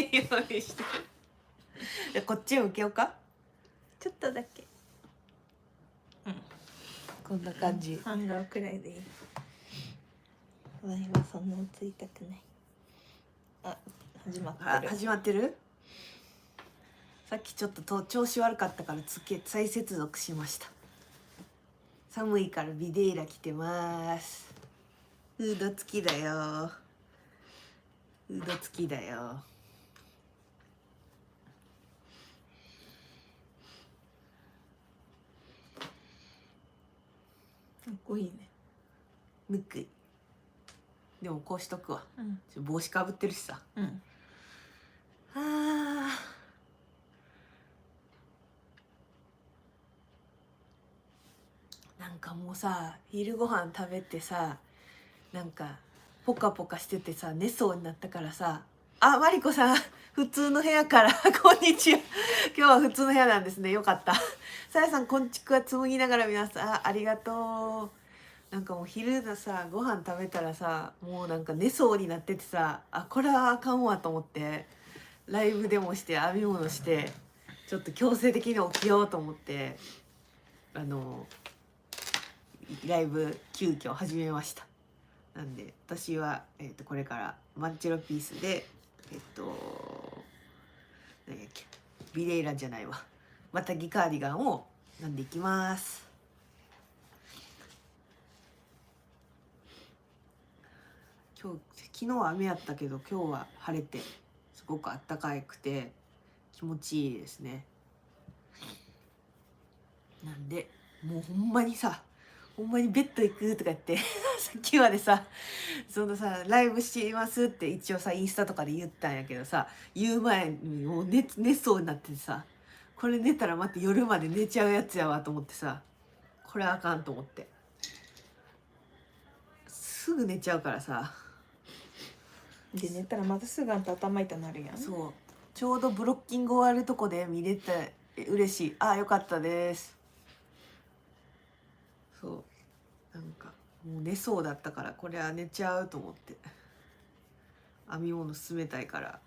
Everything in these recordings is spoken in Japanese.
ないようにしてでこっち向けようか。ちょっとだけこんな感じ。半顔くらいでいい。ワイはそんなついたくない。あ、始まってる。始まってる。さっきちょっと調子悪かったから再接続しました。寒いからビデイラ着てます。フード付きだよ。フード付きだよ。かっこいいね。ぬくい。でもこうしとくわ。うん。帽子かぶってるしさ。うん。なんかもうさ、昼ご飯食べてさ、なんかポカポカしててさ、寝そうになったからさ、あ、マリコさん普通の部屋からこんにちは。今日は普通の部屋なんですね。よかった。さやさんこんちくは紡ぎながら皆さん、ありがとう。なんかもう昼のさ、ご飯食べたらさ、もうなんか寝そうになっててさ、あ、これはあかんわと思って、ライブでもして編み物してちょっと強制的に起きようと思って、ライブ急遽始めました。なんで私は、これからマッチロピースで何やっけ、ビレイラじゃないわ、またギカーディガンを編んでいきます。昨日は雨やったけど今日は晴れてすごくあったかくて気持ちいいですね。なんでもうほんまにベッド行くとか言ってさっきまでさ、そのさライブしていますって一応さインスタとかで言ったんやけどさ、言う前にもう寝そうになっててさ、これ寝たらまた夜まで寝ちゃうやつやわと思ってさ、これあかんと思ってすぐ寝ちゃうからさ。で寝たらまたすぐあんた頭痛なるやん。そう、ちょうどブロッキング終わるとこで見れて嬉しい。あ、よかったです。そう、なんかもう寝そうだったからこれは寝ちゃうと思って編み物進めたいから、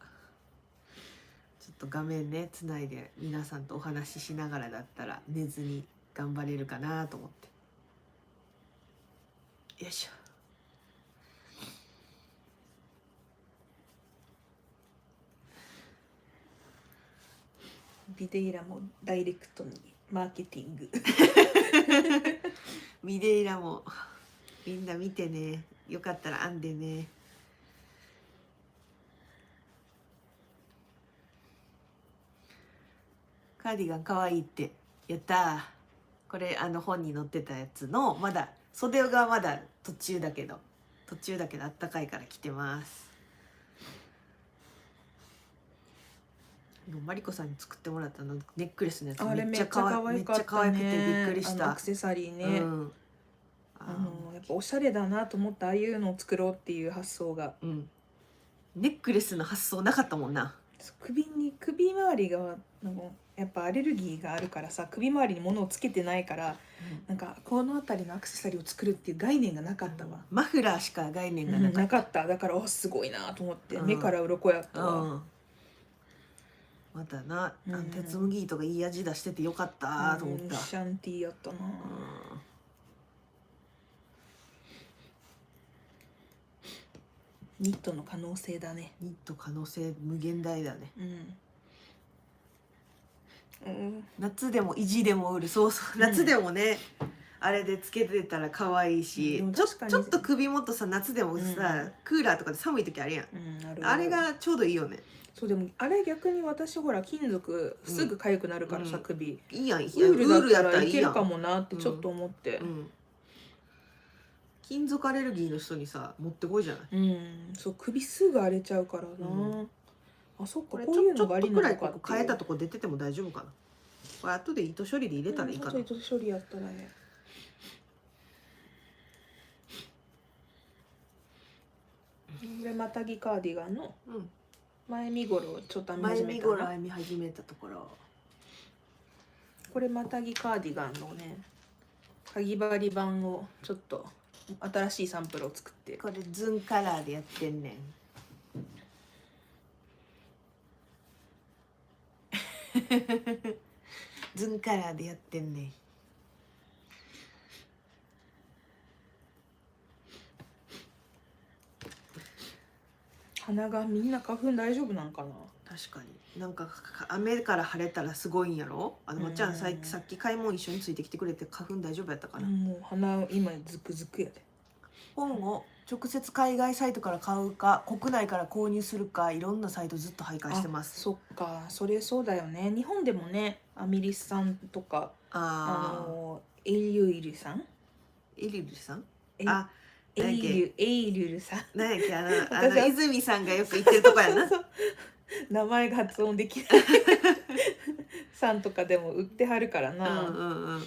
ちょっと画面ねつないで皆さんとお話ししながらだったら寝ずに頑張れるかなと思って。よいしょ。ビデイラもダイレクトにマーケティングビデイラもみんな見てね、よかったら編んでね。カーディガンかわいいって、やったー。これ本に載ってたやつのまだ袖がまだ途中だけどあったかいから着てます。マリコさんに作ってもらったのネックレスのやつあれめっちゃ可愛くてびっくりした。アクセサリーね、うん、やっぱおしゃれだなと思って、ああいうのを作ろうっていう発想が、うん、ネックレスの発想なかったもんな。首周りがやっぱアレルギーがあるからさ、首周りに物をつけてないから、なんかこの辺りのアクセサリーを作るっていう概念がなかったわ。マフラーしか概念がなかった。だからすごいなと思って、目から鱗やったわ。またな、鉄麦とかいい味出しててよかったと思った。シャンティーやったな。ニットの可能性だね。ニット可能性無限大だね。夏でも意地でも売る。そうそう、夏でもね、あれでつけてたら可愛いし、ちょっと首元さ、夏でもさ、クーラーとかで寒い時あるやん、あれがちょうどいいよね。そうでもあれ逆に私ほら金属すぐ痒くなるからさ、首いいやん。ウールだったらいけるかももなってちょっと思って、金属アレルギーの人にさ持ってこいじゃない。そう、首すぐ荒れちゃうからな。あ、そっか、こういうちょのがありっとくらいなのかってここ変えたとこ出てても大丈夫かな。これ後で糸処理で入れたらいいかな。糸処理やったらね。でまたぎカーディガンの前身頃をちょっと編み始めたな。前身頃編み始めたところ。これまたぎカーディガンのね、かぎ針版をちょっと新しいサンプルを作って、これズンカラーでやってんねん。ズンカラーでやってんね。鼻がみんな花粉大丈夫なんかな。確かになんか雨から晴れたらすごいんやろ。まっちゃんさっき買い物一緒についてきてくれて花粉大丈夫やったかな。もう鼻今ズクズクやで。本を直接海外サイトから買うか国内から購入するかいろんなサイトずっと徘徊してます。そっか、それそうだよね。日本でもね、アミリスさんとかエイリュイルさん、エリルさん、エあ、なんやっけエイリュルさん、なんやっけ私は泉さんがよく言ってるとこやな。そう名前が発音できないさんとかでも売ってはるからな。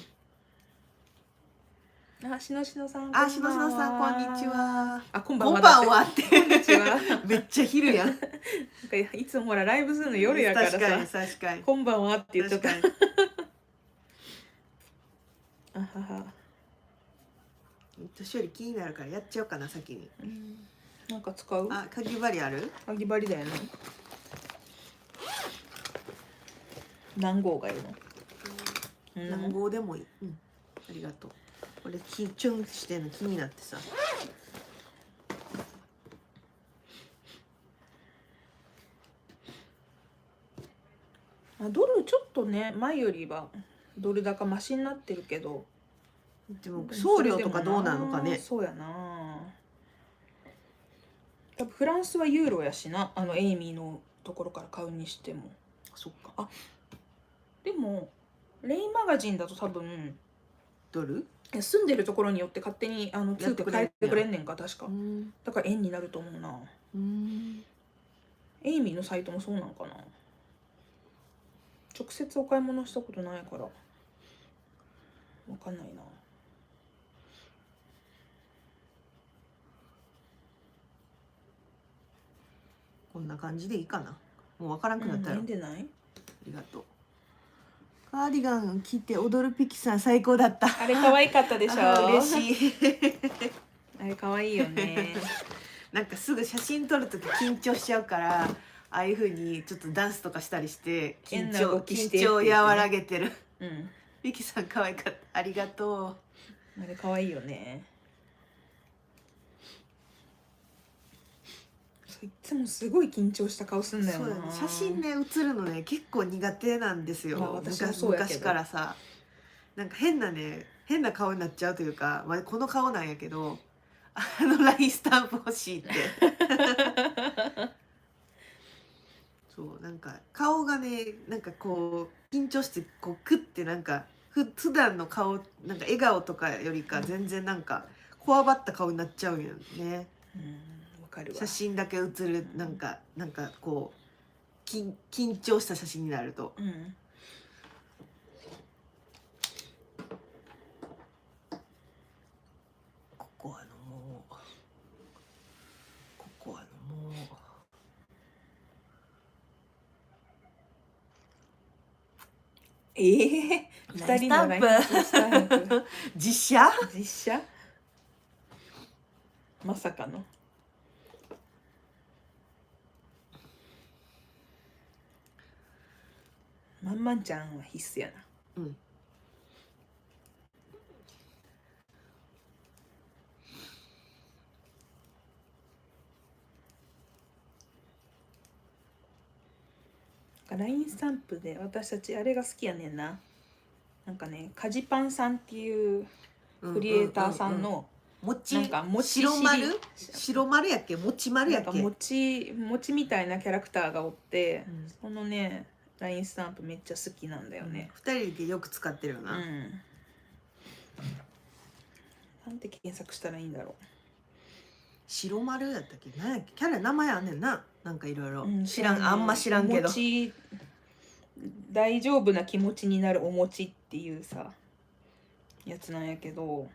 しのしのさん、しのしのさんこんにちは。こんばんは。こんばんはって。こんにちは。めっちゃ昼やん。なんかいつもほらライブするの夜やからさ。確かに。こんばんはって言っちゃった。年寄り気になるからやっちゃおうかな先に。なんか使う？かぎ針ある？かぎ針だよね。何号がいるの？何号でもいい。ありがとう。これチュンしてんの気になってさ。ドルちょっとね前よりはドル高マシになってるけど、でも送料とかどうなのかね。そうやな。多分フランスはユーロやしな、エイミーのところから買うにしても。そっか。でもレインマガジンだと多分ドル？住んでるところによって勝手に通貨変えてくれんねんか確か。だから円になると思うな。エイミーのサイトもそうなんかな。直接お買い物したことないからわかんないな。こんな感じでいいかな。もうわからんくなったよ。いいんでない？ありがとう。カーディガン着て踊るピキさん最高だった。あれ可愛かったでしょ。嬉しい。あれ可愛いよね。なんかすぐ写真撮るとき緊張しちゃうから、ああいう風にちょっとダンスとかしたりして緊張を和らげてる。ピキさん可愛かった。ありがとう。あれ可愛いよね。いつもすごい緊張した顔すんだよな。写真ね写るのね結構苦手なんですよ。昔からさ、なんか変な顔になっちゃうというか、この顔なんやけど、ラインスタンプ欲しいって。そうなんか顔がねなんかこう緊張してこうクッてなんか普段の顔なんか笑顔とかよりか全然なんかこわばった顔になっちゃうんよね。写真だけ写るなんかこう緊張した写真になると。ココアのもうココアのもう2人のラインスタンプ実写まさかの。まんまんちゃんは必須やな。ラインスタンプで私たちあれが好きやねんな。なんかねカジパンさんっていうクリエイターさんのなんか白丸やっけもち丸やっけ、なんかもちみたいなキャラクターがおって、そのねラインスタンプめっちゃ好きなんだよね。2人でよく使ってるよな。なんて検索したらいいんだろう。白丸やったっけ、なんやっけ、キャラ名前あんねんな。なんかいろいろ知らん、あんま知らんけど。大丈夫な気持ちになるお餅っていうさやつなんやけど、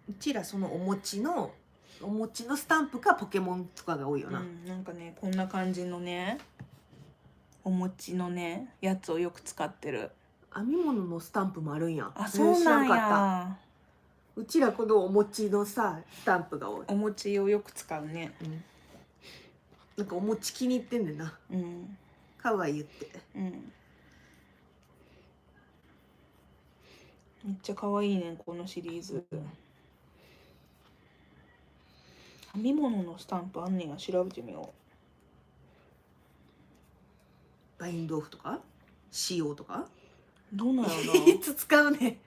うちらそのお餅のスタンプかポケモンとかが多いよな。なんかねこんな感じのねお餅のねやつをよく使ってる。編み物のスタンプもあるんや。そうなんや。うちらこのお餅のさスタンプが多い。お餅をよく使うね。なんかお餅気に入ってんねんな。うんかわいい言って。うんめっちゃ可愛いねんこのシリーズ。編み物のスタンプあんねんや、調べてみよバイン豆腐とか塩とか。う。どうなんやろいつ使うねん。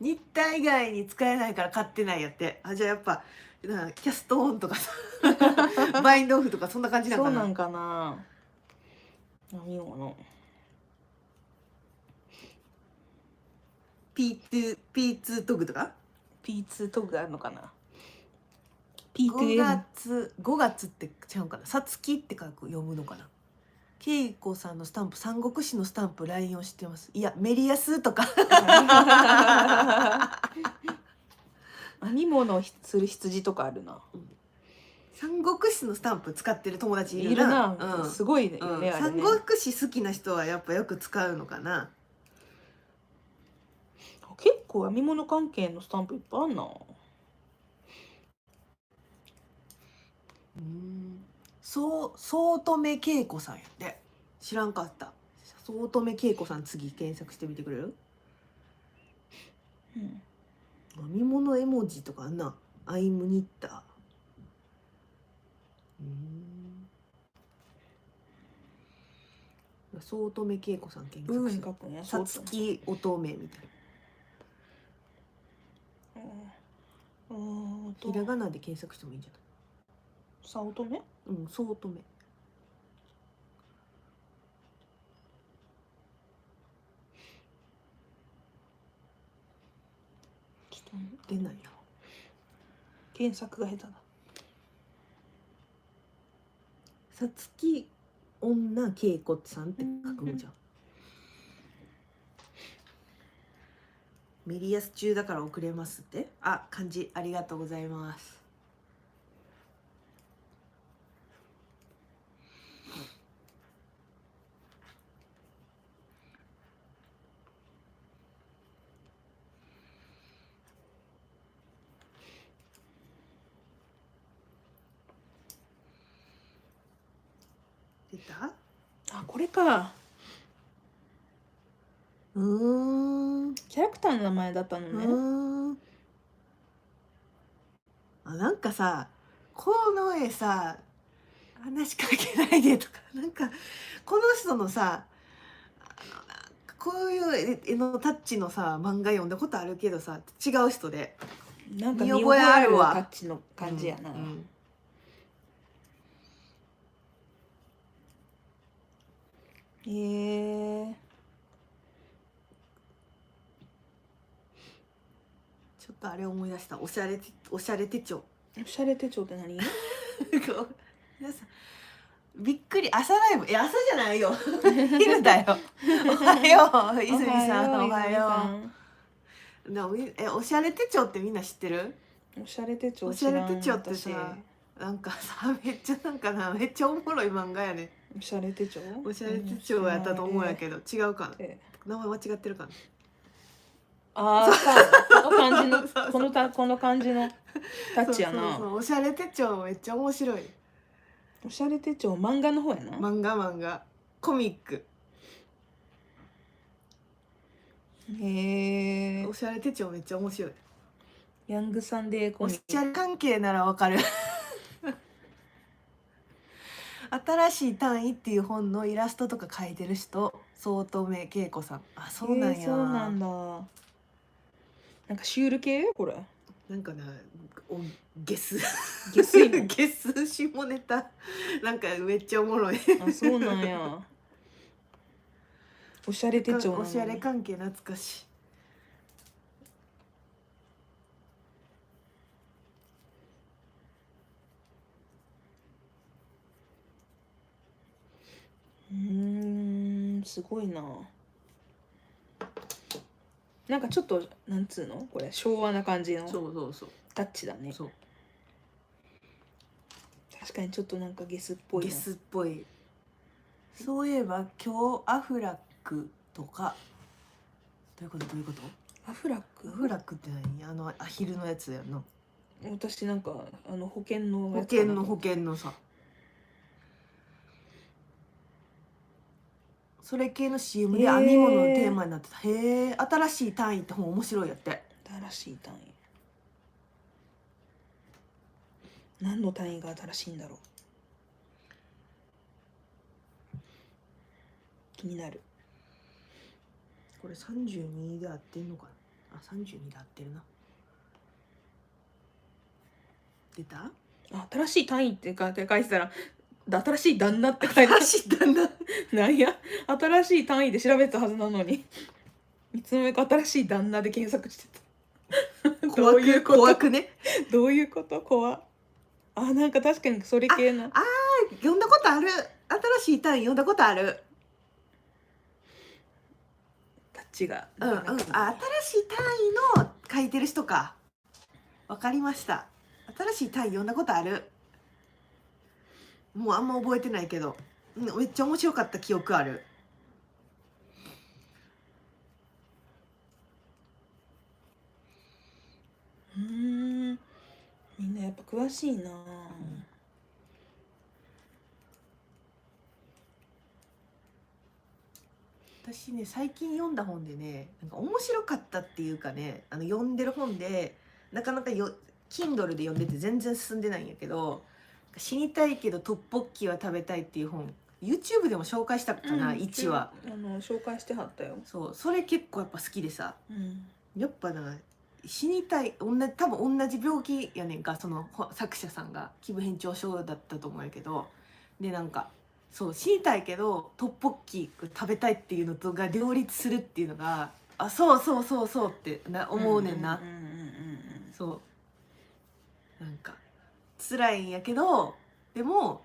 日体以外に使えないから買ってないやって。あ、じゃあやっぱなキャストオンとかさバイン豆腐とかそんな感じな。なんかな。そうなんかな。編み物。P2 トグとか。 P2 トグあるのかな。5 P2M。月って違うかな。さつきって書く読むのかな。けいこさんのスタンプ、三国志のスタンプ LINE を知ってます。いやメリヤスとか編み物をする羊とかあるな。三国志のスタンプ使ってる友達いるな。いるな、うん、すごいね、うん、あれね。三国志好きな人はやっぱよく使うのかな。結構編み物関係のスタンプいっぱいあんな。そう早乙女恵子さんやって。知らんかった。早乙女恵子さん次検索してみてくれる？うん、編み物絵文字とかあんな。アイムニッター。早乙女恵子さん検索して。書くね。さつき乙女みたいな。ひらがなで検索してもいいんじゃない？早乙女？うん、早乙女。ちょっと出ないな。検索が下手だ。さつき女恵子さんって書くんじゃん。メリヤス中だから遅れますって。あ、漢字ありがとうございます。出た？あ、これか。キャラクターの名前だったのね。あ、なんかさ、この絵さ、話しかけないでとか、なんかこの人のさ、なんかこういう絵のタッチのさ漫画読んだことあるけどさ、違う人でなんか見覚えあるわ。タッチの感じやな。へえ。ちょっとあれ思い出した。おしゃれ手帳。おしゃれ手帳って何？皆さんびっくり。朝ライブ、朝じゃないよ昼だよ。おはよう泉さん、おはよう。おしゃれ手帳ってみんな知ってる？おしゃれ手帳おしゃれ手帳ってさ、なんかさ、めっちゃなんかな、めっちゃおもろい漫画やね。おしゃれ手帳？おしゃれ手帳やったと思うんやけど、違うかな。名前間違ってるかな。ああ、この感じのこの感じのタッチやな。おしゃれ手帳めっちゃ面白い。おしゃれ手帳漫画の方やな。漫画コミック。へえ。おしゃれ手帳めっちゃ面白い。ヤングサンデーコミック。おしゃれ関係ならわかる新しい単位っていう本のイラストとか描いてる人、早乙女恵子さん。あ、そうなんや。そうなんだ。なんかシュール系これ。なんかな、ゲスゲスいのゲス下ネタなんかめっちゃおもろい。あ、そうなんや。おしゃれ手帳なの。おしゃれ関係懐かしい。すごいな。なんかちょっとなんつうのこれ昭和な感じのそうタッチだね。そう。確かにちょっとなんかゲスっぽいな。ゲスっぽい。そういえば今日アフラックとか、どういうことアフラック？アフラックって何？アヒルのやつやの。私なんか保険の保険のさ、それ系の CM で編み物のテーマになってた。へえ、新しい単位って本面白いやって。新しい単位。何の単位が新しいんだろう。気になる。これ32で合ってんのかな。あ、32で合ってるな。出た？新しい単位って書いてたら、新しい旦那って書いてある。新しい旦那。なんや、新しい単位で調べたはずなのに、いつの間にか新しい旦那で検索してた。どういうこと？怖くね。どういうこと？怖っ。なんか確かにそれ系の。読んだことある。新しい単位読んだことある。タッチが。新しい単位の書いてる人か。わかりました。新しい単位読んだことある。もうあんま覚えてないけど、めっちゃ面白かった記憶ある。みんなやっぱ詳しいな。私ね、最近読んだ本でね、なんか面白かったっていうかね、読んでる本でなかなかKindle で読んでて全然進んでないんやけど、死にたいけどトッポッキは食べたいっていう本、 YouTube でも紹介したかな、1話紹介してはったよ。それ結構やっぱ好きでさ、やっぱな、死にたい、多分同じ病気やねんか、その作者さんが気分変調症だったと思うんやけど、でなんかそう、死にたいけどトッポッキ食べたいっていうのとが両立するっていうのが、そうって思うねんな。そうなんか辛いんやけど、でも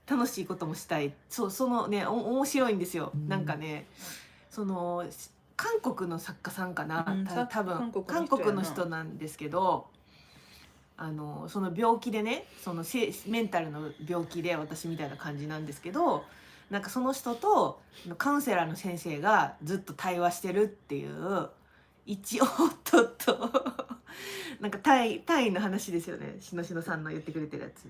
楽しいこともしたい。そのね、面白いんですよ。なんかね、その韓国の作家さんかな、多分韓国の人なんですけど、その病気でね、そのメンタルの病気で私みたいな感じなんですけど、なんかその人とカウンセラーの先生がずっと対話してるっていう、一応なんか単位の話ですよね、しのしのさんの言ってくれてるやつ。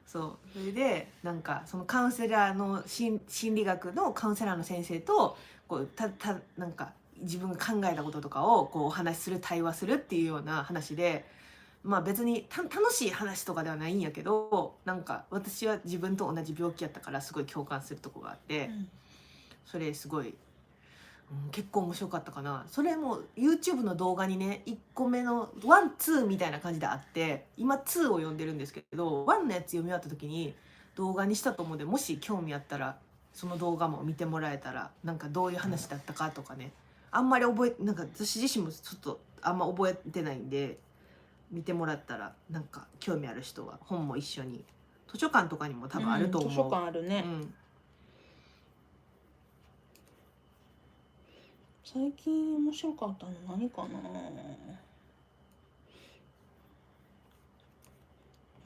そうそれでなんかそのカウンセラーの心理学のカウンセラーの先生とこうなんか自分が考えたこととかをこうお話しする、対話するっていうような話で、まあ別に楽しい話とかではないんやけど、なんか私は自分と同じ病気やったからすごい共感するとこがあって、それすごい、結構面白かったかな。それも YouTube の動画にね、1個目の1、2みたいな感じであって、今2を読んでるんですけど、1のやつ読み終わった時に動画にしたと思うんで、もし興味あったらその動画も見てもらえたら、なんかどういう話だったかとかね、あんまりなんか私自身もちょっとあんま覚えてないんで、見てもらったら、なんか興味ある人は本も一緒に、図書館とかにも多分あると思う。図書館あるね。最近面白かったの何かな。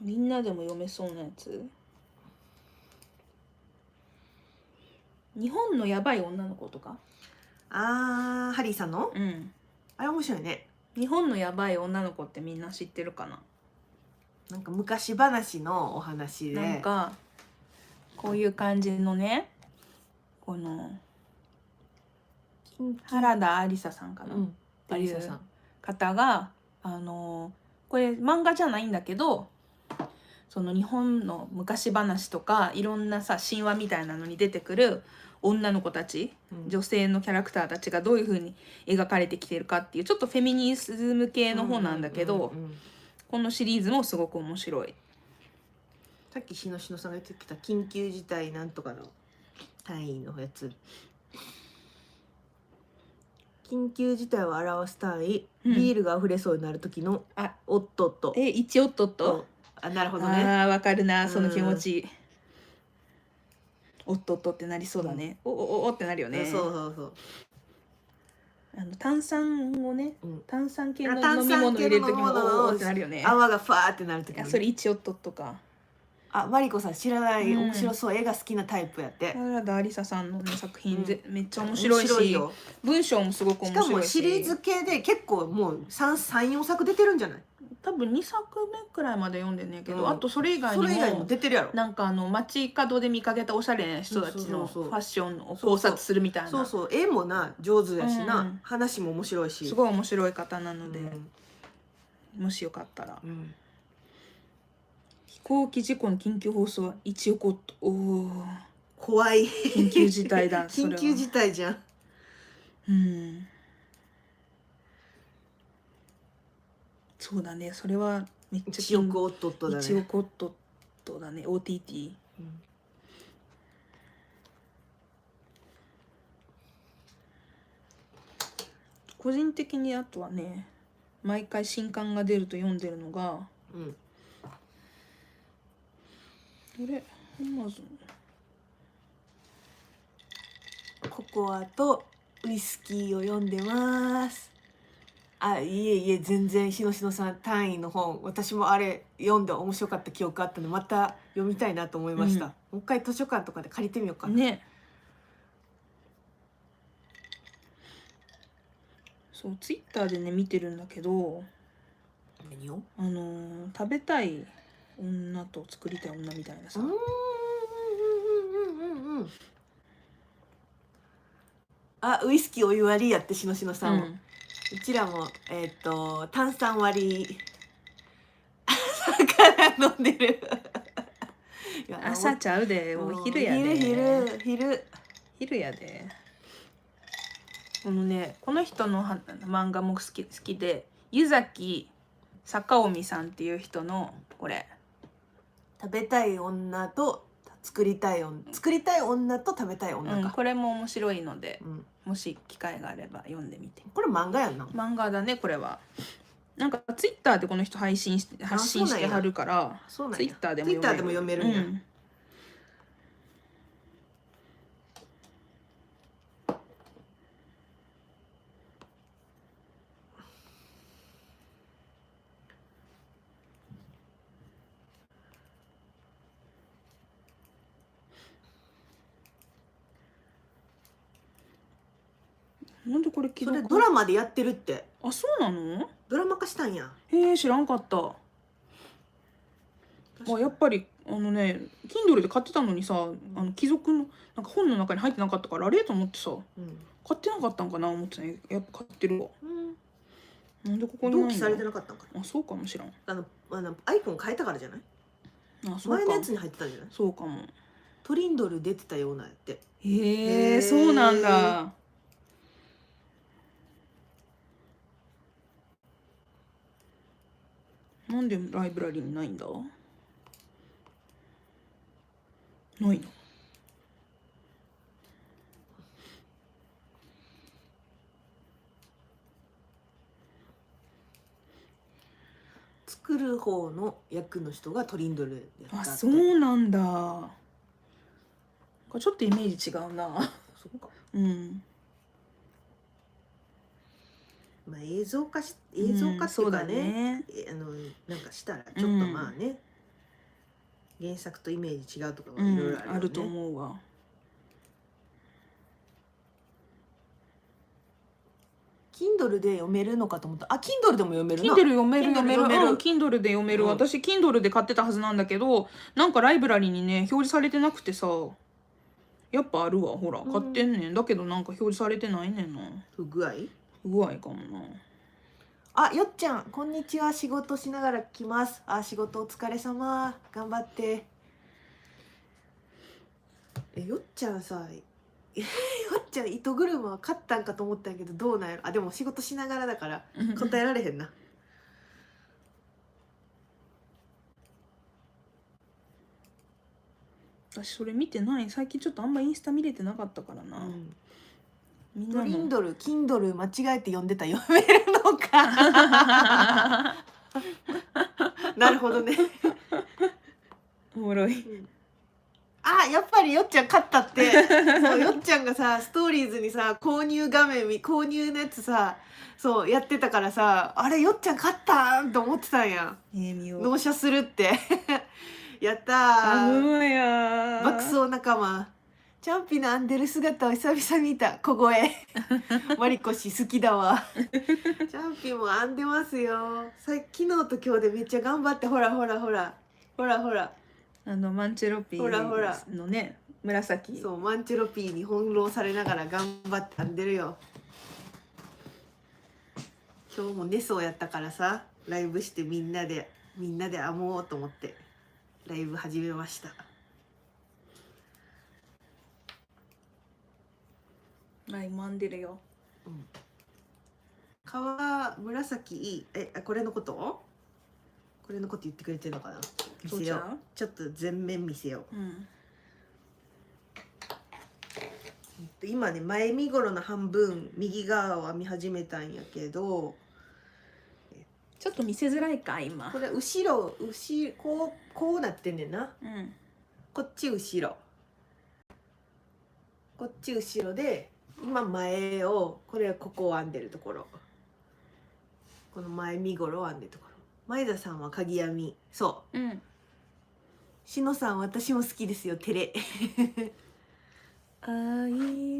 みんなでも読めそうなやつ。日本のやばい女の子とか。ハリーさんの？あれ面白いね。日本のやばい女の子ってみんな知ってるかな。なんか昔話のお話で、なんかこういう感じのね、この原田ありささんかな、っていう方がこれ漫画じゃないんだけど、その日本の昔話とかいろんなさ神話みたいなのに出てくる女の子たち、女性のキャラクターたちがどういう風に描かれてきてるかっていう、ちょっとフェミニズム系の本なんだけど、このシリーズもすごく面白い。さっきしのしのさんが言ってきた緊急事態なんとかの単位のやつ、緊急事態を表す単位、ビールが溢れそうになる時のおっとっと。一おっとっと。なるほどね。わかるな、その気持ち。おっとっとってなりそうだね。おってなるよね。そう炭酸をね、炭酸系の飲み物入れる時もおってなるよね。泡がファーってなる時も、それ一おっとっとか。あ、マリコさん知らない、うん面白そう、絵が好きなタイプやって。原田ありささんの、ね、作品めっちゃ面面白いしよ。文章もすごくし面白いしかもシリーズ系で結構もう3、4作出てるんじゃない？多分2作目くらいまで読んでんねんけど、うんあとそれ以外にそれ以外にもも出てるやろ。なんか街角で見かけたおしゃれな人たちのそうそうそうそうファッションを考察するみたいな、そうそう、絵もな上手やしな、うん話も面白いし。すごい面白い方なので、うんもしよかったら。うん飛行機事故の緊急放送は1億おお怖い。緊急事態だそれは緊急事態じゃん。うんそうだね、それはめっちゃ1億おっとっとだね。 1億おっとっとだね OTT。 うん個人的にあとはね、毎回新刊が出ると読んでるのがうんこれAmazonココアとウイスキーを読んでます。あ、いえいえ、全然しのしのさん単位の本、私もあれ読んで面白かった記憶あったので、また読みたいなと思いました。もう一回図書館とかで借りてみようかな。ね、そうツイッターでね見てるんだけど、何を？食べたい女と作りたい女みたいなさ、あ、ウイスキーお湯割りやってしのしのさんも、うんうちらも炭酸割り朝から飲んでる。いや朝ちゃうで、もうお昼やで、昼やで。このね、この人の漫画も好きで、湯崎坂臣さんっていう人のこれ、食べたい女と作りたい女と食べたい女か、これも面白いので、うんもし機会があれば読んでみて。これ漫画やんな。漫画だね、これは。なんかツイッターでこの人発信してはるから、そうなんや。ツイッターでも読めるんや。なんでこれ既それ読？ドラマでやってるって。あ、そうなの？ドラマ化したんや。へえ、知らんかった。あ、やっぱりKindle で買ってたのにさ、貴族のなんか本の中に入ってなかったからあれと思ってさ、買ってなかったんかな思ってたね。やっぱ買ってるわ。なんでここにないの？同期されてなかったんかな。あ、そうかもしらん。アイコン変えたからじゃない？あ、そうか。前のやつに入ってたんじゃない？そうかも。トリンドル出てたようなやって。へえ、そうなんだ。なんでライブラリにないんだ？ないの？作る方の役の人がトリンドルやったって。あ、そうなんだ。これちょっとイメージ違うな。そっか。うん。まあ映像化っていうかそうだね、ね。なんかしたらちょっとまあね、原作とイメージ違うとかはいろいろあるよね。あると思うわ。Kindle で読めるのかと思った。あ、Kindle でも読めるな。 Kindle 読める。Kindle で読める。うん私 Kindle で買ってたはずなんだけど、なんかライブラリにね表示されてなくてさ、やっぱあるわ、ほら買ってんねん。だけどなんか表示されてないねんな。不具合？不具合かもな。あ、よっちゃん、こんにちは。仕事しながら来ます。あ、仕事お疲れ様。頑張って。よっちゃんさ、よっちゃん糸車は買ったんかと思ったんやけど、どうなんやろ。あ、でも仕事しながらだから答えられへんな。私それ見てない。最近ちょっとあんまインスタ見れてなかったからな。みんなトリンのドル、Kindle 間違えて読んでた。読めるのか。なるほどね。おもろい。あ、やっぱりよっちゃん勝ったって。そう、よっちゃんがさ、ストーリーズにさ、購入のやつさ、そうやってたからさ、あれよっちゃん勝ったんと思ってたんや。見よう。納車するって。やったー。あ、ほんまや。爆走仲間。チャンピの編んでる姿を久々見た。小声。マリコ氏好きだわ。チャンピも編んでますよ。昨日と今日でめっちゃ頑張って、ほらほらほら。ほらほら。マンチェロピほらほらーのね、紫。そう、マンチェロピーに翻弄されながら頑張って編んでるよ。今日も寝そうやったからさ、ライブしてみんなで編もうと思ってライブ始めました。はい、も編んでるよ。紫いい。これのこと言ってくれてるのかな。見せよう。ちょっと全面見せよう。今ね、前身頃の半分右側を編み始めたんやけど、ちょっと見せづらいか今。これ後ろこうなってんねんな。こっち後ろ、こっち後ろで、今前をここを編んでるところ、この前身頃を編んでるところ。前田さんは鍵編み。そう。しのさん、私も好きですよ。テレ。愛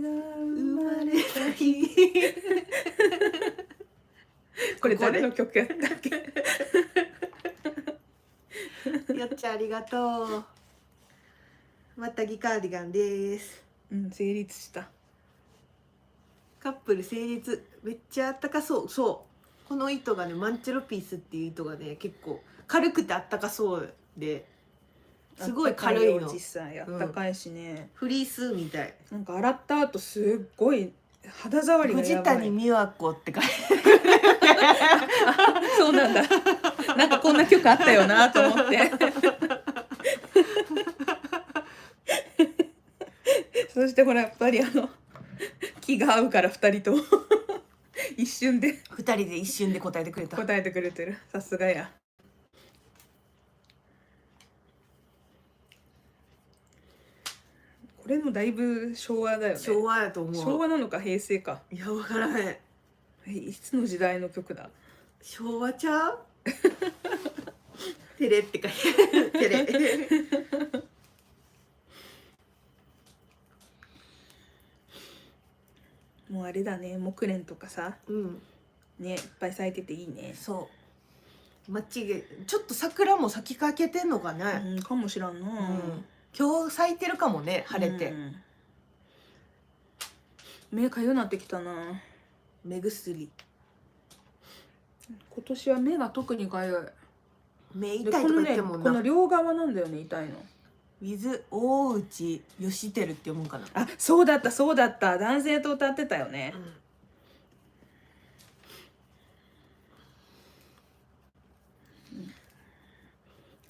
が生まれた日。これ誰の曲やったっけ？よっちゃんありがとう。またギカーディガンです。成立した。カップル成立。めっちゃあったかそう。そう。この糸がね、マンチェロピースっていう糸がね、結構軽くてあったかそうで、すごい軽いの。実際あったかいしね。フリースみたい。なんか洗った後すっごい肌触りがやばい。藤谷美和子って書いてそうなんだ。なんかこんな曲あったよなと思って。そしてほらやっぱり気が合うから2人とも一瞬で答えてくれた。答えてくれてる。さすがや。これもだいぶ昭和だよね。昭和やと思う。昭和なのか平成か。いや、分からへん。いつの時代の曲だ。昭和ちゃう？テレって書いてる。テレ。もうあれだね、木蓮とかさ、ね、いっぱい咲いてていいね。そう。ちょっと桜も咲きかけてんのかね。かもしらんな。今日咲いてるかもね、晴れて。目かゆなってきたな。目薬。今年は目が特にかゆい。目痛いとか言ってもんな。この両側なんだよね、痛いの。水大内義輝って読むんかな。あ、そうだったそうだった。男性と歌ってたよね。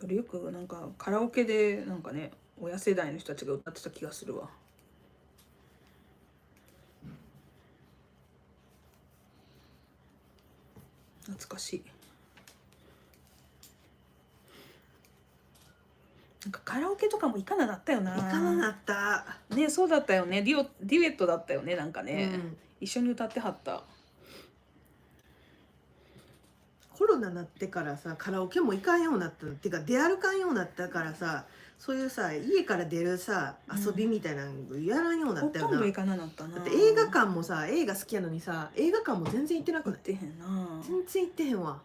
よくなんかカラオケでなんかね、親世代の人たちが歌ってた気がするわ。懐かしい。なんかカラオケとかも行かなだったよな。行かななった。ね、そうだったよね。デュエットだったよね、なんかね。一緒に歌ってはった。コロナなってからさ、カラオケも行かんようになったの。っていうか出歩かんようになったからさ、そういうさ、家から出るさ、遊びみたいなのやらんようになったよな。ほとんど行かなかったな。だって映画館もさ、映画好きやのにさ、映画館も全然行ってなくない？行ってへんな。全然行ってへんわ。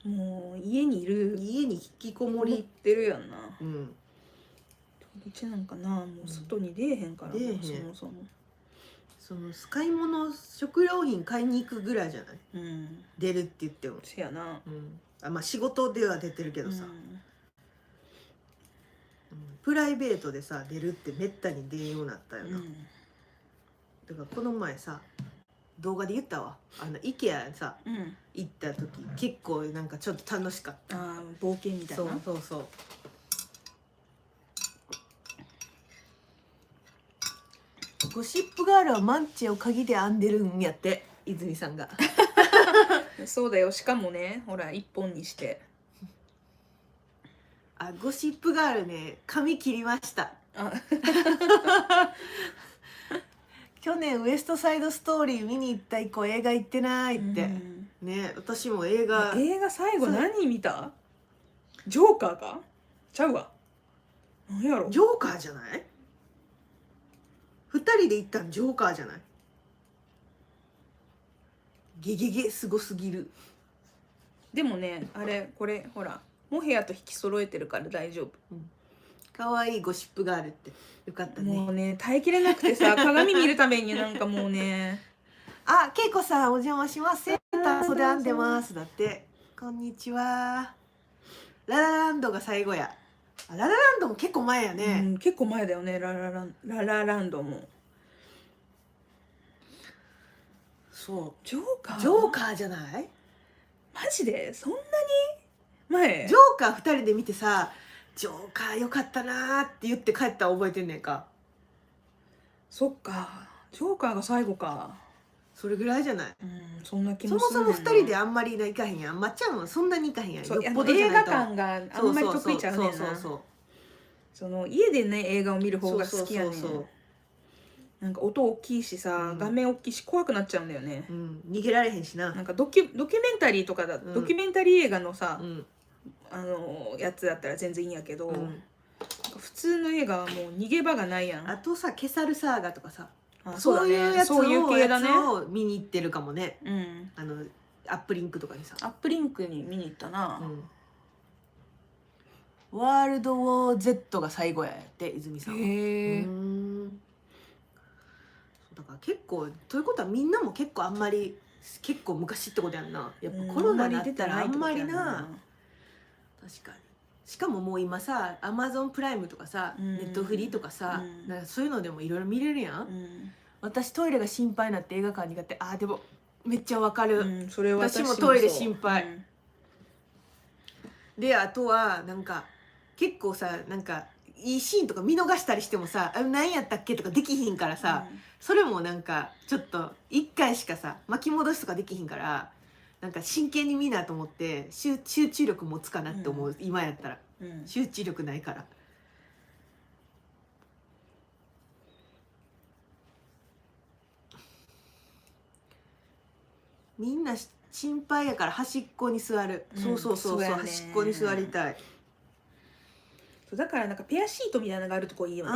もう家に引きこもりってるやんな。うちなんかな、もう外に出えへんから、出えへん。そもそもその買い物、食料品買いに行くぐらいじゃない？出るって言っても。せやな。まあ仕事では出てるけどさ、プライベートでさ出るってめったに出んようになったよな。だからこの前さ、動画で言ったわ。IKEA さ、行った時結構なんかちょっと楽しかった。冒険みたいな。そうそう。ゴシップガールはマンチェを鍵で編んでるんやって、泉さんが。そうだよ。しかもね、ほら一本にして。ゴシップガールね、髪切りました。去年ウエストサイドストーリー見に行った以降映画行ってないって、ね、私も映画最後何見た？ジョーカーか？ちゃうわ。何やろ？ジョーカーじゃない？2人で行ったんジョーカーじゃない？ゲゲゲすごすぎる。でもね、これほらモヘアと引き揃えてるから大丈夫。可愛いゴシップガールってよかったね。もうね耐えきれなくてさ鏡見るためになんかもうねあ、けいこさんお邪魔します。センター袖編んでますだって。こんにちは。ララランドが最後や。ララランドも結構前やね。結構前だよね。ララランドも。そう。ジョーカーじゃない？マジでそんなに前？ジョーカー2人で見てさ、ジョーカーよかったなーって言って帰ったら覚えてんねんか。そっか、ジョーカーが最後か。それぐらいじゃない？そんな気そももするねんな。そも2人であんまり行かへんやん。まっちゃんはそんなに行かへんやん。そうよっぽどじゃ映ないと。画館があんまり得意ちゃうねんな。その家でね映画を見る方が好きやねん。なんか音大きいしさ、画面大きいし怖くなっちゃうんだよね。逃げられへんしな。なんかドキュメンタリーとかドキュメンタリー映画のさ、やつだったら全然いいんやけど、なんか普通の映画はもう逃げ場がないやん。あとさ、ケサルサーガとかさ、そういうやつを見に行ってるかもね。アップリンクとかにさ。アップリンクに見に行ったな。ワールドウォー Z が最後やって泉さんは。へえ。だから結構ということはみんなも結構あんまり結構昔ってことやんな。やっぱコロナになったらあんまりな。確かに。しかももう今さ、アマゾンプライムとかさ、ネットフリとかさ、なんかそういうのでもいろいろ見れるやん。私トイレが心配になって映画館に行って、あーでもめっちゃわかる。それは私もトイレ心配。で、あとはなんか結構さ、なんかいいシーンとか見逃したりしてもさ、何やったっけとかできひんからさ、それもなんかちょっと1回しかさ巻き戻しとかできひんから、なんか真剣に見なと思って集中力持つかなって思う、今やったら、集中力ないから。みんな心配やから端っこに座る。そう端っこに座りたい。だからなんかペアシートみたいなのがあるとこいいよね。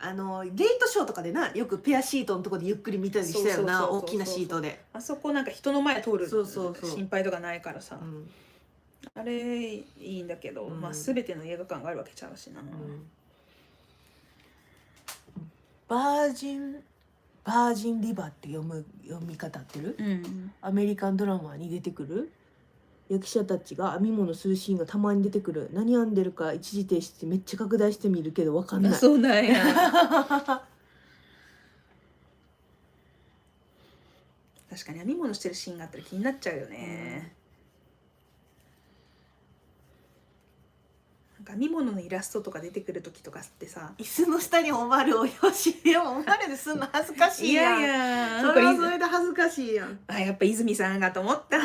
ゲートショーとかでな、よくペアシートのとこでゆっくり見たりしたよな、大きなシートで。あそこなんか人の前通る心配とかないからさ、あれいいんだけど、まあ全ての映画館があるわけちゃうしな。バージンリバーって読み方合ってる？アメリカンドラマに出てくる役者たちが編み物するシーンがたまに出てくる。何編んでるか一時停止してめっちゃ拡大してみるけど分かんない。そうなんや。確かに編み物してるシーンがあったら気になっちゃうよね。なんか編み物のイラストとか出てくる時とかってさ、椅子の下におまるをよし、でもおまるですんの恥ずかしいやん。いやそれはそれで恥ずかしいやん。あ、やっぱ泉さんがと思った。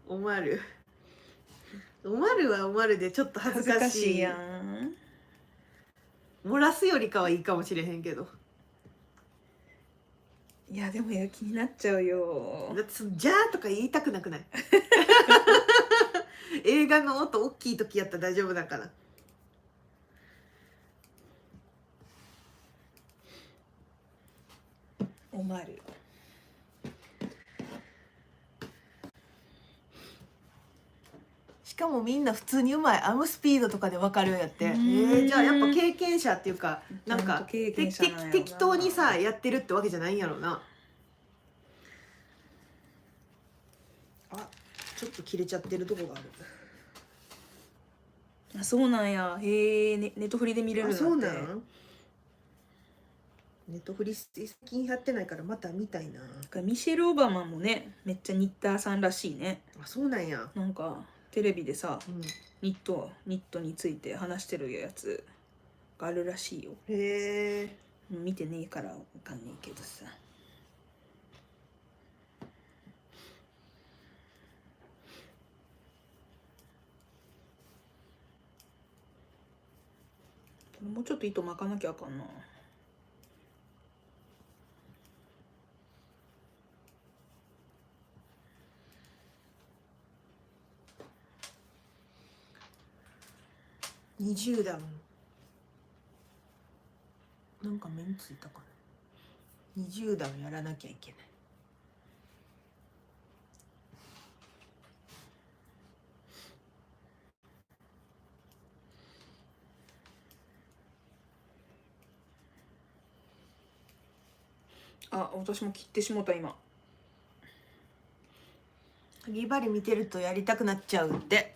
おまるはおまるでちょっと恥ずかしいやん。漏らすよりかはいいかもしれへんけど。いやでも気になっちゃうよ。だってじゃーとか言いたくなくない？映画の音大きい時やったら大丈夫だから。おまる。しかもみんな普通にうまい。編むスピードとかで分かるんやって。じゃあやっぱ経験者っていうか、なんか適当にさやってるってわけじゃないんやろうな。あ、ちょっと切れちゃってるとこがある。あ、そうなんや。へえ、ネットフリで見れるんだって。そうなん？ネットフリ最近やってないからまた見たいな。ミシェル・オバマもね、めっちゃニッターさんらしいね。あ、そうなんや。なんかテレビでさ、ニットについて話してるやつがあるらしいよ。へえ。見てねえからわかんねえけどさ。もうちょっと糸巻かなきゃあかんな。20段なんか目についたかな。20段やらなきゃいけない。あ、私も切ってしもた今。かぎ針見てるとやりたくなっちゃうって。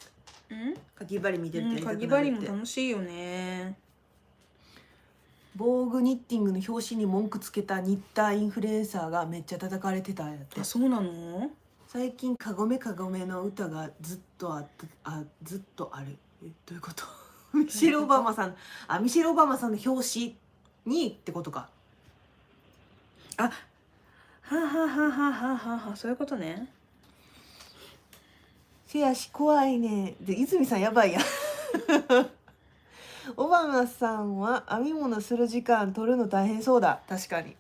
かぎ針見てるとやりたくなるって。かぎ針も楽しいよね。防具ニッティングの表紙に文句つけたニッターインフルエンサーがめっちゃ叩かれてたんやって。あ、そうなの？最近かごめかごめの歌がずっとある。どういうこと？ミシェル・オバマさんの表紙にってことか。あ、はあはあはあはあはあはあ、そういうことね。せやし怖いね。で泉さんやばいや。オバマさんは編み物する時間取るの大変そうだ。確かに。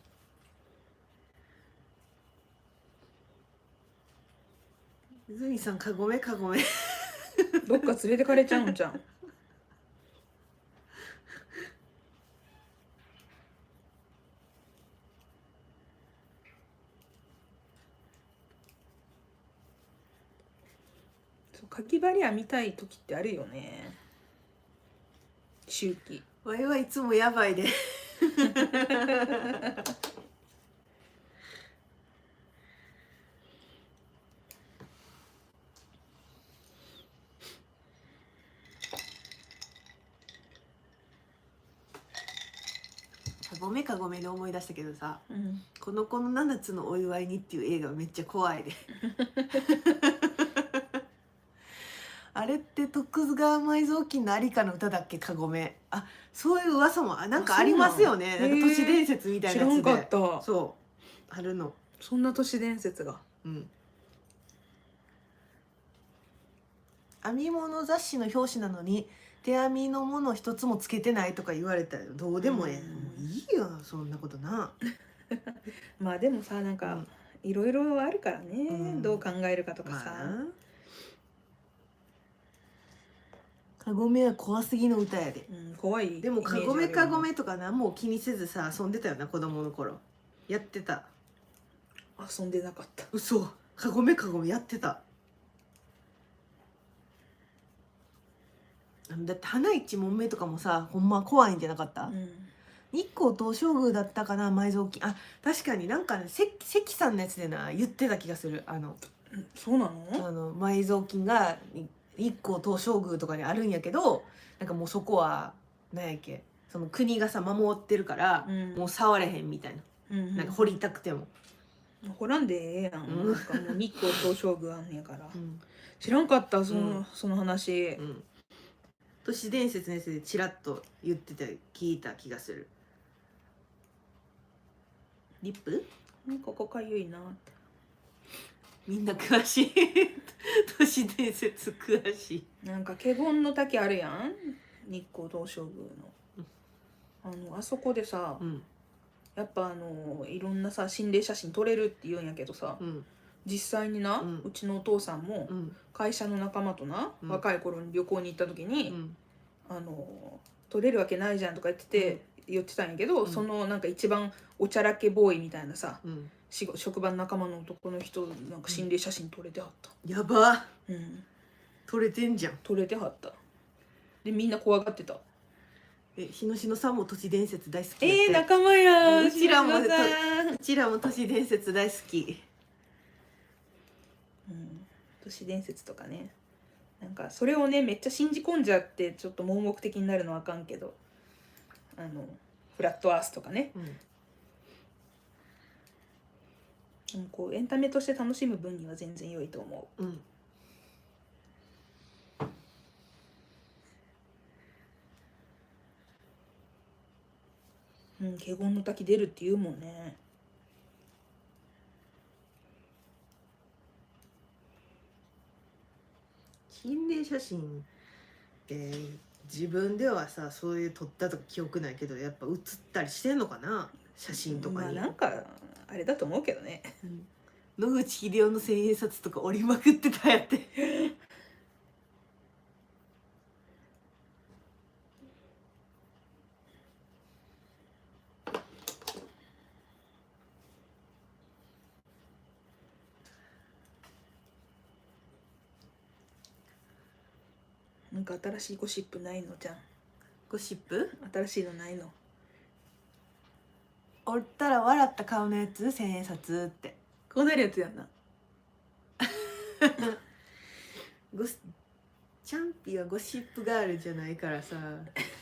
泉さんかごめかごめ。どっか連れてかれちゃうんじゃん。かぎ針編みたい時ってあるよね。周期。わいはいつもやばいで。かごめかごめで思い出したけどさ、この子の7つのお祝いにっていう映画めっちゃ怖いで。あれって徳川埋蔵金のありかの歌だっけ、かごめ。あ、そういう噂もなんかありますよね。なんか都市伝説みたいなやつで。知らんかった。そうあるの。そんな都市伝説が。編み物雑誌の表紙なのに手編みのもの一つもつけてないとか言われたらどうでもええ。もういいよそんなことな。まあでもさ、なんかいろいろあるからね、どう考えるかとかさ。かごめは怖すぎの歌やで。怖い。でもかごめかごめとか何も気にせずさ遊んでたよな、子供の頃。やってた。遊んでなかった。嘘。かごめかごめやってた。だって花一門目とかもさ、ほんま怖いんじゃなかった？日光東照宮だったかな、埋蔵金。あ、確かになんかね、関さんのやつでな言ってた気がする。そうなの？埋蔵金が日光東照宮とかにあるんやけど、なんかもうそこは何やっけ、その国がさ守ってるから、もう触れへんみたいな。なんか掘りたくても掘らんでええやん。なんかもう日光東照宮あんねやから。知らんかったその話。都市伝説のやつでチラッと言ってて聞いた気がする。リップ？ここかゆいなって。みんな詳しい。都市伝説詳しい。なんか華厳の滝あるやん、日光東照宮の。あそこでさ、やっぱいろんなさ心霊写真撮れるって言うんやけどさ、実際にな、うちのお父さんも会社の仲間とな、若い頃に旅行に行った時に、撮れるわけないじゃんとか言ってたんやけど、そのなんか一番おちゃらけボーイみたいなさ、職場の仲間の男の人なんか心霊写真撮れてはった。やば。撮れてんじゃん。撮れてはった。でみんな怖がってた。日野さんも都市伝説大好きやって。仲間や。うちらも都市伝説大好き。都市伝説とかね、なんかそれをねめっちゃ信じ込んじゃってちょっと盲目的になるのはあかんけど、フラットアースとかね、こうエンタメとして楽しむ分には全然良いと思う。華厳の滝出るって言うもんね。心霊写真って自分ではさそういう撮ったとか記憶ないけどやっぱ写ったりしてんのかな写真とかに、なんかあれだと思うけどね。野口英世の千円札とか折りまくってたやってなんか新しいゴシップないのじゃん。ゴシップ新しいのないの。折ったら笑った顔のやつ千円札ってこうなるやつやんな。チャンピはゴシップガールじゃないからさ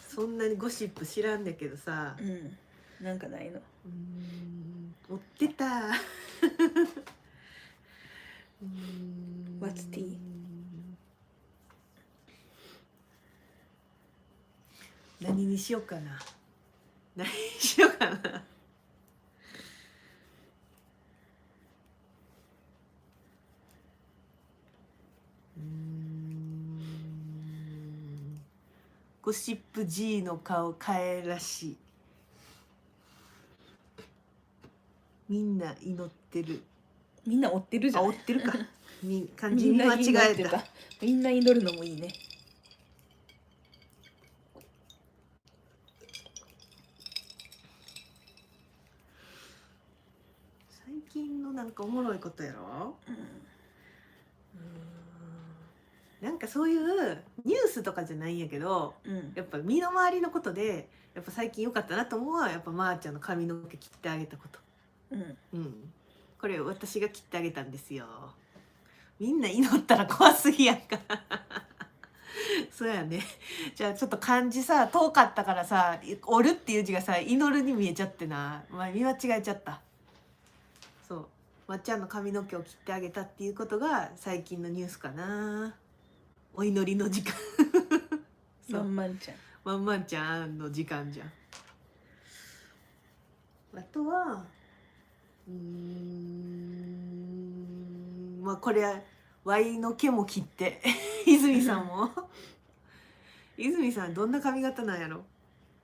そんなにゴシップ知らんだけどさ、なんかないの。追ってたWhat's tea? 何にしようかな何にしようかなゴシップ G の顔かえらしいみんな祈ってるみんな追ってるじゃん。追ってるか漢字に間違えたみんな祈るのもいいね。最近のなんかおもろいことやろ、なんかそういうニュースとかじゃないんやけどやっぱ身の回りのことでやっぱ最近良かったなと思うのはやっぱまーちゃんの髪の毛切ってあげたこと、これ私が切ってあげたんですよ。みんな祈ったら怖すぎやんかそうやね。じゃあちょっと漢字さ遠かったからさ折るっていう字がさ祈るに見えちゃってな、見間違えちゃった。そうまっちゃんの髪の毛を切ってあげたっていうことが最近のニュースかな。お祈りの時間まんまんちゃん。まんまんちゃんの時間じゃん。あとはこれはワイの毛も切って泉さんも泉さんどんな髪型なんやろ。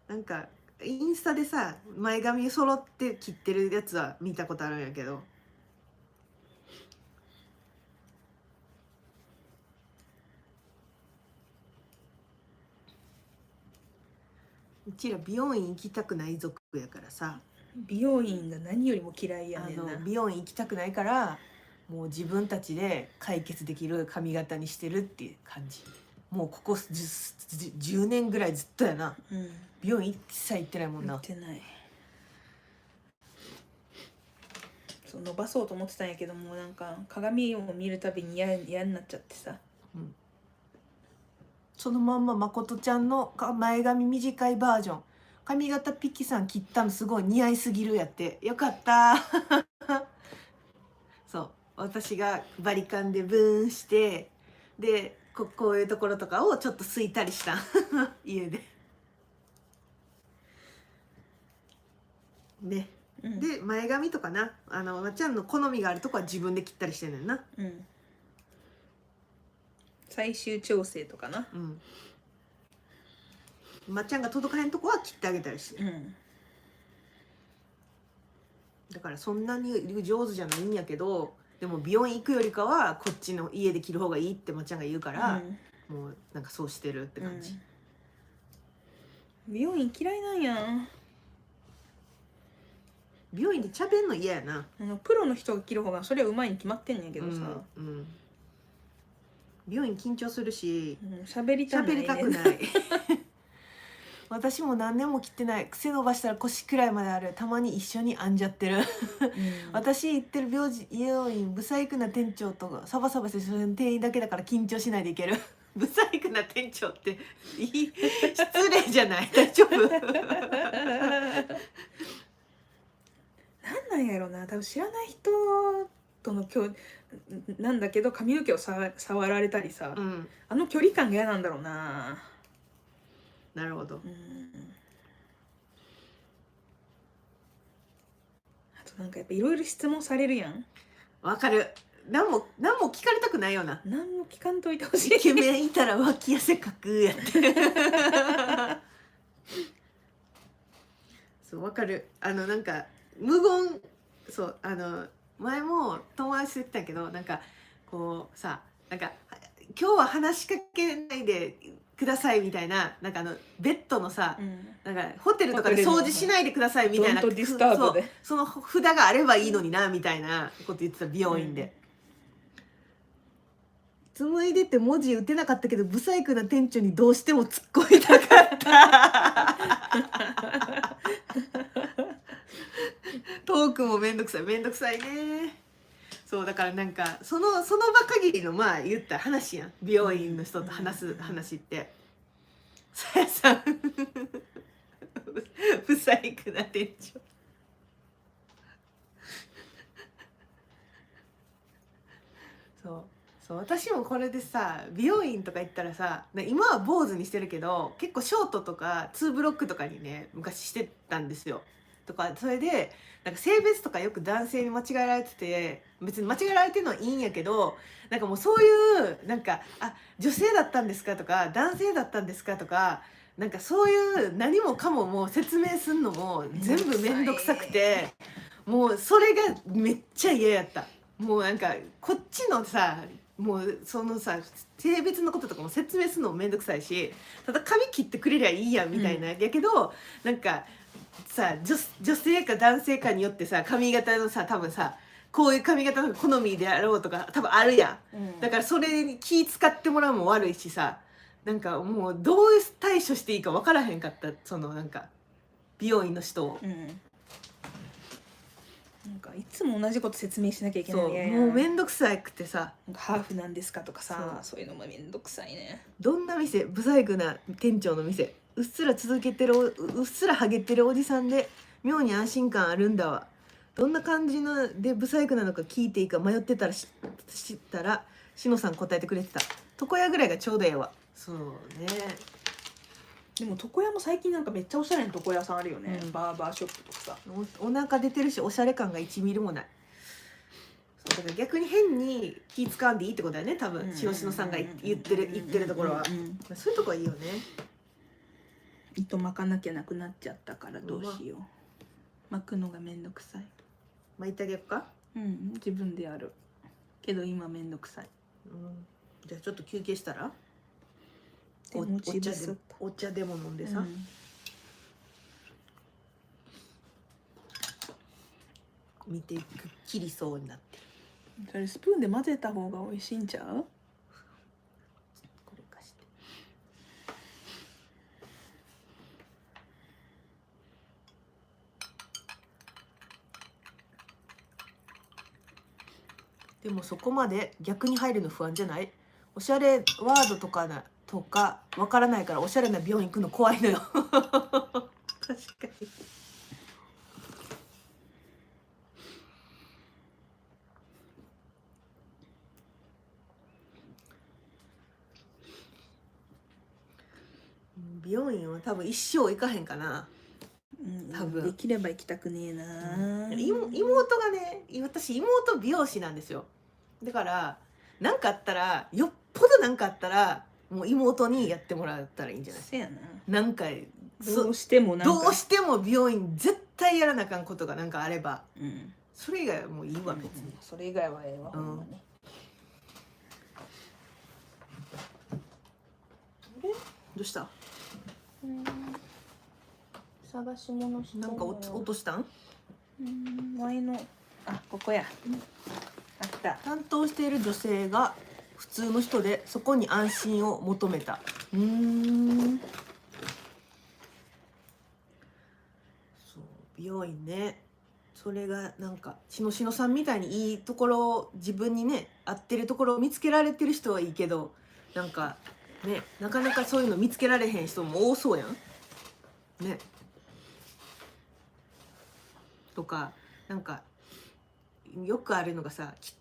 なんかインスタでさ前髪揃って切ってるやつは見たことあるんやけど、うちら美容院行きたくない族やからさ、美容院が何よりも嫌いやねんな。美容院行きたくないからもう自分たちで解決できる髪型にしてるっていう感じ。もうここ 10年ぐらいずっとやな、美容院一切行ってないもんな。行ってない。そう伸ばそうと思ってたんやけどもなんか鏡を見るたびに嫌になっちゃってさ、そのまんままことちゃんの前髪短いバージョン髪型ピッキさん切ったのすごい似合いすぎるやって。よかったそう私がバリカンでブーンしてでこういうところとかをちょっとすいたりした家でね、で前髪とかなまっちゃんの好みがあるとこは自分で切ったりしてんねんな。最終調整とかな。まっちゃんが届かへんとこは切ってあげたりして、だからそんなに上手じゃないんやけどでも美容院行くよりかはこっちの家で切る方がいいってまっちゃんが言うから、もうなんかそうしてるって感じ、美容院嫌いなんやん。美容院で茶べんの嫌やな。プロの人が切る方がそれはうまいに決まってんねんけどさ、美容院緊張するし喋りたくない私も何年も切ってない。癖伸ばしたら腰くらいまである。たまに一緒に編んじゃってる私行ってる美容院ブサイクな店長とサバサバしてる店員だけだから緊張しないでいけるブサイクな店長って失礼じゃない？大丈夫なんやろな、多分知らない人とのなんだけど髪の毛を触られたりさ、あの距離感が嫌なんだろうな。なるほど。あとなんかやっぱいろいろ質問されるやん。わかる。何も聞かれたくないよな。何も聞かんといてほしい。イケメンいたら脇汗かくやってそうわかる。なんか無言、そう前も友達と言ってたけど、なんかこうさ、なんか今日は話しかけないでくださいみたいな、なんかベッドのさ、なんかホテルとかで掃除しないでくださいみたいな、ドントディスターブでその札があればいいのになみたいなこと言ってた、美容院で。紡いでて文字打てなかったけどブサイクな店長にどうしても突っ込みたかったトークもめんどくさいね。そうだからなんかその場限りのまあ言った話やん、美容院の人と話す話って。さやさんブサイクな店長そう私もこれでさ、美容院とか行ったらさ、今は坊主にしてるけど結構ショートとか2ブロックとかにね昔してたんですよ。とかそれでなんか性別とかよく男性に間違えられてて、別に間違えられてるのはいいんやけど、なんかもうそういうなんか女性だったんですかとか男性だったんですかとか、なんかそういう何もかももう説明すんのも全部めんどくさくて、もうそれがめっちゃ嫌やった。もうなんかこっちのさ、もうそのさ性別のこととかも説明するのもめんどくさいし、ただ髪切ってくれりゃいいやんみたいな、やけどなんかさ、女性か男性かによってさ髪型のさ、多分さこういう髪型の好みであろうとか多分あるやん、だからそれに気使ってもらうのも悪いしさ、なんかもうどう対処していいか分からへんかった、そのなんか美容院の人を。なんかいつも同じこと説明しなきゃいけないそうもうめんどくさくてさ、なんかハーフなんですかとかさ、そういうのもめんどくさいね。どんな店、ブサイクな店長の店、うっすらハゲてるおじさんで妙に安心感あるんだわ。どんな感じのでブサイクなのか聞いていいか迷ってたら知ったらしのさん答えてくれてた。床屋ぐらいがちょうどええわ。そうね。でも床屋も最近なんかめっちゃおしゃれな床屋さんあるよね、バーバーショップとかさ。お腹出てるしおしゃれ感が1ミリもない。そうだから逆に変に気使わんでいいってことだよね、多分しのさんが言ってるところは。そういうとこはいいよね。糸巻かなきゃなくなっちゃったからどうしよう。巻くのがめんどくさい。巻いてあげようか。自分でやるけど今めんどくさい。じゃあちょっと休憩したらお茶でも飲んでさ、見てくっきりそうになってる。それスプーンで混ぜた方が美味しいんちゃう？これ貸して。でもそこまで逆に入るの不安じゃない？おしゃれワードとかわからないからおしゃれな病院行くの怖いのよ確かに。美容院は多分一生行かへんかな。多分できれば行きたくねえな、妹がね、私妹美容師なんですよ。だからなんかあったら、よっぽどなんかあったらもう妹にやってもらったらいいんじゃない？せやな。なんかどうしても美容院絶対やらなあかんことがなんかあれば、それ以外はもういいわ別に。それ以外はええわ、ほんまに。どうした？探し物したなんか落としたん？前のここや、あった。担当している女性が普通の人でそこに安心を求めた。そう美容院ね。それがなんかしのさんみたいにいいところ、自分にね合ってるところを見つけられてる人はいいけど、なんかねなかなかそういうの見つけられへん人も多そうやんね。とかなんかよくあるのがさ、切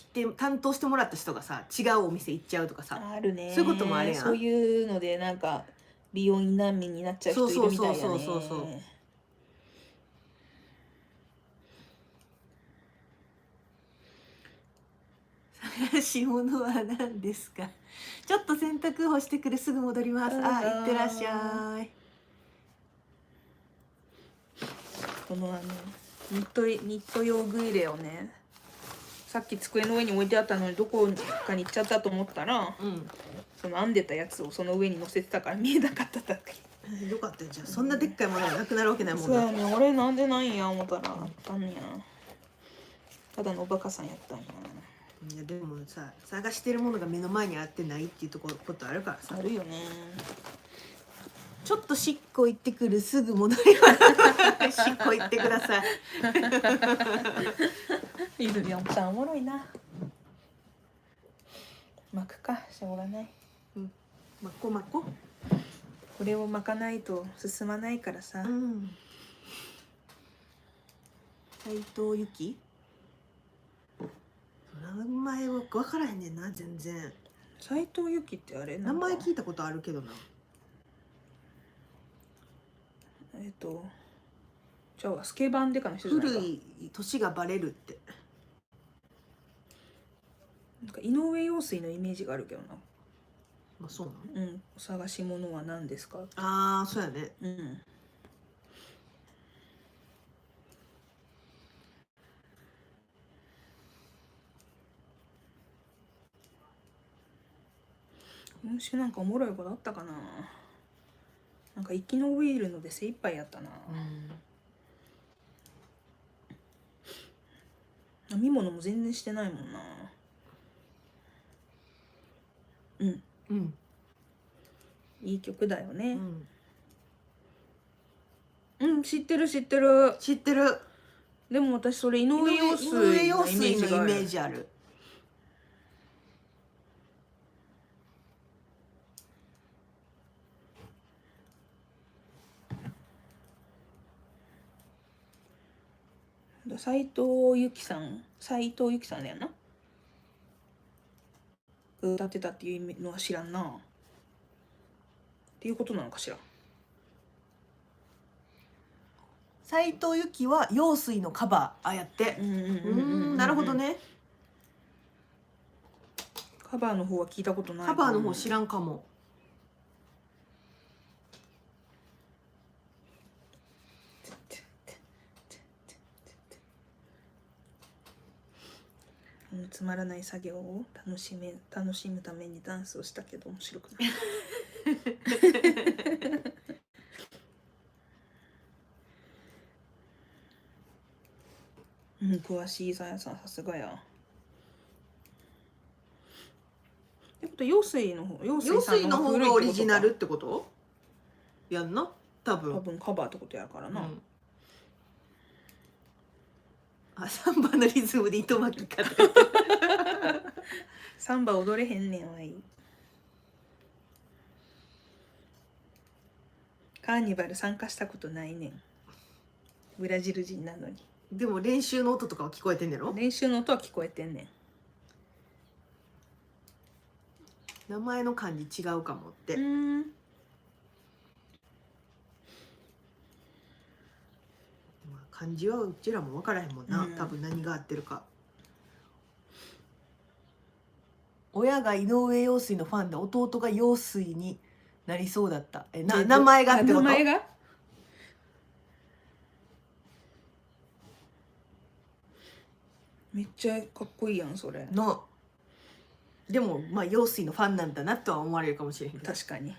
って担当してもらった人がさ違うお店行っちゃうとかさ、あるね。そういうこともあるやん。そういうのでなんか美容院難民になっちゃう人いるみたいやね。そう怪しいものは何ですか。ちょっと洗濯干してくる、すぐ戻ります。あ、いってらっしゃい。このニット用具入れをね、さっき机の上に置いてあったのにどこかに行っちゃったと思ったら、その編んでたやつをその上に乗せてたから見えなかっただけ。よかったじゃん。そんなでっかいものがなくなるわけないもんそうやな。ね、俺なんでないんや思ったらあったんや。ただのおバカさんやったんや。いやでもさ、探してるものが目の前にあってないっていうことあるからさ。あるよね。ちょっとしっこ行ってくる、すぐ戻ります。しっこ行ってください。いるやんさんおもろいな。巻くか、しょうがない。まこまこ。これを巻かないと進まないからさ。斉藤由貴。名前は分からへんねんな、全然。斉藤由貴ってあれ名前聞いたことあるけどな。じゃあスケバンデカの人じゃないか。古い年がバレるって。なんか井上陽水のイメージがあるけどな。まあそうなの。お探し物は何ですか。ああ、そうやね。今週なんかおもろいことあったかな。なんか生き延びるので精一杯やったな。飲み物も全然してないもんな。いい曲だよね。知ってる知ってる。知ってる。でも私それ井上陽水のイメージある。斉藤由貴さんだよな。歌ってたっていうのは知らんな。っていうことなのかしら。斉藤由貴は陽水のカバーやって。なるほどね。カバーの方は聞いたことない。カバーの方知らんかも。つまらない作業を楽しむためにダンスをしたけど面白くない。詳しいさやさん、さすがや。ってこと陽水の方がオリジナルってことやんな。多分カバーってことやからな。サンバのリズムで糸巻きか。サンバ踊れへんねんわい。カーニバル参加したことないねん。ブラジル人なのに。でも練習の音とかは聞こえてんねんろ。練習の音は聞こえてんねん。名前の漢字違うかもって。漢字はうちらも分からへんもんな、多分何が合ってるか。親が井上陽水のファンで弟が陽水になりそうだった。名前がってこと？名前がめっちゃかっこいいやんそれの。でもまあ陽水のファンなんだなとは思われるかもしれへんけど。確かに。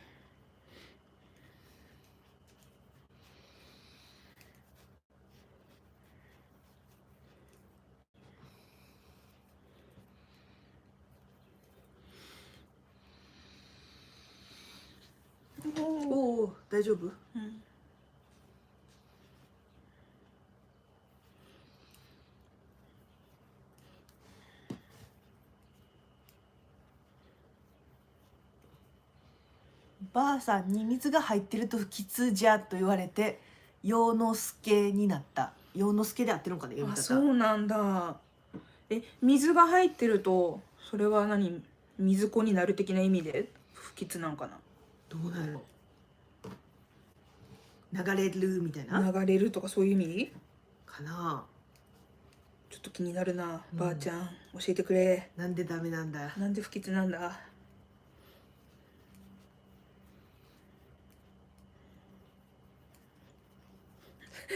おお、大丈夫？ばあさんに水が入ってると不吉じゃと言われて陽之助になった。陽之助で合ってるのかね、読み方。そうなんだ。水が入ってるとそれは水子になる的な意味で不吉なんかな。どうなる？流れるみたいな。流れるとかそういう意味かな。ちょっと気になるな、うんばあちゃん教えてくれ。なんでダメなんだ。なんで不吉なんだ。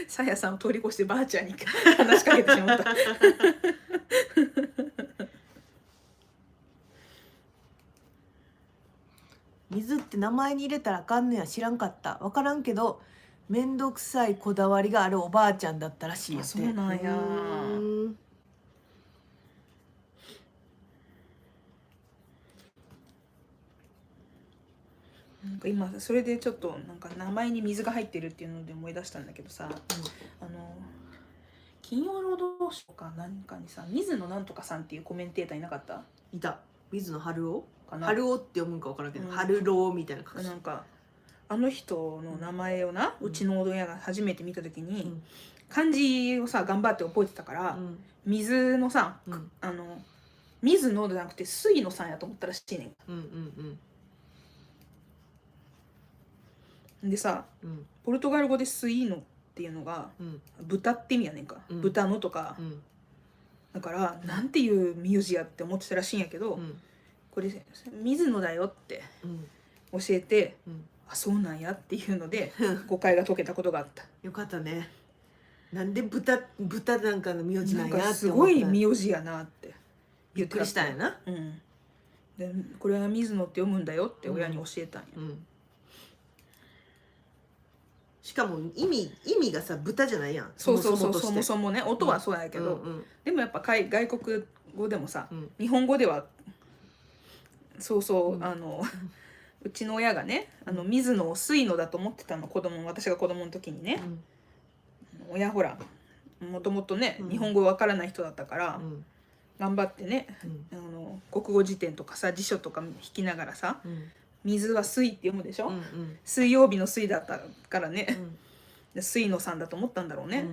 さやさんを通り越してばあちゃんに話しかけてしまった水って名前に入れたらあかんのや知らんかった。分からんけどめんどくさいこだわりがあるおばあちゃんだったらしいよって。あそうなんや。なんか今それでちょっとなんか名前に水が入ってるっていうので思い出したんだけどさ、金曜ロードショーか何かにさ、水野なんとかさんっていうコメンテーターいなかった？いた。水野晴夫かな。春夫って読むんか分からんけど、うん春郎みたいな感じ。なんかあの人の名前をな、うちの親が初めて見た時に、漢字をさ頑張って覚えてたから、水のさ、水野じゃなくて水野さんやと思ったらしいねん。でさ、ポルトガル語で水野っていうのが、豚って意味やねんか、豚のとか、だからなんていう名字やって思ってたらしいんやけど、これ水野だよって教えて、あそうなんやっていうので誤解が解けたことがあった。よかったね。なんで豚なんかの名字なんやって思った。すごい名字やなってびっくりしたんやな。でこれは水野って読むんだよって親に教えたんや。しかも意味がさ豚じゃないやん。そうそもそもね、音はそうやけど、でもやっぱ外国語でもさ、日本語ではうちの親がね、水野を水野だと思ってたの、私が子供の時にね、親ほらもともとね、日本語わからない人だったから、頑張ってね、国語辞典とかさ辞書とか引きながらさ、水は水って読むでしょ、水曜日の水だったからね、水野さんだと思ったんだろうね。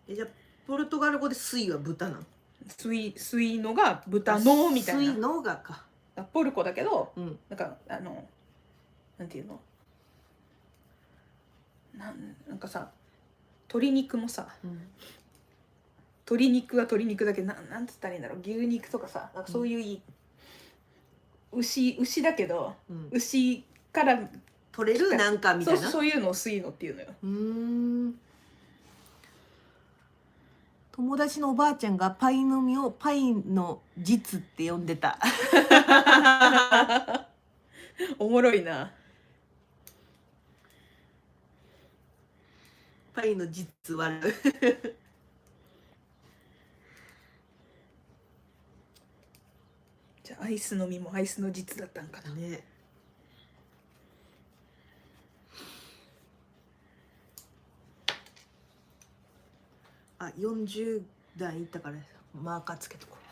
じゃあポルトガル語で水は豚なん？水野が豚のみたいな。水野がか。ポルコだけど、なんかなんていうの、なんかさ、鶏肉もさ、鶏肉は鶏肉だけど、なんつったらいいんだろう、牛肉とかさ、なんかそういう牛だけど、牛から取れるなんかみたいな。そういうのを水野っていうのよ。友達のおばあちゃんがパイの実をパイの実って呼んでた。おもろいな。パイの実笑う。じゃあアイスの実もアイスの実だったんかなね。あ、40代いったからマーカーつけとこう。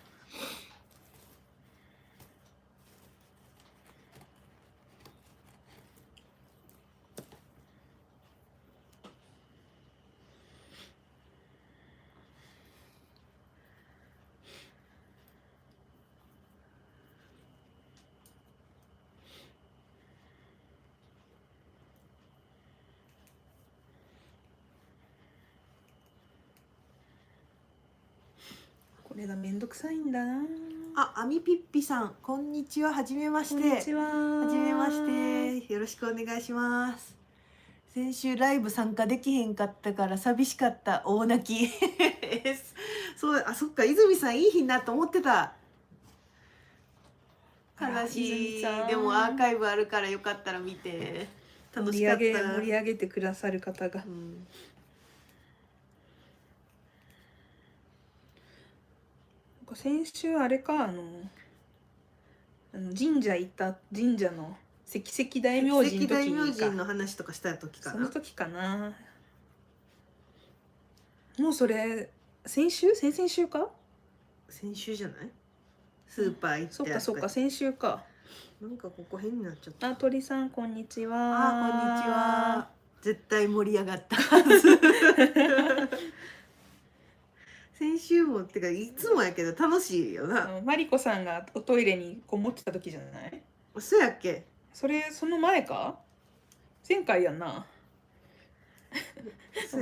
これがめんどくさいんだな。あ、アミピッピさん、こんにちは。はじめまして。こんにちは。はじめまして。よろしくお願いします。先週ライブ参加できへんかったから寂しかった。大泣き。そう、あ、そっか。泉さんいい日なと思ってた。悲しい。でもアーカイブあるからよかったら見て。楽しかった。盛り上げてくださる方が。先週あれか、神社行った神社の関石大明神の時にか。関石大明神の話とかした時かな。その時かな。もうそれ先々週か。先週じゃない？スーパー行って。そっか先週か。なんかここ変になっちゃった。あ、鳥さんこんにちは。あ、こんにちは。絶対盛り上がった。先週もってかいつもやけど楽しいよな。マリコさんがおトイレにこもってた時じゃない？そうやっけ？その前か？前回やんな。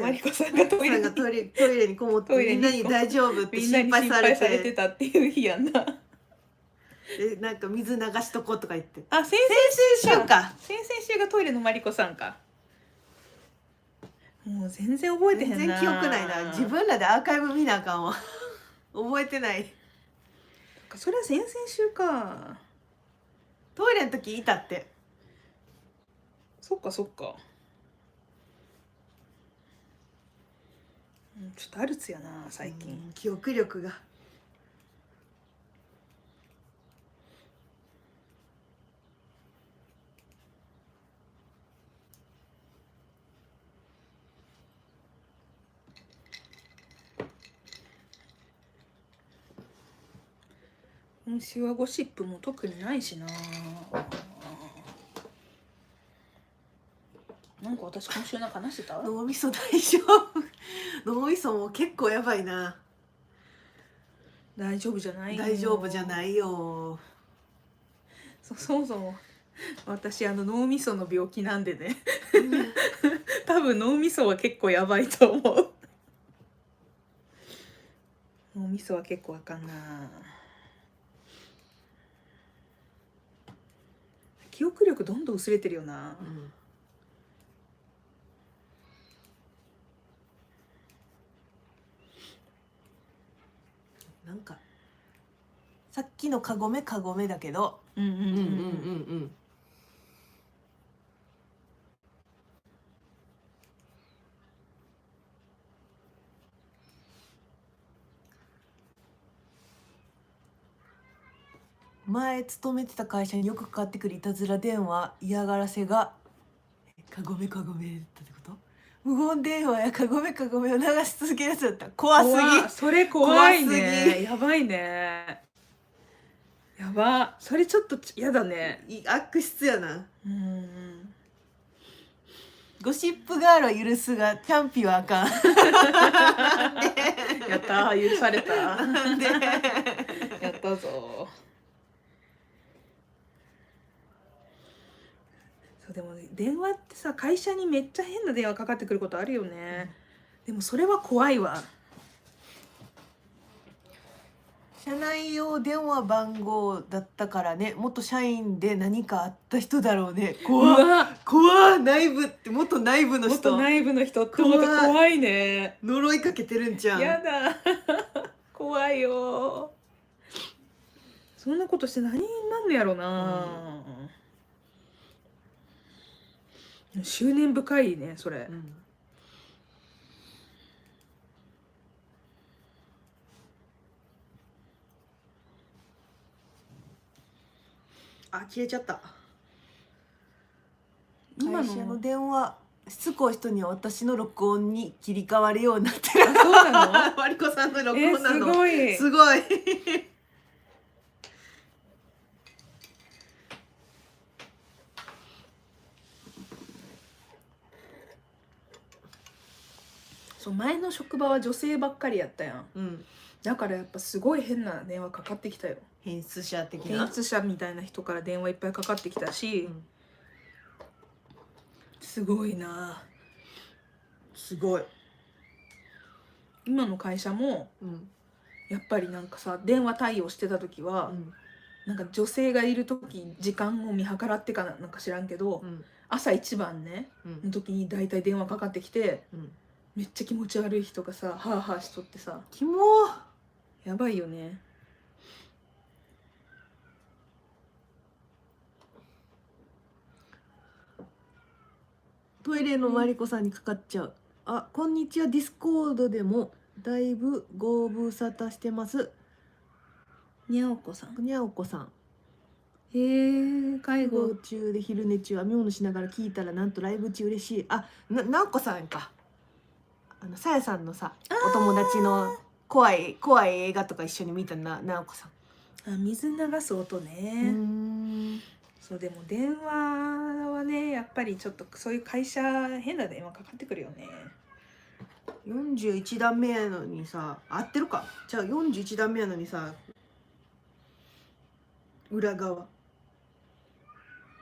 マリコさんがトイレにトイレにこもってトイレにみんなに大丈夫ってみんなに心心配され配されてて、たっていう日やんな。なんか水流しとこうとか言って。あ、先先々週か。先々週がトイレのマリコさんか。もう全然覚えてへんな。全然記憶ないな。自分らでアーカイブ見なあかんわ。覚えてない。それは先々週か。トイレの時いたって。そっかそっか。ちょっとアルツやな最近。記憶力が。今週はゴシップも特にないしな。なんか私今週なんか話してた？脳みそ大丈夫。脳みそも結構やばいな。大丈夫じゃないよ。大丈夫じゃないよ。そもそも私脳みその病気なんでね多分脳みそは結構やばいと思う脳みそは結構あかんな。記憶力どんどん薄れてるよな。なんかさっきのカゴメだけど、前勤めてた会社によくかかってくるいたずら電話嫌がらせがカゴメだったってこと？無言電話やカゴメを流し続けるやつだった。怖すぎ。それ怖い怖すね。ぎやばいね。やば。それちょっとやだね。悪質やな。うんゴシップガールは許すがチャンピはあかん。やったー、許された。なんでやったぞ。そうでも電話ってさ、会社にめっちゃ変な電話かかってくることあるよね。でもそれは怖いわ。社内用電話番号だったからね、元社員で何かあった人だろうね。怖っ内部って元内部の人元内部の人って思うと怖いね。呪いかけてるんじゃん。やだ怖いよ。そんなことして何になんのやろな、執念深いねそれ、あ、消えちゃった。今の会社の電話しつこい人には私の録音に切り替わるようになってる。そうなのマリコさんの録音なの。すごいすごいそう、前の職場は女性ばっかりやったやん、だからやっぱすごい変な電話かかってきたよ。変質者的な。変質者みたいな人から電話いっぱいかかってきたし、すごいな。すごい。今の会社も、やっぱりなんかさ電話対応してた時は、なんか女性がいる時時間を見計らってかなんか知らんけど、朝一番ね、の時に大体電話かかってきて、めっちゃ気持ち悪い人がさハーハーしとってさ、キモやばいよね。トイレのマリコさんにかかっちゃう。あ、こんにちは。ディスコードでもだいぶご無沙汰してます。にゃおこさん。にゃおこさん。介護中で昼寝中編み物しながら聞いたらなんとライブ中嬉しい。あ、なおこさんか。さやさんのさお友達の怖い映画とか一緒に見たなおこさん。水流す音ね。そうでも電話はねやっぱりちょっとそういう会社変な電話かかってくるよね。41段目やのにさ、合ってるか。じゃあ41段目やのにさ、裏側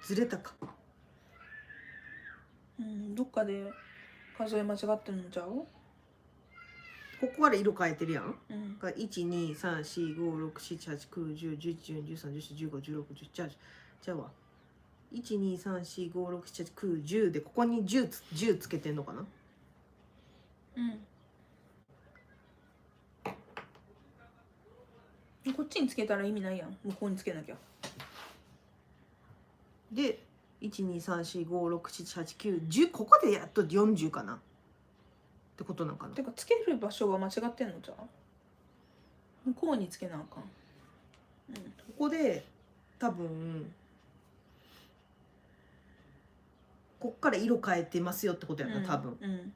ずれたか。どっかで数え間違ってんのちゃう？ここから色変えてるやん。うんが12345678910111213141516じゃあわ12345678910でここに10つけてんのかな。うん、こっちにつけたら意味ないやん。向こうにつけなきゃ。で12345678910ここでやっと40かなってことなんかな。てかつける場所が間違ってんのじゃう？向こうにつけなあかん。ここで多分こっから色変えてますよってことやな、多分。うん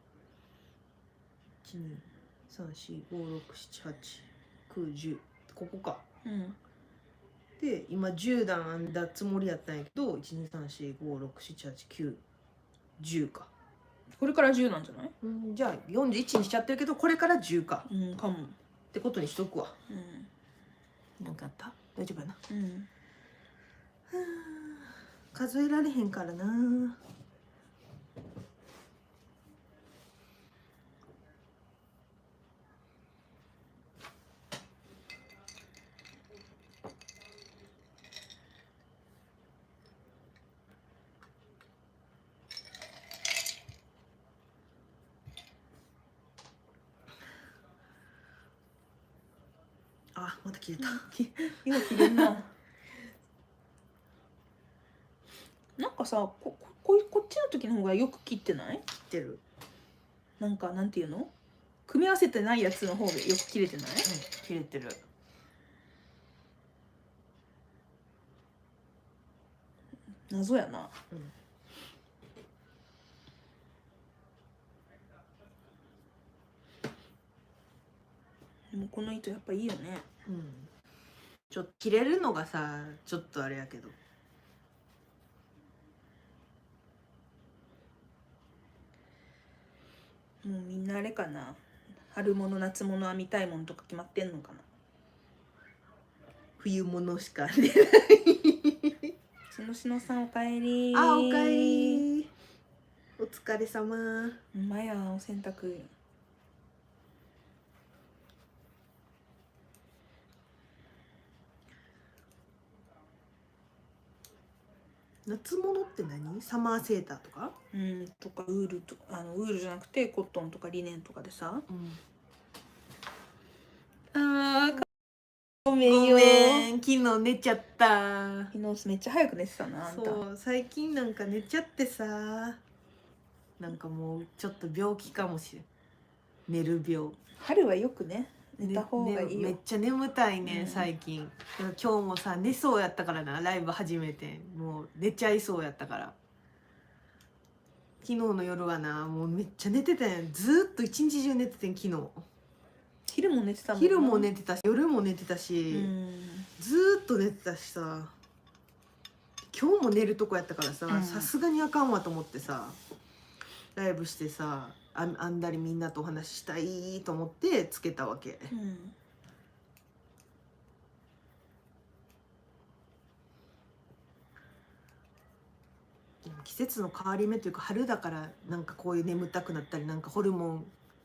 12345678910ここか。うんで今10段編んだつもりやったんやけど12345678910か。これから10なんじゃない？じゃあ41にしちゃってるけどこれから10かうんかも。ってことにしとくわ。うんなんかあった？大丈夫やな。うん数えられへんからな。あ、また消えた。よう切れんな。なんかさこっちの時の方がよく切ってない？切ってる。なんかなんていうの？組み合わせてないやつの方がよく切れてない？切れてる。謎やな。でもこの糸やっぱいいよね。ちょっと切れるのがさちょっとあれやけど。もうみんなあれかな。春物夏物編みたいものとか決まってんのかな。冬物しかね。しのさんおかえり。あ、おかえり。お疲れ様。ほんまや、お洗濯。夏物って何？サマーセーターとか？とかウールとかウールじゃなくてコットンとかリネンとかでさ。ごめんよ。昨日寝ちゃった。昨日めっちゃ早く寝てたなあんた。そう最近なんか寝ちゃってさ、なんかもうちょっと病気かもしれん。寝る病。春はよくね寝た方がいいよ。めっちゃ眠たいね、うん最近。今日もさ寝そうやったからな、ライブ始めてもう寝ちゃいそうやったから。昨日の夜はなもうめっちゃ寝てたんや。ずっと一日中寝ててん昨日。昼も寝てたもんな。昼も寝てたし夜も寝てたし、ずっと寝てたしさ、今日も寝るとこやったからささすがにあかんわと思ってさ、ライブしてさ編んだりみんなとお話ししたいと思ってつけたわけ。季節の変わり目というか春だからなんかこういう眠たくなったりなんかホルモン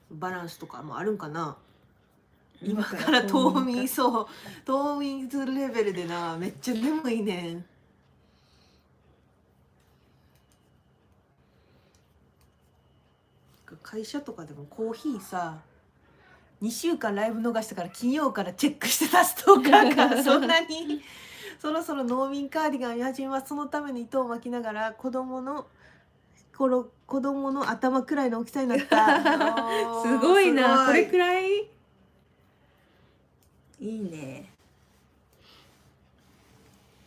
バランスとかもあるんかな。今から冬眠するレベルでなめっちゃ眠いねん。会社とかでもコーヒーさ2週間ライブ逃したから金曜からチェックしてたストーカーがそんなにそろそろ農民カーディガン見始めます。そのために糸を巻きながら子供の頭くらいの大きさになったすごいな。これくらいいいね。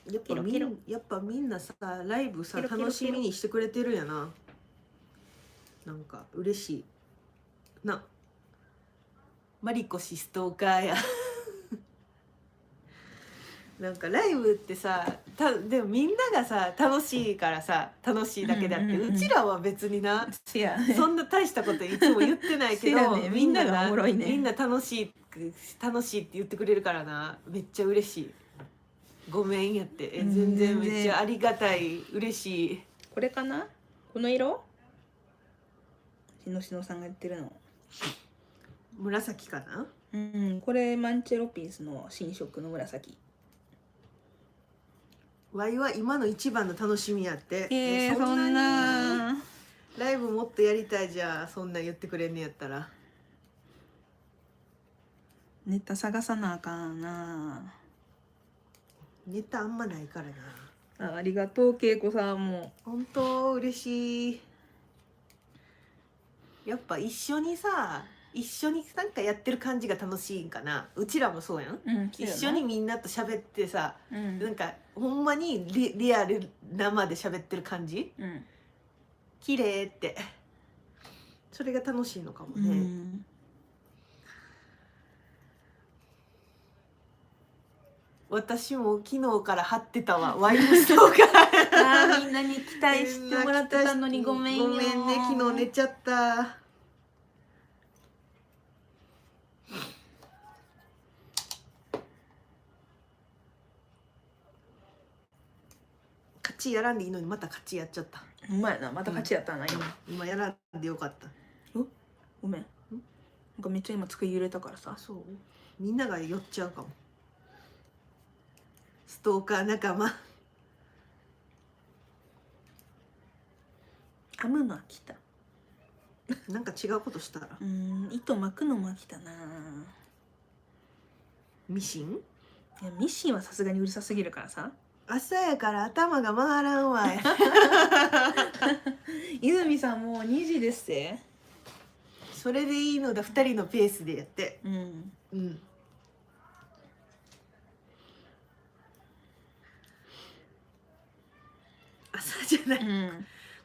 やっぱみんなさライブさ楽しみにしてくれてるんやな。なんか嬉しいな。マリコ氏ストーカーやなんかライブってさでもみんながさ楽しいからさ楽しいだけであって、うちらは別になそんな大したこといつも言ってないけど、みんながおもろいね。みんな楽しいって言ってくれるからなめっちゃ嬉しい。ごめんやって全然めっちゃありがたい嬉しい。これかな？この色？しのしのさんがやってるの。紫かな。うん、これマンチェロピースの新色の紫。ワイは今の一番の楽しみやって。そんなライブもっとやりたいじゃん、そんなん言ってくれんねやったら。ネタ探さなあかんな。ネタあんまないからな。ありがとうけいこさんも。本当嬉しい。やっぱ一緒になんかやってる感じが楽しいんかな。うちらもそうやん、一緒にみんなと喋ってさ、なんかほんまにリアル生で喋ってる感じ、綺麗って、それが楽しいのかもね。私も昨日から貼ってたわ、ワインストーカー。みんなに期待してもらってたのにごめんよ。ごめんね、昨日寝ちゃった。勝ちやらんでいいのにまた勝ちやっちゃった。うまいな、また勝ちやったな、今やらんでよかった。ごめん。なんかめっちゃ今机揺れたからさ。そう。みんなが寄っちゃうかも。ストーカー仲間。編むのは来た。なんか違うことしたら。糸巻くのも来たな。ミシン？いやミシンはさすがにうるさすぎるからさ。朝やから頭が回らんわい。泉さんもう2時ですって。それでいいのだ、2人のペースでやって。朝じゃない。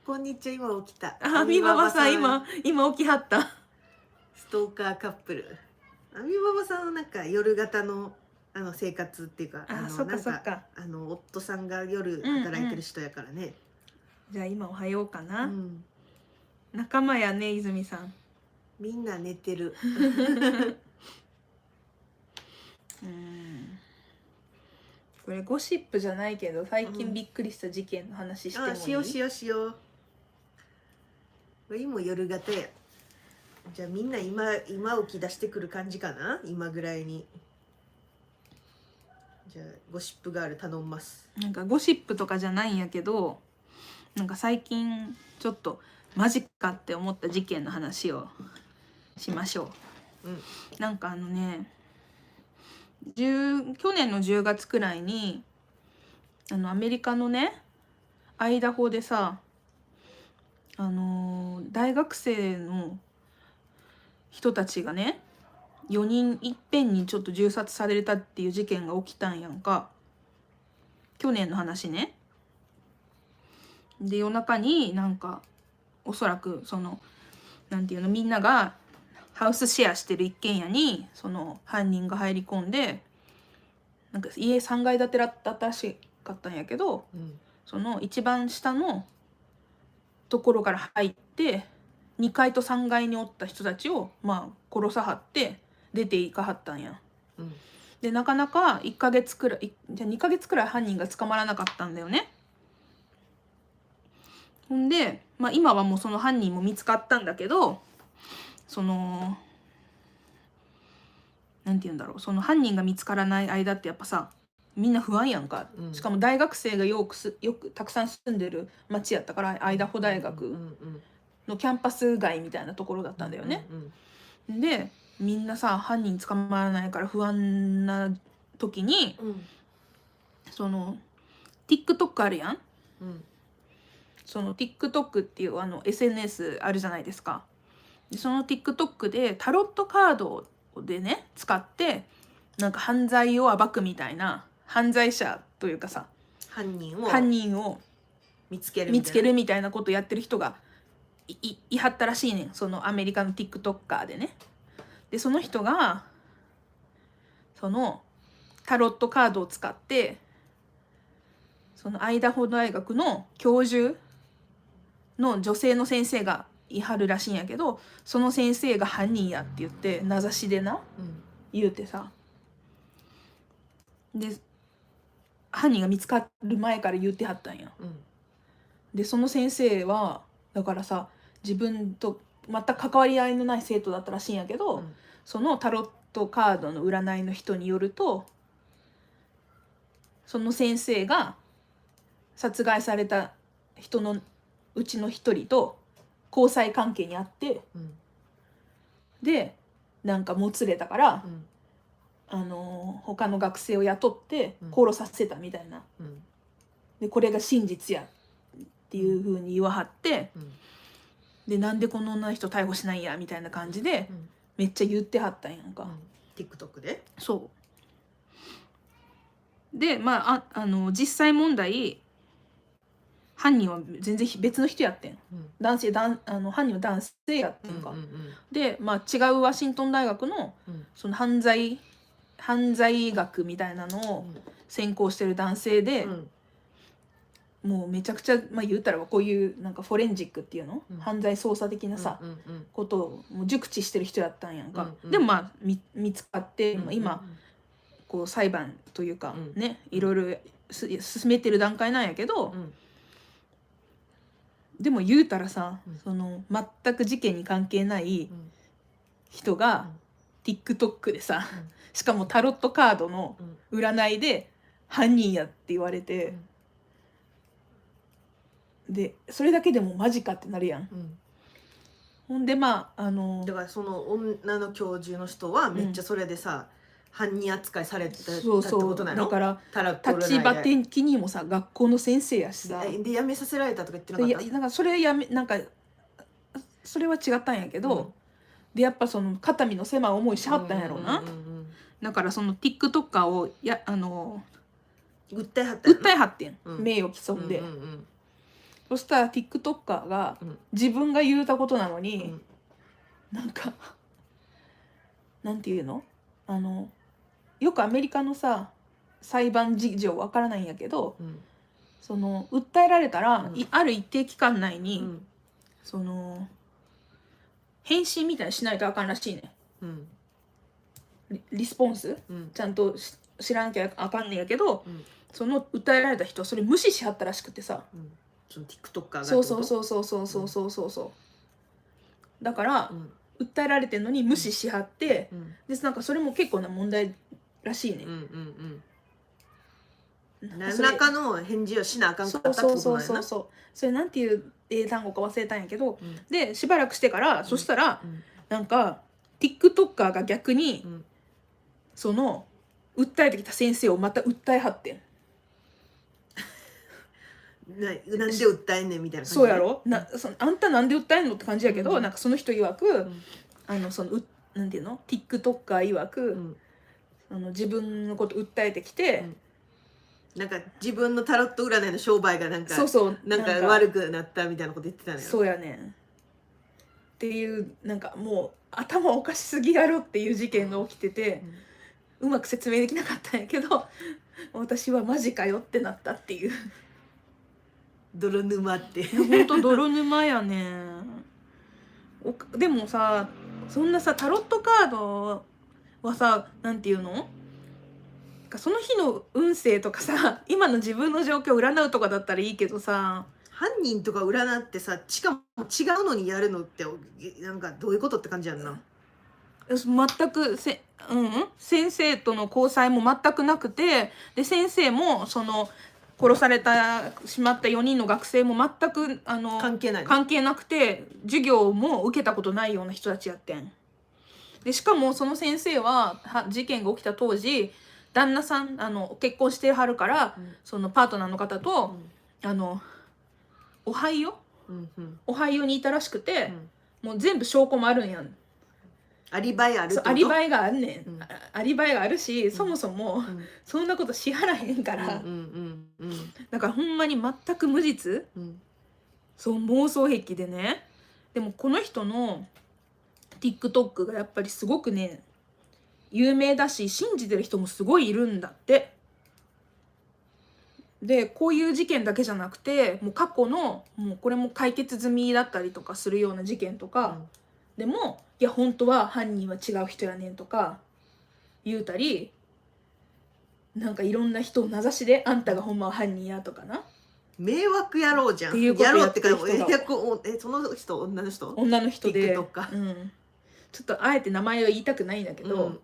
こんにちは、今起きた。みばばさん今起きはった。ストーカーカップル。みばばさんのなんか夜型の生活っていうか、そっかそっか。夫さんが夜働いてる人やからね。じゃあ今おはようかな。仲間やね、泉さん。みんな寝てる。これゴシップじゃないけど最近びっくりした事件の話してもいい？しようしようしよう。今夜型や。じゃあみんな今起き出してくる感じかな、今ぐらいに。じゃあゴシップガール頼みます。なんかゴシップとかじゃないんやけど、なんか最近ちょっとマジかって思った事件の話をしましょう。なんか去年の10月くらいにアメリカのねアイダホでさ、大学生の人たちがね4人いっぺんにちょっと銃殺されたっていう事件が起きたんやんか。去年の話ね。で夜中になんかおそらくなんていうの、みんながハウスシェアしてる一軒家にその犯人が入り込んで、なんか家3階建てだったらしかったんやけど、その一番下のところから入って2階と3階におった人たちを殺さはって出ていかはったんや。でなかなか2ヶ月くらい犯人が捕まらなかったんだよね。ほんで、今はもうその犯人も見つかったんだけど、なんて言うんだろう、その犯人が見つからない間ってやっぱさみんな不安やんか。しかも大学生がよくたくさん住んでる町やったから、アイダホ大学のキャンパス街みたいなところだったんだよね。でみんなさ犯人捕まらないから不安な時に、その TikTok あるやん。その TikTok っていうSNS あるじゃないですか。でその TikTok でタロットカードでね使ってなんか犯罪を暴くみたいな、犯罪者というかさ犯人を見つけるみたいなことやってる人がいはったらしいねん、そのアメリカの TikToker でね。でその人がそのタロットカードを使ってそのアイダホ大学の教授の女性の先生がいはるらしいんやけど、その先生が犯人やって言って名指しで言うてさ、で犯人が見つかる前から言ってはったんや。でその先生はだからさ自分と全く関わり合いのない生徒だったらしいんやけど、うんそのタロットカードの占いの人によると、その先生が殺害された人のうちの一人と交際関係にあって、うんでなんかもつれたからう、ん他の学生を雇ってうん殺させたみたいな、うんでこれが真実やっていう風に言わはって、うんでなんでこの女の人逮捕しないんやみたいな感じでうんめっちゃ言ってはったんやんか、TikTok で。そうで実際問題犯人は全然別の人やってん。犯人は男性やってんか、で、違うワシントン大学のその犯罪学みたいなのを専攻してる男性で、もうめちゃくちゃ、言うたらこういうなんかフォレンジックっていうの、犯罪捜査的なさ、ことをもう熟知してる人やったんやんか、でも見つかって、今こう裁判というかね、いろいろ進めてる段階なんやけど、でも言うたらさ、その全く事件に関係ない人が TikTok でさ、しかもタロットカードの占いで犯人やって言われて、でそれだけでもマジかってなるやん。ほんでだからその女の教授の人はめっちゃそれでさ、犯人扱いされてたってことなの。だからタロット占いで立場的にもさ学校の先生やしさ、で辞めさせられたとか言ってなかった。なんかそれそれは違ったんやけど、でやっぱその肩身の狭い思いしはったんやろうな。だからその TikToker を訴えはってん、名誉毀損で、そしたら TikToker が自分が言うたことなのに、なんかなんていうの、よくアメリカのさ裁判事情わからないんやけど、その訴えられたら、ある一定期間内に、その返信みたいにしないとあかんらしいね、リスポンス、ちゃんと知らなきゃあかんねんやけど、その訴えられた人はそれ無視しはったらしくてさ、その TikToker がそうだから、訴えられてんのに無視しはって、でなんかそれも結構な問題らしいね。何らかの返事をしなあかんかったってことなんやな。それなんていう英単語か忘れたんやけど、でしばらくしてから、そしたら、なんか TikToker が逆に、その訴えてきた先生をまた訴えはってん。なんで訴えんねんみたいな感じで。そうやろ、あんたなんで訴えんのって感じやけど、なんかその人曰く、そのなんていうの TikToker 曰く、自分のこと訴えてきて、なんか自分のタロット占いの商売がなんかなんか悪くなったみたいなこと言ってたのよ。そうやねんっていう、なんかもう頭おかしすぎやろっていう事件が起きてて、うまく説明できなかったんやけど、私はマジかよってなったっていう。泥沼って。ほんと泥沼やねん。でもさ、そんなさタロットカードはさ、なんていうの、その日の運勢とかさ、今の自分の状況を占うとかだったらいいけどさ、犯人とか占ってさ、しかも違うのにやるのってなんかどういうことって感じやんな。全く先生との交際も全くなくて、で先生もその殺されしまった4人の学生も全く関係なくて、授業も受けたことないような人たちやってん。でしかもその先生は事件が起きた当時旦那さん結婚してはるから、そのパートナーの方と、オハイオにいたらしくて、もう全部証拠もあるんやん。アリバイあるってこと？アリバイがあんねん、アリバイがあるし、そもそも、そんなことしはらへんから、だからほんまに全く無実、そう妄想癖でね。でもこの人の TikTok がやっぱりすごくね有名だし、信じてる人もすごいいるんだって。でこういう事件だけじゃなくて、もう過去のもうこれも解決済みだったりとかするような事件とか、でもいや本当は犯人は違う人やねんとか言うたり、なんかいろんな人を名指しであんたがほんまは犯人やとかな、迷惑野郎じゃん。っていうこと野郎やっかっててる人がその人女の人？女の人で、 TikTok かちょっとあえて名前は言いたくないんだけど、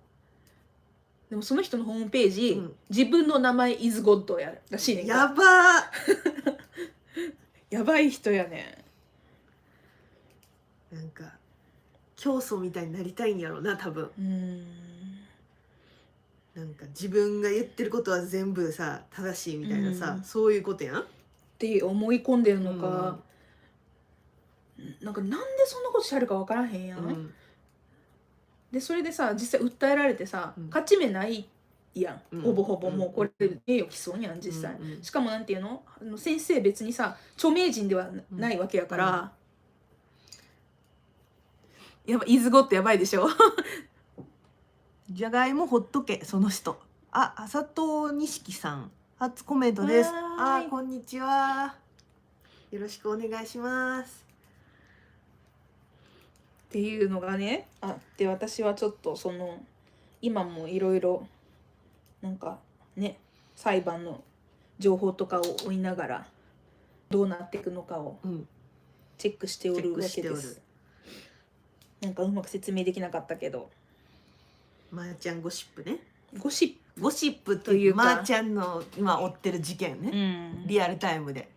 でもその人のホームページ、自分の名前 is God やるらしいねんか。やばー。やばい人やねなんか教祖みたいになりたいんやろうな多分。なんか自分が言ってることは全部さ正しいみたいなさ、そういうことやんって思い込んでるのか、なんかなんでそんなことしてあるか分からへんやん、でそれでさ実際訴えられてさ、勝ち目ないやん、ほぼほぼもうこれ名誉毀損やん実際、しかもなんていうの、先生別にさ著名人ではないわけやから、やばい、イズゴってやばいでしょ。じゃがいもほっとけその人。あ、浅戸錦さん初コメントです。あ、こんにちは、よろしくお願いします。っていうのがねあって、私はちょっとその今もいろいろなんかね裁判の情報とかを追いながらどうなっていくのかをチェックしておるわけです。なんかうまく説明できなかったけど、まーちゃんゴシップね。ゴシップというまーちゃんの今追ってる事件ね、リアルタイムで。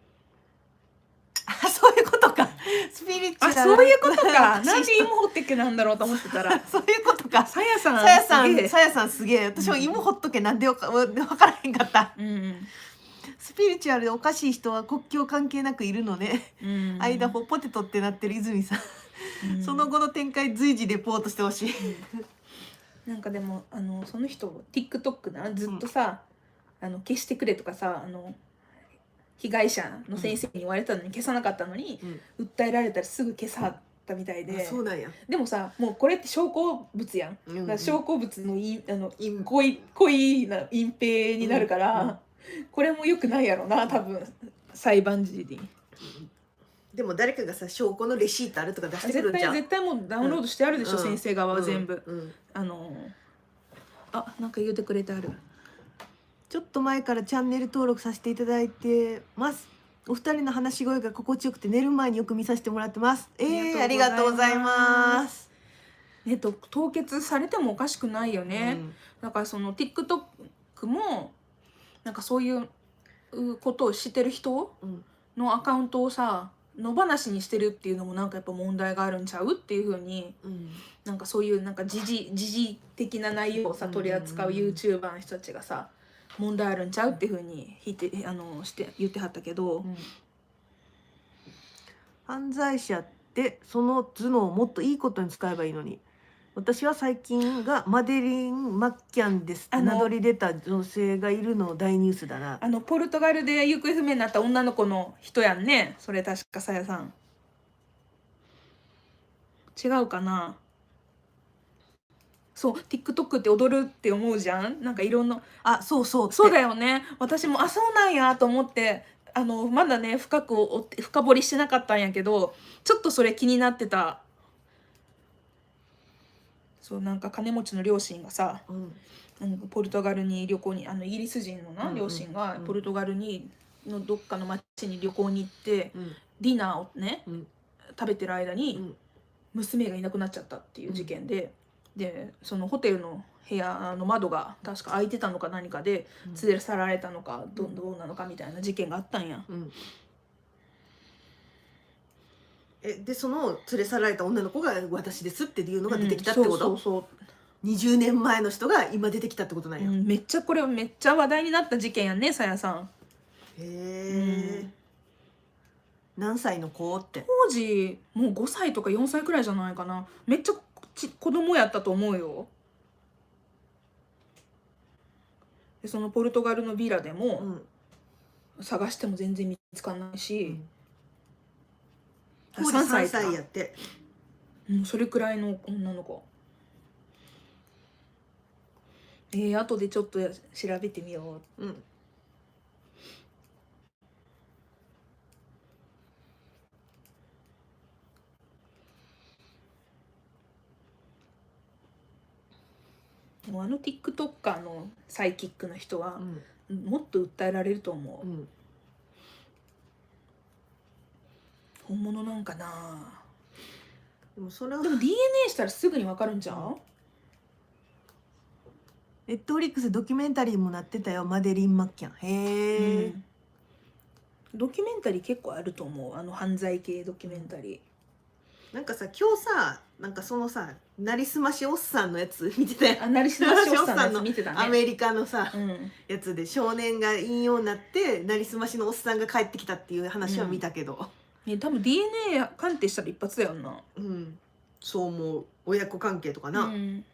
あ、そういうことか。スピリチュアル。あ、そういうことか。なんで芋掘ってけなんだろうと思ってたらそういうことか。さやさんすげえ。私も芋掘っとけなんでわからへんかった。スピリチュアルでおかしい人は国境関係なくいるので、間ポテトってなってる泉さん、その後の展開随時レポートしてほしい。なんかでもその人 TikTok なずっとさ、消してくれとかさ被害者の先生に言われたのに消さなかったのに、訴えられたらすぐ消さはったみたいで。そうなんや。でもさもうこれって証拠物やん、だから証拠物の濃いな隠蔽になるから、これもよくないやろな多分裁判時に。でも誰かがさ証拠のレシートあるとか出してくるんじゃん。絶対もうダウンロードしてあるでしょ、先生側は全部。なんか言うてくれてある。ちょっと前からチャンネル登録させていただいてます。お二人の話し声が心地よくて寝る前によく見させてもらってます。ありがとうございます。凍結されてもおかしくないよね。だからその TikTok もなんかそういうことをしてる人のアカウントをさ野放しにしてるっていうのもなんかやっぱ問題があるんちゃうっていう風に、なんかそういうなんか時事的な内容をさ取り扱う YouTuber の人たちがさ問題あるんちゃうっていう風に言ってはったけど、犯罪者ってその頭脳をもっといいことに使えばいいのに。私は最近がマデリン・マッキャンですって名乗り出た女性がいるの大ニュースだな。ポルトガルで行方不明になった女の子の人やんね。それ確かさやさん違うかな。そう TikTok って踊るって思うじゃん。なんかいろんなそうだよね。私もそうなんやと思ってまだね深掘りしてなかったんやけどちょっとそれ気になってた。そうなんか金持ちの両親がさ、ポルトガルに旅行にイギリス人のな、両親がポルトガルのどっかの町に旅行に行って、ディナーをね、食べてる間に娘がいなくなっちゃったっていう事件で、でそのホテルの部屋の窓が確か開いてたのか何かで連れ去られたのかどうなのかみたいな事件があったんや。でその連れ去られた女の子が私ですっていうのが出てきたってこと？そう20年前の人が今出てきたってことなんや。めっちゃ話題になった事件やねさやさん。へえ。何歳の子って。当時もう5歳とか4歳くらいじゃないかな。めっちゃ子供やったと思うよ。でそのポルトガルのビラでも、探しても全然見つかんないし。当時3歳やって。それくらいの女の子。後でちょっと調べてみよう。でもTikToker のサイキックの人は、もっと訴えられると思う。本物なんかな。でもそれはでも DNA したらすぐに分かるんじゃん。ネットフリックスドキュメンタリーもなってたよ、マデリン・マッキャン。へえ、うんドキュメンタリー結構あると思う。犯罪系ドキュメンタリなんかさ今日さなんかそのさなりすましおっさんのやつ見てたよ。ー。なりすましおっさんのやつ見てたね。アメリカのさ、うんやつで少年が引用になってなりすましのおっさんが帰ってきたっていう話は見たけど、ね、多分 DNA 鑑定したら一発だよな。うんそう思う。親子関係とかな、うん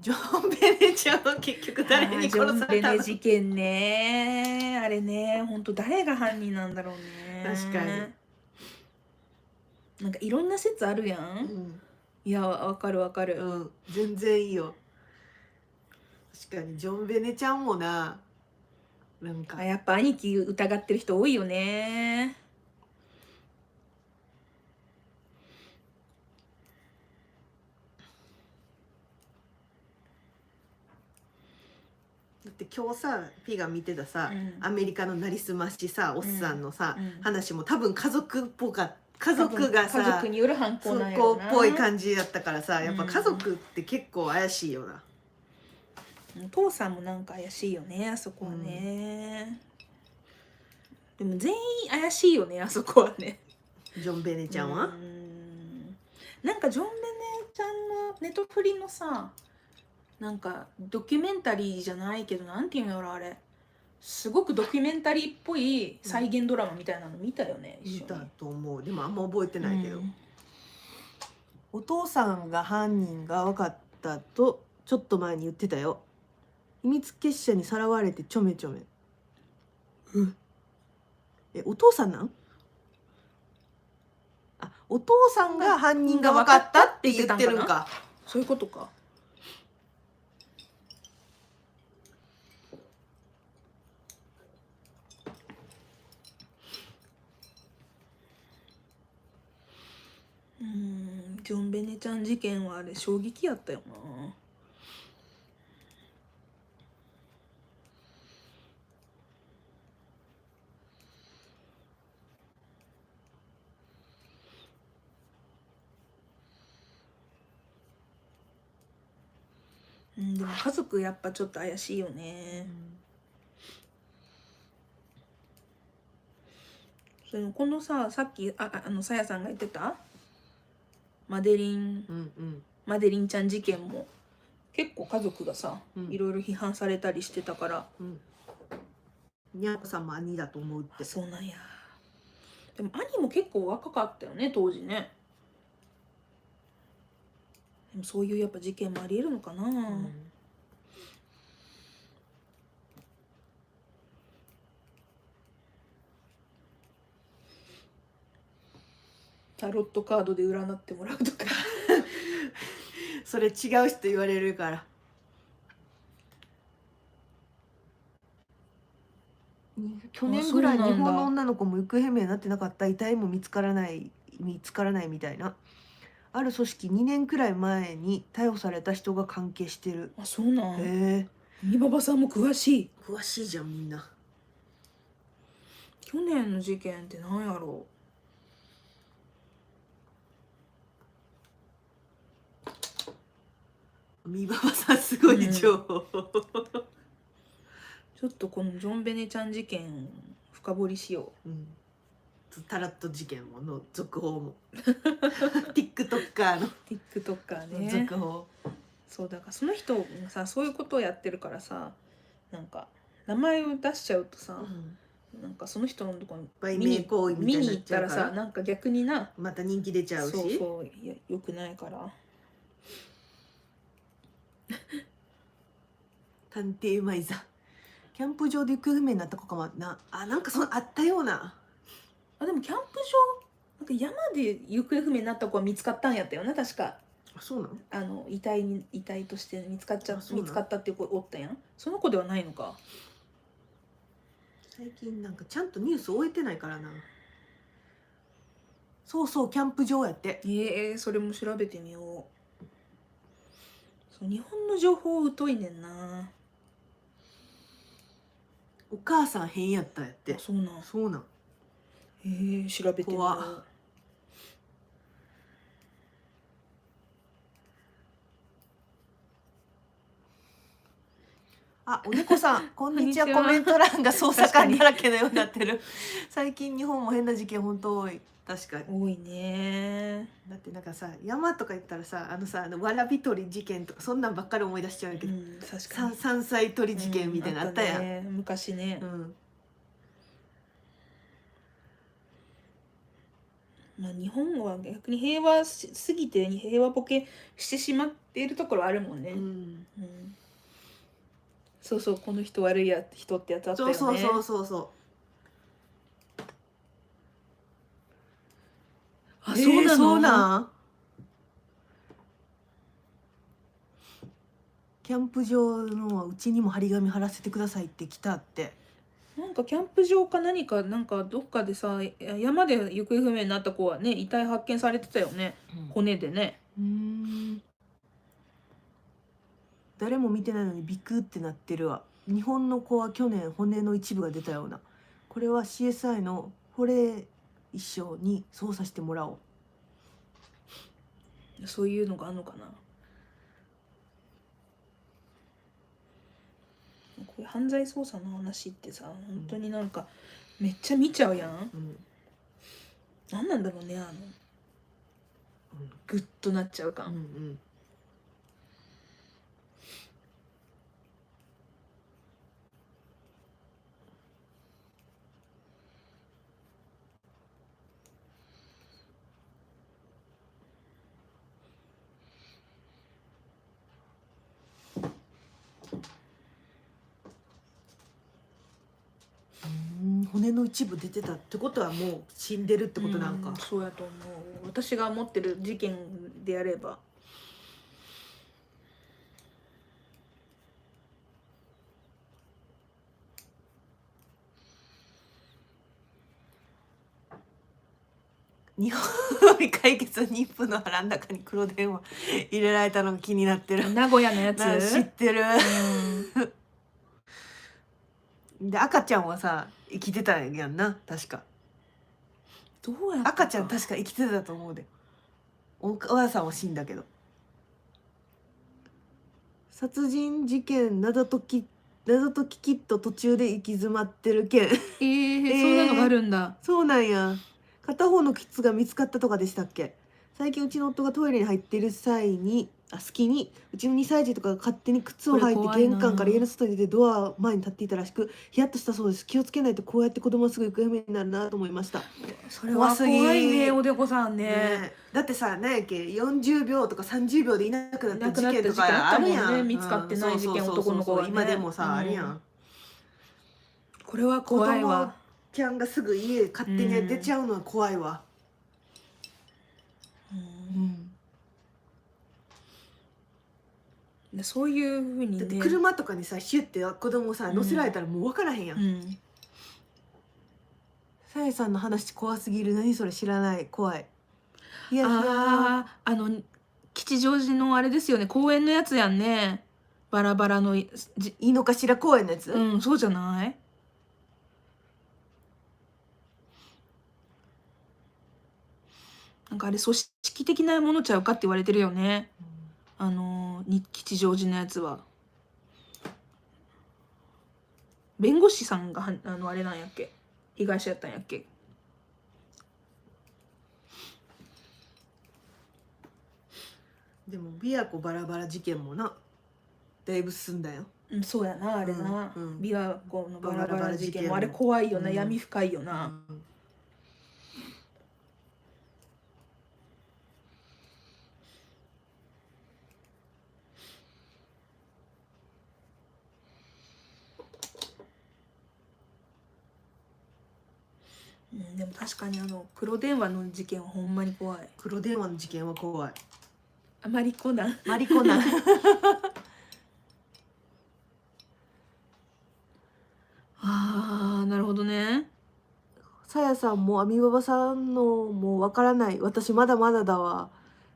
ジョン・ベネちゃんは結局誰に殺されたジョンベネの？事件ね。あれね、本当誰が犯人なんだろうね。確かに。なんかいろんな説あるや。うんいや、わかるわかる。ん、全然いいよ。確かにジョン・ベネちゃんもな、なんかやっぱ兄貴疑ってる人多いよね。だって今日さピが見てたさ、うんアメリカのなりすましさおっさんのさ、うん話も多分家族っぽか家族が家さ族による犯行そなんやろな。こっぽい感じだったからさ、やっぱ家族って結構怪しいよな。お父さんもなんか怪しいよね、あそこはね。でも全員怪しいよね、あそこはね。ジョン・ベネちゃんは、なんかジョン・ベネちゃんのネトフリのさ、なんかドキュメンタリーじゃないけど、なんていうんやろあれ、すごくドキュメンタリーっぽい再現ドラマみたいなの見たよね、見一緒に。たと思う。でもあんま覚えてないけど、うんお父さんが犯人が分かったとちょっと前に言ってたよ。秘密結社にさらわれてちょめちょめ。お父さんなん？あ、お父さんが犯人が分かったって言ってるんか。そういうことか。ジョン・ベネちゃん事件はあれ衝撃やったよな。でも家族やっぱちょっと怪しいよね。それこのさっきさやさんが言ってたマデリンちゃん事件も結構家族がさ、いろいろ批判されたりしてたから、にゃんこさんも兄だと思うって。そうなんや。でも兄も結構若かったよね当時ね。でもそういうやっぱ事件もありえるのかな。タロットカードで占ってもらうとかそれ違う人言われるから。去年ぐらい日本の女の子も行方不明になってなかった。遺体も見つからないみたいな。ある組織2年くらい前に逮捕された人が関係してる。あ、そうなん。へえ。みばばさんも詳しい。詳しいじゃんみんな。去年の事件って何やろう。みばばさんすごい情報、ちょっとこのジョン・ベネちゃん事件深掘りしよう。タラット事件もの続報もTikToker の TikToker ね。続報。そうだからその人がさそういうことをやってるからさ、なんか名前を出しちゃうとさ、なんかその人のとこに売名行為みたいになっちゃうから見に行ったらさ、なんか逆にな、また人気出ちゃうし。そうそう、いやよくないから。探偵マイザキャンプ場で行方不明になった子かもな。なんかあったような。でもキャンプ場なんか山で行方不明になった子は見つかったんやったよね確か。そうなの？遺体として見つかったっていう子おったやん。その子ではないのか。最近なんかちゃんとニュース終えてないからな。そうそうキャンプ場やって。それも調べてみよう。そう日本の情報疎いねんな。お母さん変やったんやってあ、そうなん。そうなん。調べてみよ怖っう。あ、お猫さん、こんにちは。こんにちはコメント欄が捜査官だらけのようになってる。最近日本も変な事件本当多い。確かに。多いね。だってなんかさ、山とか行ったらさ、わらび取り事件とかそんなんばっかり思い出しちゃうけど、確かに。山菜取り事件みたいなのあったやん。ね、昔ね。まあ日本は逆に平和すぎて平和ボケしてしまっているところあるもんね。そうそう、この人悪い人ってやつあったよね。そう。あ、そうなの？そうなんキャンプ場のうちにも張り紙貼らせてくださいって来たって。なんかキャンプ場か何かなんかどっかでさ山で行方不明になった子はね遺体発見されてたよね、骨でね。誰も見てないのにビクってなってるわ。日本の子は去年骨の一部が出たような。これは CSI のホレ一生に捜査してもらおう。そういうのがあるのかな。こういう犯罪捜査の話ってさ本当になんかめっちゃ見ちゃうやん。何なんだろうね、グッとなっちゃう感。骨の一部出てたってことはもう死んでるってことなんか。そうやと思う。私が持ってる事件であれば。日本未解決妊婦の腹の中に黒電話入れられたのが気になってる。名古屋のやつ知ってる。で赤ちゃんはさ生きてたんやんな確か。どうやった赤ちゃん確か生きてたと思うで。お母さんは死んだけど。殺人事件謎解きキット途中で行き詰まってる件。そんなのがあるんだ。そうなんや。片方の靴が見つかったとかでしたっけ。最近うちの夫がトイレに入っている際に隙にうちの2歳児とかが勝手に靴を履いて玄関から家の外に出てドア前に立っていたらしくヒヤッとしたそうです。気をつけないとこうやって子供はすぐ行方不明になるなと思いました。それは怖いね、おでこさんね。だってさ、何やっけ40秒とか30秒でいなくなった事件とかあるやん。見つかってない事件、男の子がね。今でもさあるやん。これは怖いわ。ちゃんがすぐ家勝手に出ちゃうのは怖いわ。そういうふうにね。だって車とかにさシュッて子供さ乗せられたらもう分からへんやん。さやさんの話怖すぎる。何それ知らない。怖い。いや吉祥寺のあれですよね、公園のやつやんね。バラバラの井の頭公園のやつ。そうじゃない。なんかあれ組織的なものちゃうかって言われてるよね。吉祥寺のやつは弁護士さんがあれなんやっけ、被害者やったんやっけ。でも琵琶湖バラバラ事件もなだいぶ進んだよ。そうやな、あれな、琵琶湖のバラバラ事件もあれ怖いよな、闇深いよな。でも確かに黒電話の事件はほんまに怖い。黒電話の事件は怖い。マリコナン。マリコナン。なるほどね。さやさんもアミババさんのもうわからない。私まだまだだわ。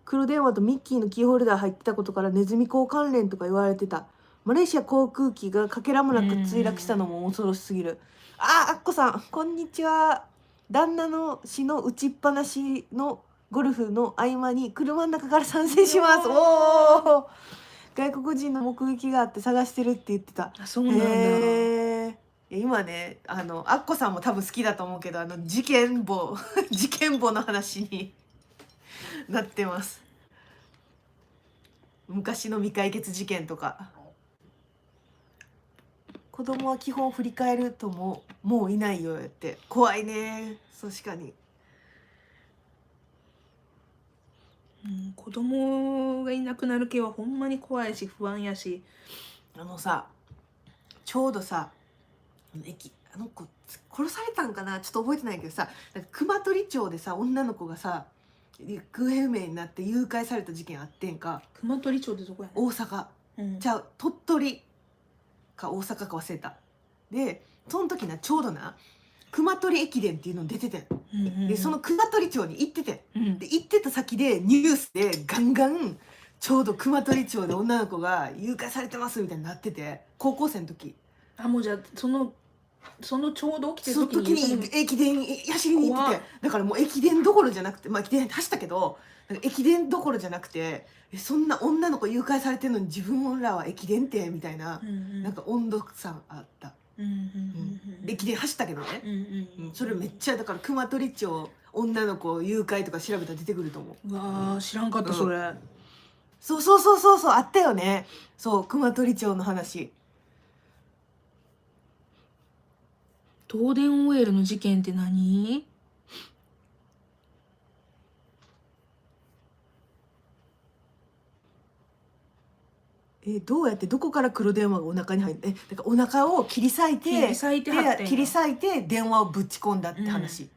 黒電話とミッキーのキーホルダー入ってたことからネズミ講関連とか言われてた。マレーシア航空機がかけらもなく墜落したのも恐ろしすぎる。あっこさんこんにちは。旦那の死の打ちっぱなしのゴルフの合間に車の中から参戦します。おお、外国人の目撃があって探してるって言ってた。あ、そうなんだ。へえ。今ねアッコさんも多分好きだと思うけど事件簿事件簿の話になってます。昔の未解決事件とか。子供は基本振り返るともういないよって。怖いね。確かに。子供がいなくなる系はほんまに怖いし不安やし。さちょうどさあの子殺されたんかなちょっと覚えてないけどさ、熊取町でさ女の子がさ行方不明になって誘拐された事件あってんか。熊取町ってどこやね大阪、じゃあ鳥取か大阪か忘れた。でその時なちょうどな熊取駅伝っていうの出てて、でその熊取町に行ってて、で行ってた先でニュースでガンガンちょうど熊取町で女の子が誘拐されてますみたいになってて、高校生の時。あ、もうじゃあそのちょうど起きてそのる時に時に駅伝走りに行ってて、だからもう駅伝どころじゃなくて、まあ駅伝走ったけど駅伝どころじゃなくて、そんな女の子誘拐されてるのに自分らは駅伝ってみたいな、なんか温度差あった。駅伝走ったけどね、それめっちゃだから熊取町女の子誘拐とか調べたら出てくると思う。うわー、知らんかったそれ。そうあったよね。そう熊取町の話。東電 OL の事件って何？どうやってどこから黒電話がお腹に入ってだからお腹を切り裂いて切り裂いて貼ってんの切り裂いて電話をぶち込んだって話、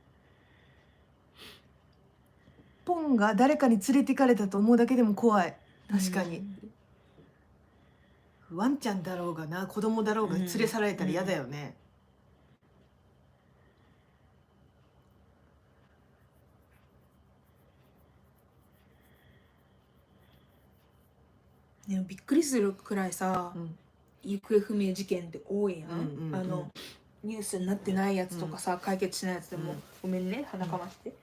ポンが誰かに連れてかれたと思うだけでも怖い。確かに、ワンちゃんだろうがな子供だろうが連れ去られたら嫌だよね、でもびっくりするくらいさ、行方不明事件って多いやん、ニュースになってないやつとかさ、解決しないやつでも、ごめんね鼻かまして、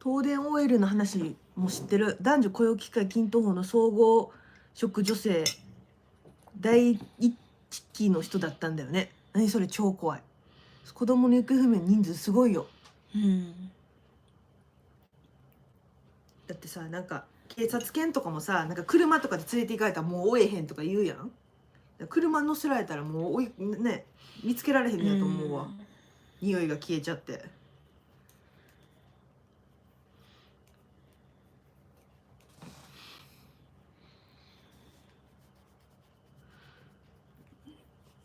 東電 OL の話も知ってる。男女雇用機会均等法の総合職女性第一期の人だったんだよね。何それ超怖い。子供の行方不明人数すごいよ。だってさなんか警察犬とかもさなんか車とかで連れて行かれたらもう追えへんとか言うやん。車乗せられたらもうね見つけられへんやと思うわ、匂いが消えちゃって。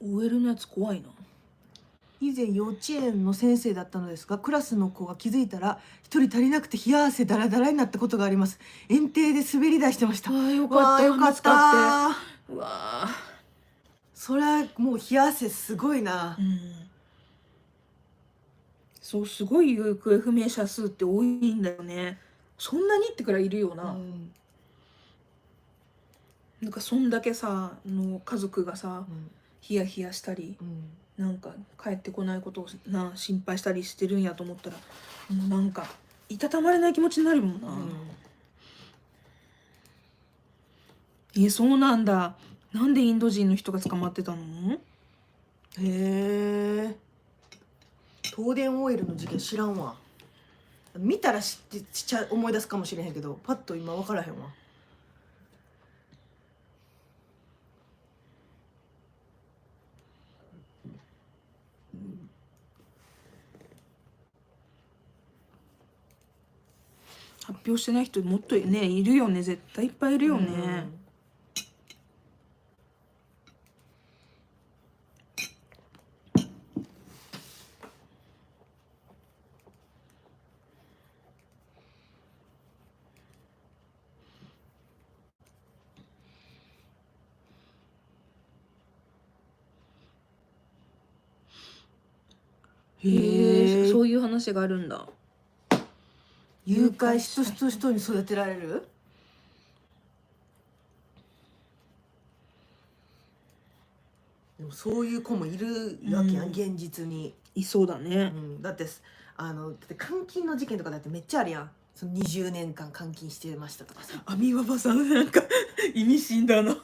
OL のやつ怖いな。以前幼稚園の先生だったのですがクラスの子が気づいたら一人足りなくて冷や汗ダラダラになったことがあります。園庭で滑り台してました。よかったよかった。うわそれはもう冷や汗すごいな、そうすごい行方不明者数って多いんだよね。そんなにってくらいいるよな、なんかそんだけさの家族がさ、ヒヤヒヤしたり、なんか帰ってこないことを心配したりしてるんやと思ったらもうなんかいたたまれない気持ちになるもんな、そうなんだ。なんでインド人の人が捕まってたの？へえ。東電 OL の事件知らんわ。見たら思い出すかもしれへんけどパッと今分からへんわ。発表してない人もっとねいるよね。絶対いっぱいいるよね、へえ。そういう話があるんだ。誘拐人に育てられる。でもそういう子もいるわけやん、現実に。いそうだね。だってだって監禁の事件とかだってめっちゃあるやん。その20年間監禁してましたとかさ。アミババさんなんか意味深だな。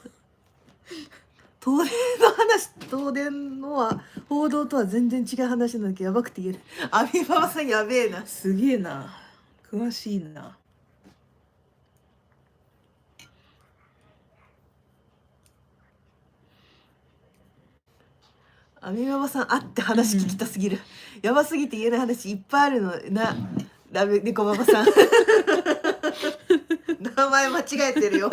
東電のは報道とは全然違う話なんだけどやばくて言える。アミババさんやべえな。すげえな。詳しいな。アミババさんあって話聞きたすぎる。やばすぎて言えない話いっぱいあるのな。ラブ猫ババさん。名前間違えてるよ。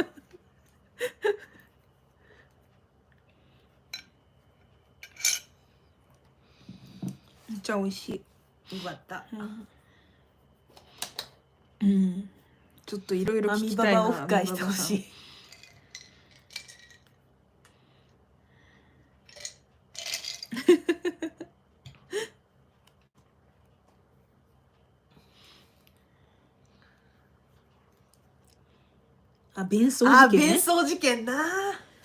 めっちゃ美味しい。よかった。ちょっといろいろア聞きたいな。ミババオフ会してほしい。弁装事件ね。弁装事件な。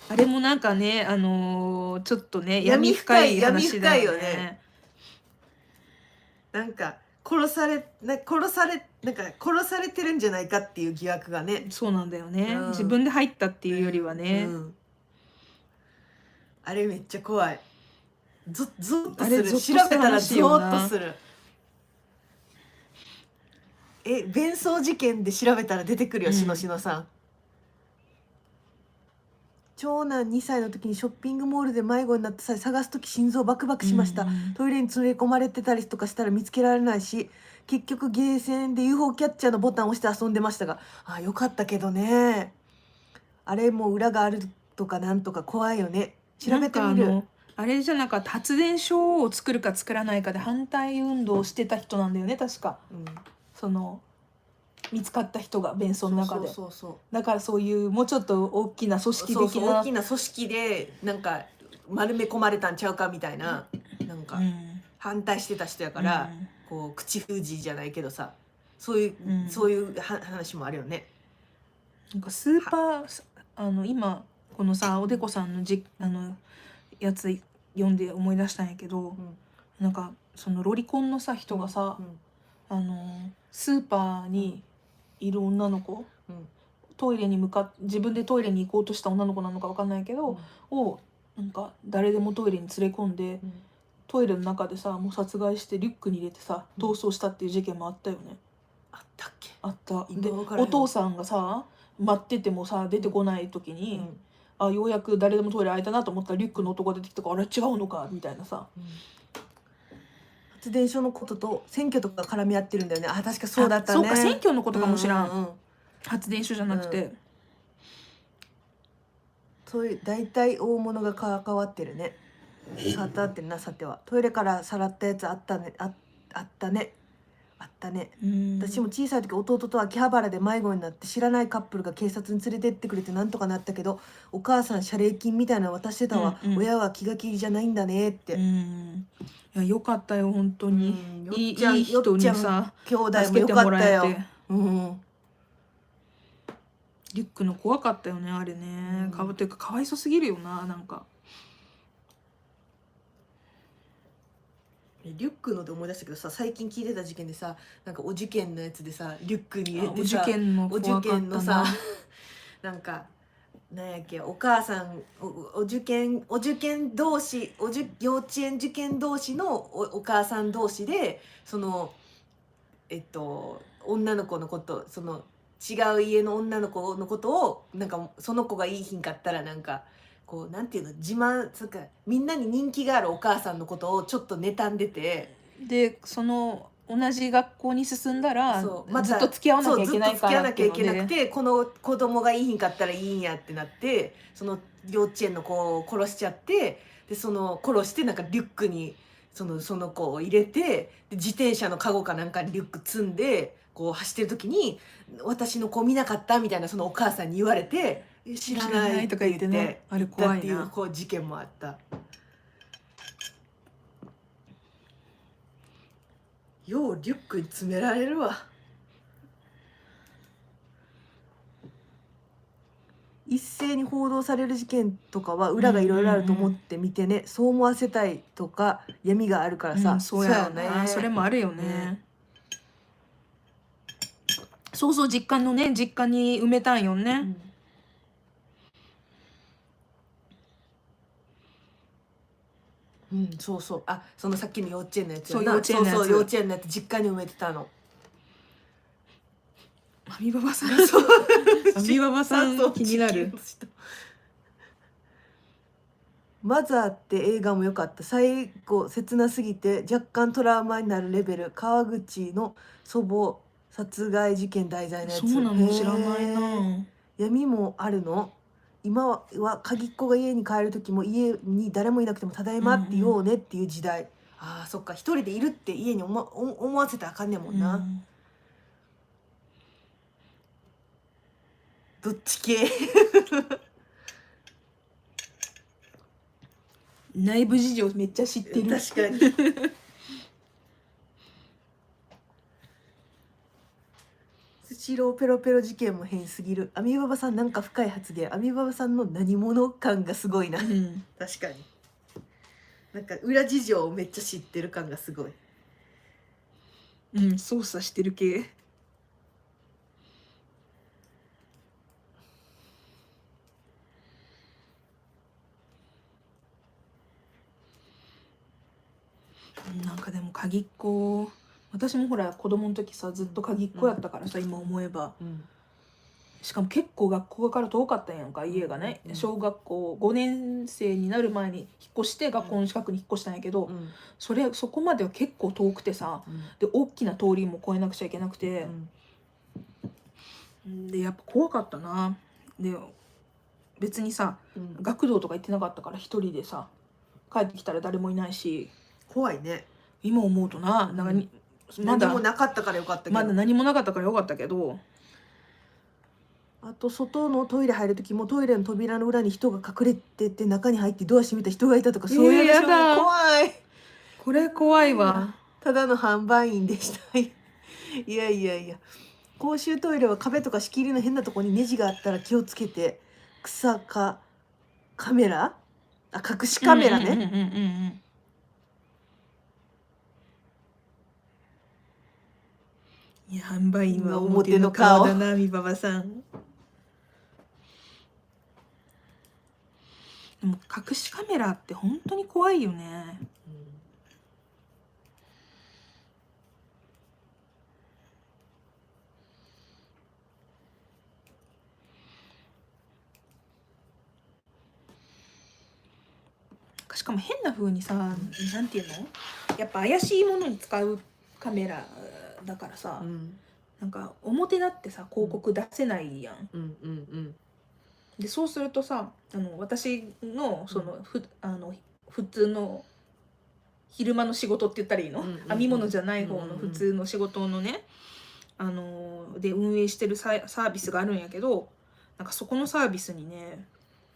あれもなんかね、ちょっとね、闇深い話だよね。なんか殺されてるんじゃないかっていう疑惑がね。そうなんだよね。自分で入ったっていうよりはね。あれめっちゃ怖い。ゾッとする。あれゾッとする調べたらゾ話よなッとする。弁装事件で調べたら出てくるよ、しのしのさん。長男2歳の時にショッピングモールで迷子になった際探す時心臓バクバクしました、トイレに連れ込まれてたりとかしたら見つけられないし結局ゲーセンで UFO キャッチャーのボタンを押して遊んでましたがよかったけどね。あれも裏があるとかなんとか怖いよね。調べてみる。あれじゃなかった発電所を作るか作らないかで反対運動をしてた人なんだよね確か、その見つかった人が弁装の中で。だからそういうもうちょっと大きな組織的な大きな組織でなんか丸め込まれたんちゃうかみたいな、なんか反対してた人やから、こう口封じじゃないけどさ、そういう話もあるよね。なんかスーパー今このさおでこさんのやつ読んで思い出したんやけど、なんかそのロリコンのさ人がさ、スーパーにいる女の子、自分でトイレに行こうとした女の子なのか分かんないけど、をなんか誰でもトイレに連れ込んで、トイレの中でさもう殺害してリュックに入れてさ逃走したっていう事件もあったよね。あったっけ？あった。でお父さんがさ待っててもさ出てこない時に、ようやく誰でもトイレ開いたなと思ったらリュックの男が出てきたからあれ違うのかみたいなさ。発電所のことと選挙とか絡み合ってるんだよね。確かそうだったね。そうか選挙のことかもしらん。発電所じゃなくて、そういう大体大物が関わってるね。関わってるな。さてはトイレからさらったやつあったね。あったね。私も小さい時弟と秋葉原で迷子になって知らないカップルが警察に連れてってくれてなんとかなったけどお母さん謝礼金みたいなの渡してたわ、親は気が気じゃないんだねって。いやよかったよ本当に、いい人にさ兄弟もよかったよ。リュックの怖かったよねあれね。ていうかかわいそすぎるよな。なんかリュックので思い出したけどさ、最近聞いてた事件でさ、なんかお受験のやつでさリュックに入れてさ、お受験のさなんかなんやっけ、お母さんお受験同士幼稚園受験同士のお母さん同士でその女の子のことその違う家の女の子のことをなんかその子がいいひんかったらなんかこうなんていうの自慢つかみんなに人気があるお母さんのことをちょっと妬んでて、でその同じ学校に進んだらまずっと付き合わなきゃいけないからっていうので、ずっと付き合わなきゃいけなくてこの子供がいいひんかったらいいんやってなってその幼稚園の子を殺しちゃって、でその殺してなんかリュックにその子を入れて、で自転車のカゴかなんかにリュック積んでこう走ってる時に私の子見なかったみたいなそのお母さんに言われて知らないとか言ってね、あれ怖いなっていうこう事件もあった。ようリュックに詰められるわ。一斉に報道される事件とかは裏がいろいろあると思って見てね、そう思わせたいとか闇があるからさ、そうやろね。それもあるよね。ねそうそう、実家に埋めたんよね。そうそう、あ、そのさっきの幼稚園のやつやな。そう幼稚園のやつそうそう幼稚園のやつ実家に埋めてたの。アミババさんそうアミババさん気になる。マザーって映画も良かった。最後切なすぎて若干トラウマになるレベル。川口の祖母殺害事件題材のやつ。そうなの、知らないへー。な。闇もあるの。今は鍵っ子が家に帰る時も家に誰もいなくてもただいまって言おうねっていう時代。ああ、そっか、一人でいるって家に思わせたらあかんねんもんな。どっち系内部事情めっちゃ知ってる。確かにスシローペロペロ事件も変すぎる。アミババさんなんか深い発言。アミババさんの何者感がすごいな。確かに。なんか裏事情をめっちゃ知ってる感がすごい。操作してる系。なんかでも鍵っ子、私もほら子供の時さずっと鍵っ子やったからさ、今思えば。しかも結構学校から遠かったんやんか、家がね。小学校5年生になる前に引っ越して学校の近くに引っ越したんやけど、そこまでは結構遠くてさ、で大きな通りも越えなくちゃいけなくて、でやっぱ怖かったな。で別にさ、学童とか行ってなかったから一人でさ帰ってきたら誰もいないし、怖いね。今思うとな、なんか何もなかったからよかったけど。まだ何もなかったからよかったけど。あと外のトイレ入る時もトイレの扉の裏に人が隠れてて中に入ってドア閉めた人がいたとか、そういうやだ、怖い。これ怖いわ。ただの販売員でしたいやいやいや、公衆トイレは壁とか仕切りの変なとこにネジがあったら気をつけて。草かカメラ、隠しカメラね。いや、販売員は表の顔だな、みばばさん。でも隠しカメラって本当に怖いよね。しかも変な風にさ、なんていうの、やっぱ怪しいものに使うカメラだからさ、なんか表だってさ広告出せないやん。でそうするとさ、私のその普通の昼間の仕事って言ったらいいの、編み物じゃない方の普通の仕事のね、で運営してるサービスがあるんやけど、なんかそこのサービスにね、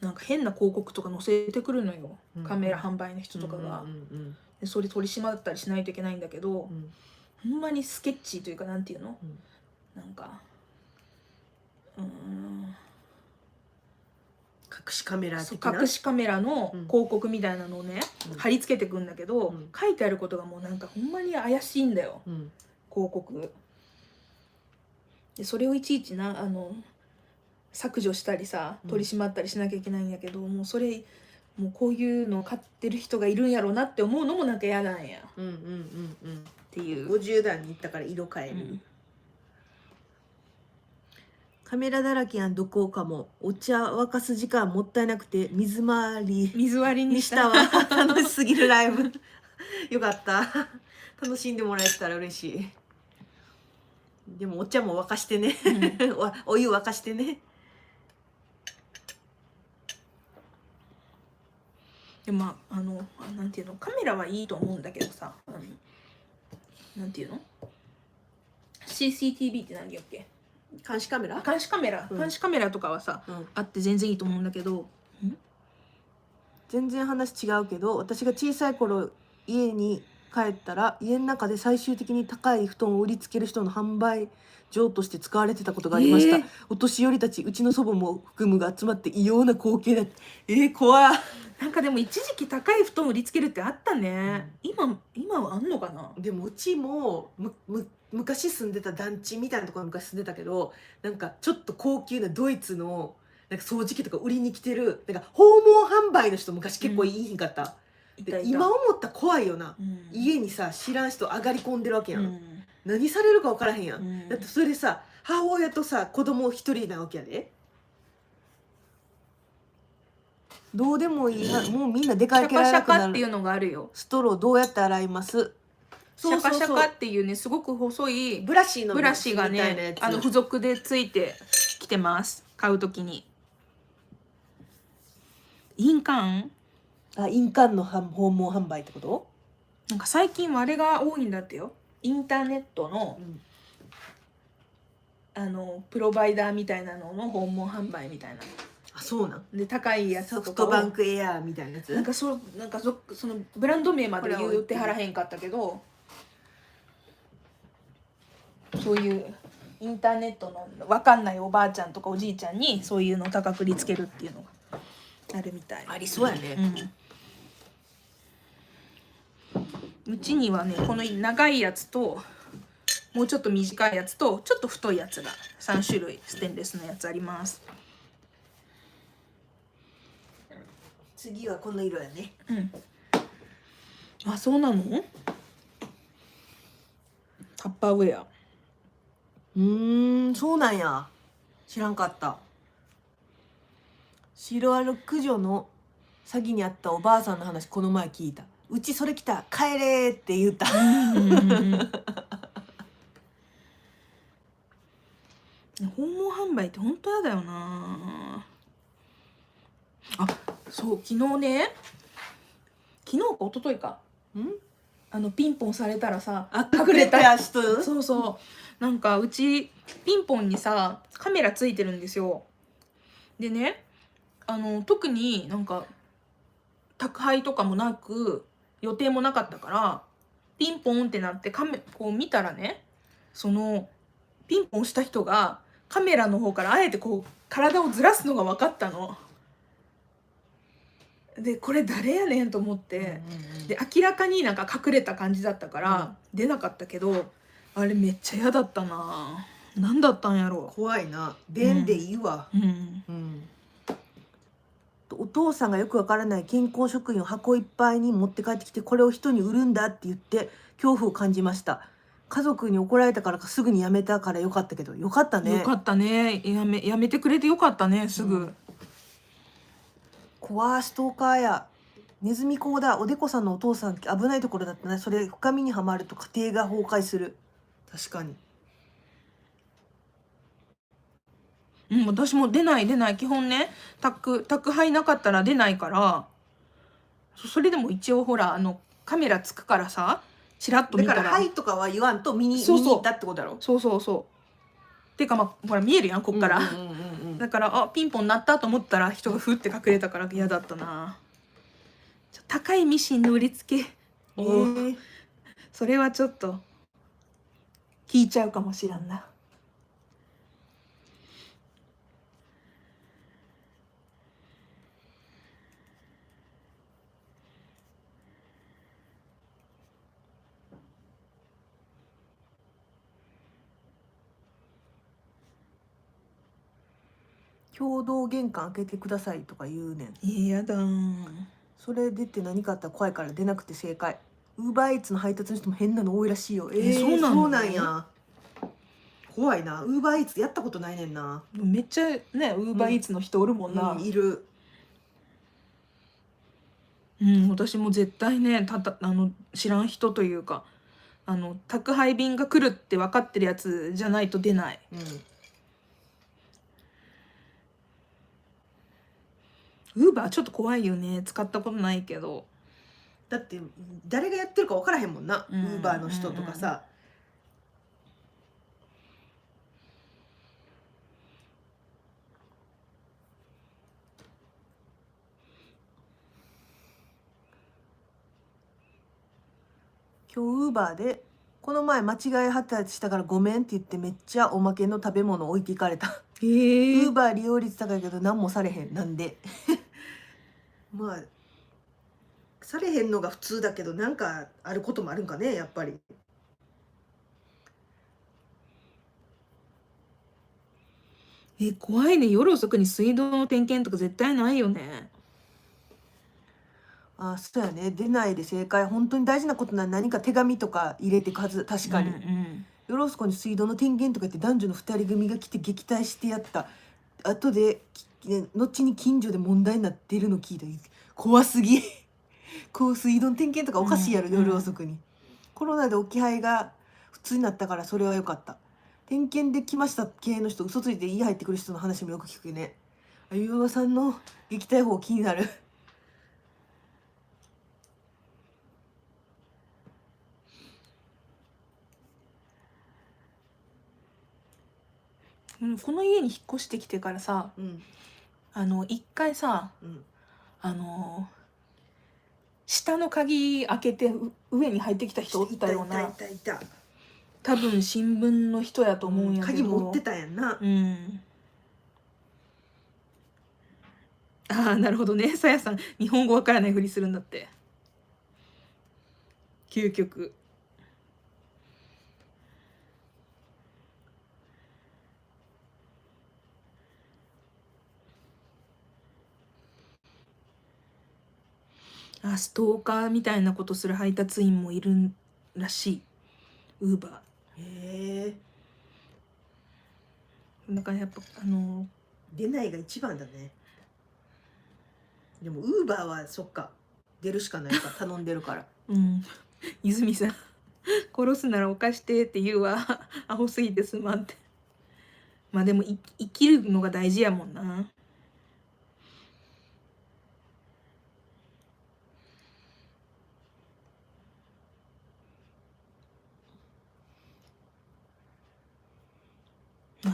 なんか変な広告とか載せてくるのよ、カメラ販売の人とかが。でそれ取り締まったりしないといけないんだけど、ほんまにスケッチーというか、なんていうの、なんか隠しカメラ的な、隠しカメラの広告みたいなのをね、貼り付けてくんだけど、書いてあることがもうなんかほんまに怪しいんだよ、広告で。それをいちいちな削除したりさ、取り締まったりしなきゃいけないんやけど、もうそれもうこういうのを買ってる人がいるんやろうなって思うのもなんか嫌なんやっていう。50段に行ったから色変える、カメラだらけやん。どこかもお茶沸かす時間もったいなくて水割りにしたわ楽しすぎるライブよかった楽しんでもらえたら嬉しい。でもお茶も沸かしてね、お湯沸かしてね。でもなんていうの、カメラはいいと思うんだけどさ、なんていうの CCTV って何やっけ、監視カメラ監視カメラとかはさ、あって全然いいと思うんだけど、全然話違うけど、私が小さい頃家に帰ったら家の中で最終的に高い布団を売りつける人の販売場として使われてたことがありました、お年寄りたちうちの祖母も含むが集まって異様な光景だった。怖っ。なんかでも一時期高い布団売りつけるってあったね、今はあんのかな。でもうちも昔住んでた団地みたいなところに昔住んでたけど、なんかちょっと高級なドイツのなんか掃除機とか売りに来てるなんか訪問販売の人昔結構いいひんかった、で今思ったら怖いよな、家にさ知らん人上がり込んでるわけやん、何されるか分からへんやん、だってそれでさ母親とさ子供一人なわけやで。どうでもいいもうみんな出かシャけらカシャカれなくなる。っていうのがあるよ。ストローどうやって洗います？シャカシャカっていうねすごく細いブラシのブラシがみたいなやねつ付属でついてきてます。買うときに印鑑印鑑の訪問販売ってこと？なんか最近はあれが多いんだってよ。インターネットの、プロバイダーみたいなのの訪問販売みたいな。あ、そうなん。で高いやつとかソフトバンクエアーみたいなやつ。なんかそのブランド名まで言うてはらへんかったけど、そういうインターネットの分かんないおばあちゃんとかおじいちゃんにそういうのを高く売りつけるっていうのがあるみたい。ありそうやね。うちにはねこの長いやつともうちょっと短いやつとちょっと太いやつが3種類ステンレスのやつあります。次はこの色やね。あ、そうなの？タッパーウェア。そうなんや。知らんかった。白アル駆除の詐欺にあったおばあさんの話この前聞いた。うちそれ来た帰れって言った。訪問販売って本当やだよなあ。そう昨日ね、昨日か一昨日かピンポンされたらさ隠れた人。そうそうなんかうちピンポンにさカメラついてるんですよ。でね特になんか宅配とかもなく予定もなかったからピンポンってなってこう見たらね、そのピンポンした人がカメラの方からあえてこう体をずらすのが分かったの。でこれ誰やねんと思って、で明らかになんか隠れた感じだったから出なかったけど、あれめっちゃ嫌だったな。何だったんやろう。怖いな。便でいいわ。お父さんがよくわからない健康食品を箱いっぱいに持って帰ってきてこれを人に売るんだって言って恐怖を感じました。家族に怒られたからかすぐにやめたからよかったけど、よかったね。よかったね。やめてくれてよかったね、すぐ。怖ストーカーや。ネズミ講だ。おでこさんのお父さん危ないところだったね。それ深みにはまると家庭が崩壊する。確かに。私も出ない基本ね宅配なかったら出ないから、それでも一応ほらカメラつくからさチラッと見たらだから「はい」とかは言わんと見に行ったってことだろ。そうてかほら見えるやんこっから、だからピンポン鳴ったと思ったら人がふって隠れたから嫌だったな。高いミシンの売りつけそれはちょっと聞いちゃうかもしらんな。共同玄関開けてくださいとか言うねん。やだそれ出て何かあったら怖いから出なくて正解。ウーバーイーツの配達の人も変なの多いらしいよ。そうなんや。怖いな。ウーバーイーツやったことないねんな。めっちゃねウーバーイーツの人おるもんな。いる。私も絶対ね知らん人というか宅配便が来るって分かってるやつじゃないと出ない。ウーバーちょっと怖いよね。使ったことないけど。だって誰がやってるか分からへんもんな。ウーバーの人とかさ。今日ウーバーでこの前間違い発達したからごめんって言ってめっちゃおまけの食べ物置いていかれた。ウーバー利用率高いけど何もされへん。なんでまあされへんのが普通だけどなんかあることもあるんかねやっぱり。怖いね。夜遅くに水道の点検とか絶対ないよね。あ、そうやね。出ないで正解。本当に大事なことなら何か手紙とか入れていくはず。確かに。夜遅くに水道の点検とか言って男女の2人組が来て撃退してやった後で、後に近所で問題になってるの聞いた。怖すぎこう水道の点検とかおかしいやろ、夜遅くに。コロナで置き配が普通になったからそれは良かった。点検で来ました系の人、嘘ついて家入ってくる人の話もよく聞くね。あゆばばさんの撃退法気になるこの家に引っ越してきてからさ、一回さ、下の鍵開けて上に入ってきた人おったような。いた。多分新聞の人やと思うんやけど、鍵持ってたんやんな。ああ、なるほどね。さやさん日本語わからないふりするんだって。究極。ストーカーみたいなことする配達員もいるらしい。ウーバー。へえ。だからやっぱ出ないが一番だね。でもウーバーはそっか、出るしかないか頼んでるから。泉さん殺すなら犯してって言うわアホすぎてすまんって。まあでも生きるのが大事やもんな。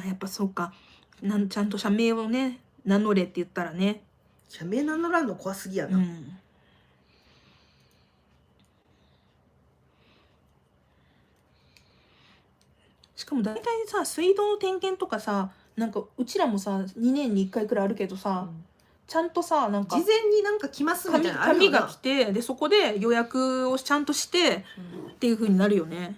やっぱそうか。ちゃんと社名をね名乗れって言ったらね。社名名乗らんの怖すぎやな。しかも大体さ水道の点検とかさ、なんかうちらもさ2年に1回くらいあるけどさ、ちゃんとさなんか事前になんか来ますみたいな紙が来て、でそこで予約をちゃんとして、っていう風になるよね。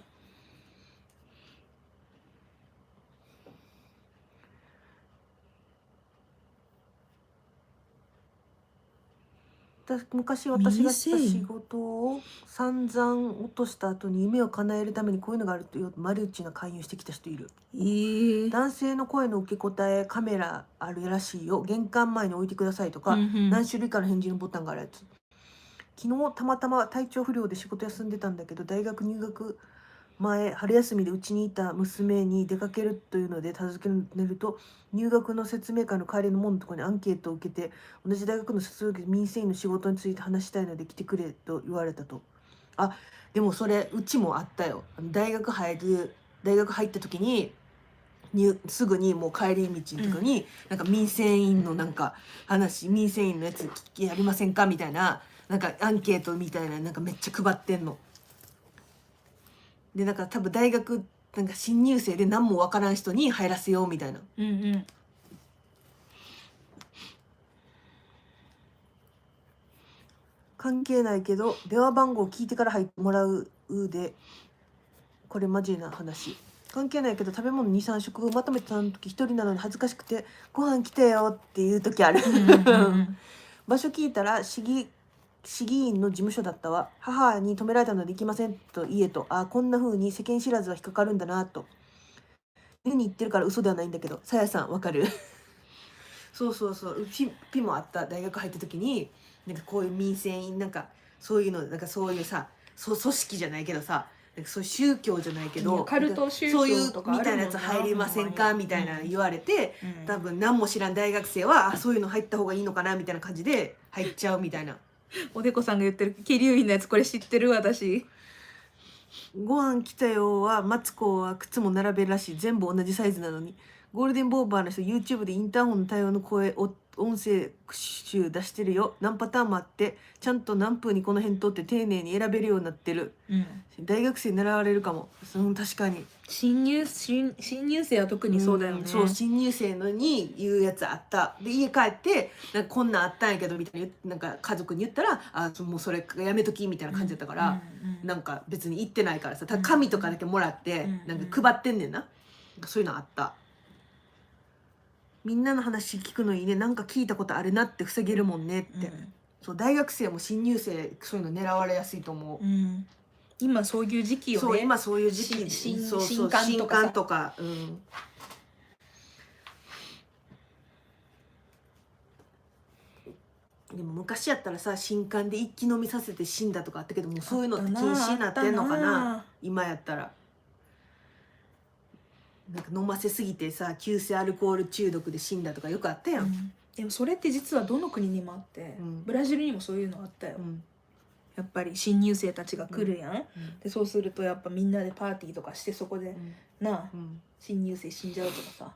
昔私がした仕事を散々落とした後に夢を叶えるためにこういうのがあるというマルチな勧誘してきた人いる。男性の声の受け答えカメラあるらしいよ、玄関前に置いてくださいとか、何種類かの返事のボタンがあるやつ。昨日たまたま体調不良で仕事休んでたんだけど、大学入学前春休みでうちにいた娘に出かけるというので訪ねると、入学の説明会の帰りの門のところにアンケートを受けて、同じ大学の卒業で民生委員の仕事について話したいので来てくれと言われたと。あ、でもそれうちもあったよ。大学入った時にすぐにもう帰り道のとこに、なんか民生委員のなんか話、民生委員のやつやりませんかみたいな、なんかアンケートみたいな、なんかめっちゃ配ってんの。でなんか多分大学なんか新入生で何も分からん人に入らせようみたいな。関係ないけど電話番号聞いてから入ってもらうで、これマジな話。関係ないけど食べ物 2,3 食まとめてた時一人なのに恥ずかしくてご飯来てよっていう時ある場所聞いたら市議員の事務所だったわ。母に止められたので行きませんと言えと。あ、こんな風に世間知らずは引っかかるんだなと。言に言ってるから嘘ではないんだけど。さやさんわかるそううちピもあった。大学入った時になんかこういう民生委員なんかそういうのなんかそういうさ、組織じゃないけどさ、なんかそういう宗教じゃないけどカルト宗教とかそういうみたいなやつ入りませんかみたいな言われて、多分何も知らん大学生はそういうの入った方がいいのかなみたいな感じで入っちゃうみたいな。おでこさんが言ってる桐生院のやつ、これ知ってる私。ご飯来たよはマツコは靴も並べるらしい。全部同じサイズなのに。ゴールデンボンバーの人 YouTube でインターホンの対応の音声集出してるよ。何パターンもあってちゃんと何分にこの返答って丁寧に選べるようになってる。大学生狙われるかも。確かに新入生は特にそうだよね。そう新入生のに言うやつあった。で家帰ってなんかこんなんあったんやけどみたいななんか家族に言ったらもうそれやめときみたいな感じだったから、なんか別に言ってないからさ紙とかだけもらってなんか配ってんねんな。そういうのあった。みんなの話聞くのいいね。なんか聞いたことあるなって防げるもんねって、そう大学生も新入生そういうの狙われやすいと思う。今そういう時期よね。そう今そういう時期。新刊とか、でも昔やったらさ新刊で一気飲みさせて死んだとかあったけどもうそういうのって禁止になってんのかな今やったら。なんか飲ませすぎてさ急性アルコール中毒で死んだとかよくあったやん。でもそれって実はどの国にもあって、ブラジルにもそういうのあったよ。やっぱり新入生たちが来るやん、でそうするとやっぱみんなでパーティーとかしてそこで、新入生死んじゃうとかさ、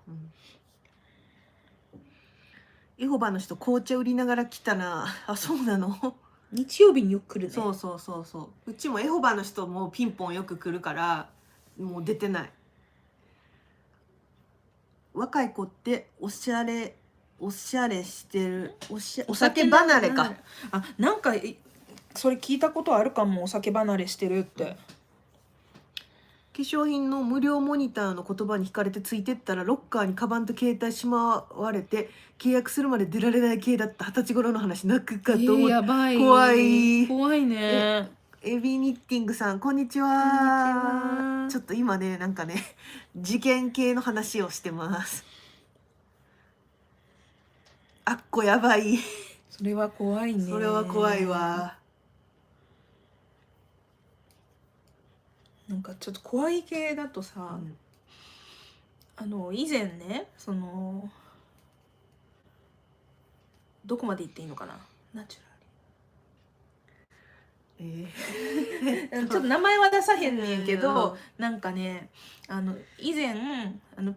エホバの人紅茶売りながら来たな。そうなの日曜日によく来るね。そううちもエホバの人もピンポンよく来るからもう出てない。若い子っておしゃれしてる。お酒離れか。なんかそれ聞いたことあるかも。お酒離れしてるって。化粧品の無料モニターの言葉に惹かれてついてったらロッカーにカバンと携帯しまわれて契約するまで出られない系だった。20歳頃の話泣くかと思って、やばい。怖いね。エビニッティングさんこんにちは。ちょっと今ねなんかね事件系の話をしてます。あっこやばい。それは怖いね。それは怖いわ。なんかちょっと怖い系だとさ、以前ねどこまで言っていいのかな、ナチュラルちょっと名前は出さへんねんけど、なんかね以前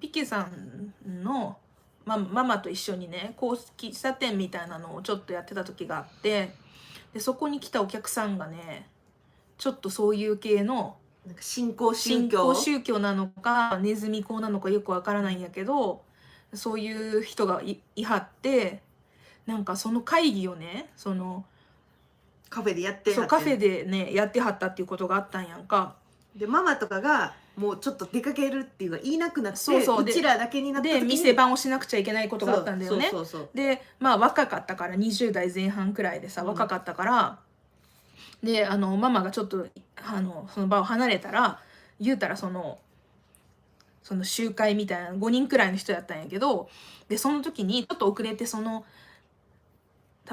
ピケさんのママと一緒にね喫茶店みたいなのをちょっとやってた時があって、でそこに来たお客さんがねちょっとそういう系のなんか新興宗教なのかネズミ講なのかよくわからないんやけど、そういう人がいはって、なんかその会議をねカフェでやってはって、カフェでねやってはったっていうことがあったんやんか。でママとかがもうちょっと出かけるっていうか言いなくなって、うちらだけになった時に店番をしなくちゃいけないことがあったんだよね。で若かったから20代前半くらいでさ、若かったからでママがちょっとその場を離れたら言うたらその集会みたいな5人くらいの人やったんやけど、でその時にちょっと遅れて多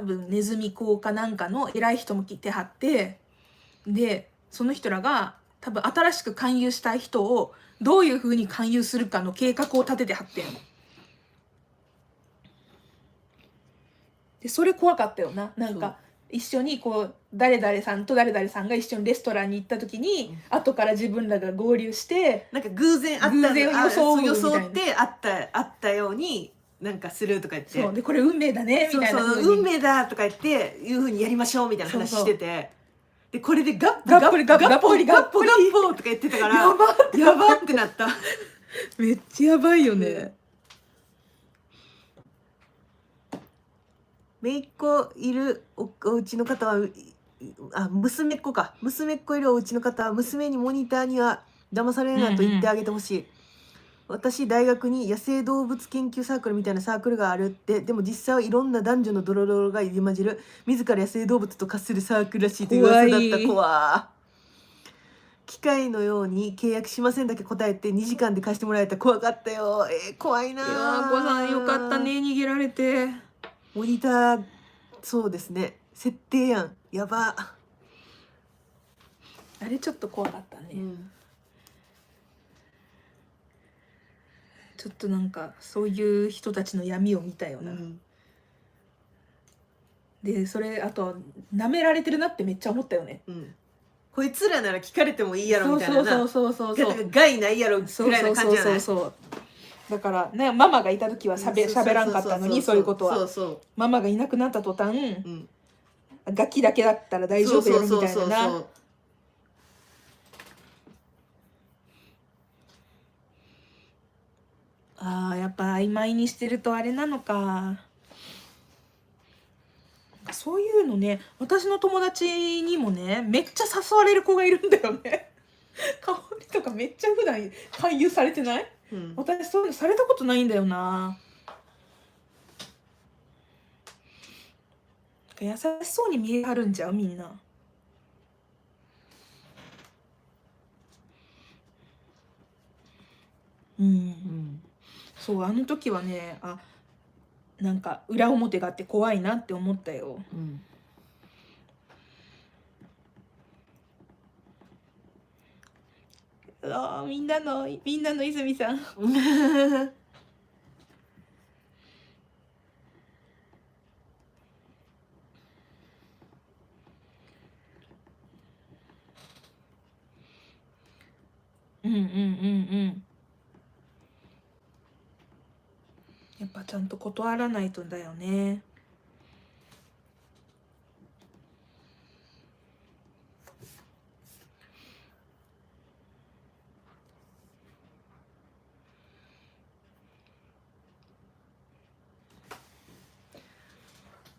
分ネズミ講かなんかの偉い人も来てはって、でその人らが多分新しく勧誘したい人をどういう風に勧誘するかの計画を立ててはってんの。でそれ怖かったよな。なんか一緒に誰々さんと誰々さんが一緒にレストランに行った時に、後から自分らが合流してなんか偶然装ってあったようになんかするとか言って、そうでこれ運命だねみたいな運命だとか言っていう風にやりましょうみたいな話してて、でこれでガッポリとか言ってたからやばってなった。めっちゃやばいよね。姪っ子いるお家の方は娘っ子いるお家の方は娘にモニターには騙されるなと言ってあげてほしい。私大学に野生動物研究サークルみたいなサークルがあるって。でも実際はいろんな男女のドロドロが入り混じる自ら野生動物と化するサークルらしいという噂だった。怖機械のように契約しませんだけ答えて2時間で貸してもらえた。怖かったよ。怖いな。いや子さんよかったね、逃げられて。モニターそうですね、設定やん、やば。あれちょっと怖かったね、ちょっとなんかそういう人たちの闇を見たよな、でそれあと舐められてるなってめっちゃ思ったよね、こいつらなら聞かれてもいいやろみたいな、そう害ないやろぐらいな感じじゃない。だからね、ママがいた時は喋らんかったのに、そういうことは。そうそママがいなくなった途端、う、うん、楽器だけだったら大丈夫やろみたいなそうな。あー、やっぱ曖昧にしてるとあれなのか。そういうのね、私の友達にもね、めっちゃ誘われる子がいるんだよね。香りとかめっちゃ普段勧誘されてない？うん、私そういうのされたことないんだよな。優しそうに見えはるんじゃうみんな。うん、そう、あの時はね、なんか裏表があって怖いなって思ったよ。うん、みんなの泉さん。うんうんうんうん。やっぱちゃんと断らないとだよね。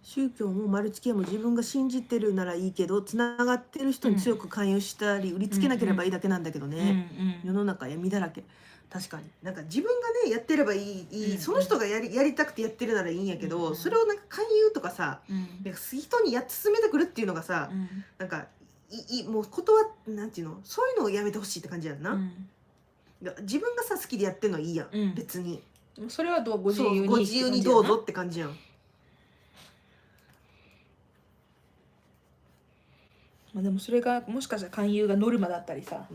宗教も丸付けも自分が信じてるならいいけど、つながってる人に強く勧誘したり売りつけなければいいだけなんだけどね、世の中闇だらけ。確かになんか自分がねやってればいい、その人がやりたくてやってるならいいんやけど、それをなんか勧誘とかさ、なんか人に進めてくるっていうのがさ、なんかもうなんていうの、そういうのをやめてほしいって感じやんな、自分がさ好きでやってるのはいいやん、別にそれはご自由にご自由にどうぞって感じやん。まあでもそれがもしかしたら勧誘がノルマだったりさ、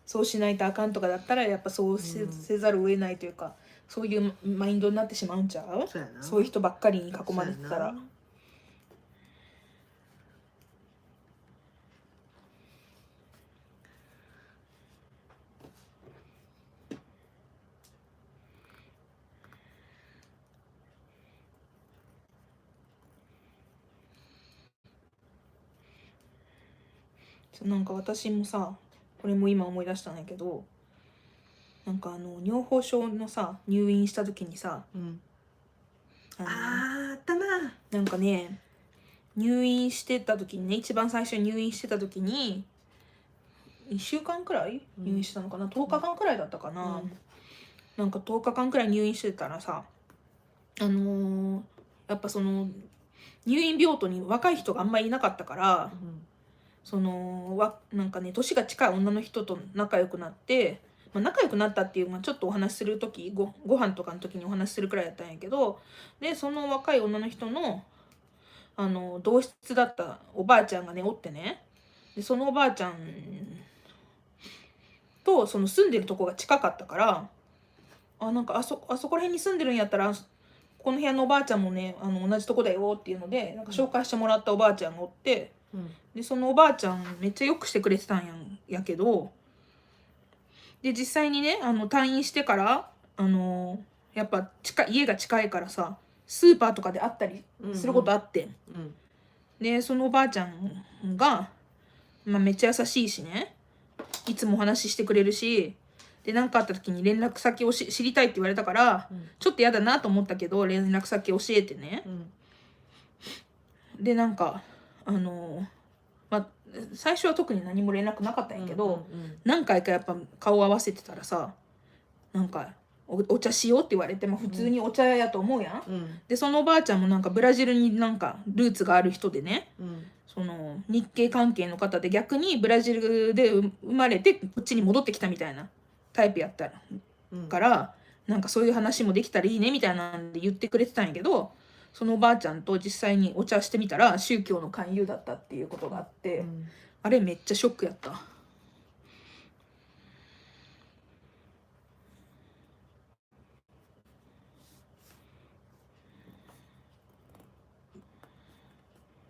そうしないとあかんとかだったらやっぱそうせざるを得ないというか、そういうマインドになってしまうんちゃう？そういう人ばっかりに囲まれてたら。なんか私もさ、これも今思い出したんやけど、なんか尿崩症のさ入院した時にさ、あったな。なんかね、入院してた時にね、一番最初に入院してた時に1週間くらい入院したのかな、10日間くらいだったかな、なんか10日間くらい入院してたらさ、やっぱその入院病棟に若い人があんまりいなかったから、なんかね、年が近い女の人と仲良くなって、仲良くなったっていうのはちょっとお話しする時、ご飯とかの時にお話しするくらいだったんやけど、でその若い女の人の同室だったおばあちゃんがねおってね、でそのおばあちゃんとその住んでるとこが近かったから、なんかあそこら辺に住んでるんやったらこの部屋のおばあちゃんもね同じとこだよっていうので、なんか紹介してもらったおばあちゃんがおって、でそのおばあちゃんめっちゃよくしてくれてたんやけど、で実際にね退院してからやっぱ家が近いからさ、スーパーとかで会ったりすることあって、でそのおばあちゃんが、めっちゃ優しいしね、いつもお話ししてくれるし、で何かあった時に連絡先を知りたいって言われたから、ちょっと嫌だなと思ったけど連絡先教えてね、でなんか最初は特に何も連絡なかったんやけど、何回かやっぱ顔を合わせてたらさ、なんかお茶しようって言われても普通にお茶やと思うやん、でそのおばあちゃんもなんかブラジルになんかルーツがある人でね、その日系関係の方で、逆にブラジルで生まれてこっちに戻ってきたみたいなタイプやったから、なんかそういう話もできたらいいねみたいなんで言ってくれてたんやけど、そのおばあちゃんと実際にお茶してみたら宗教の勧誘だったっていうことがあって、あれめっちゃショックやった。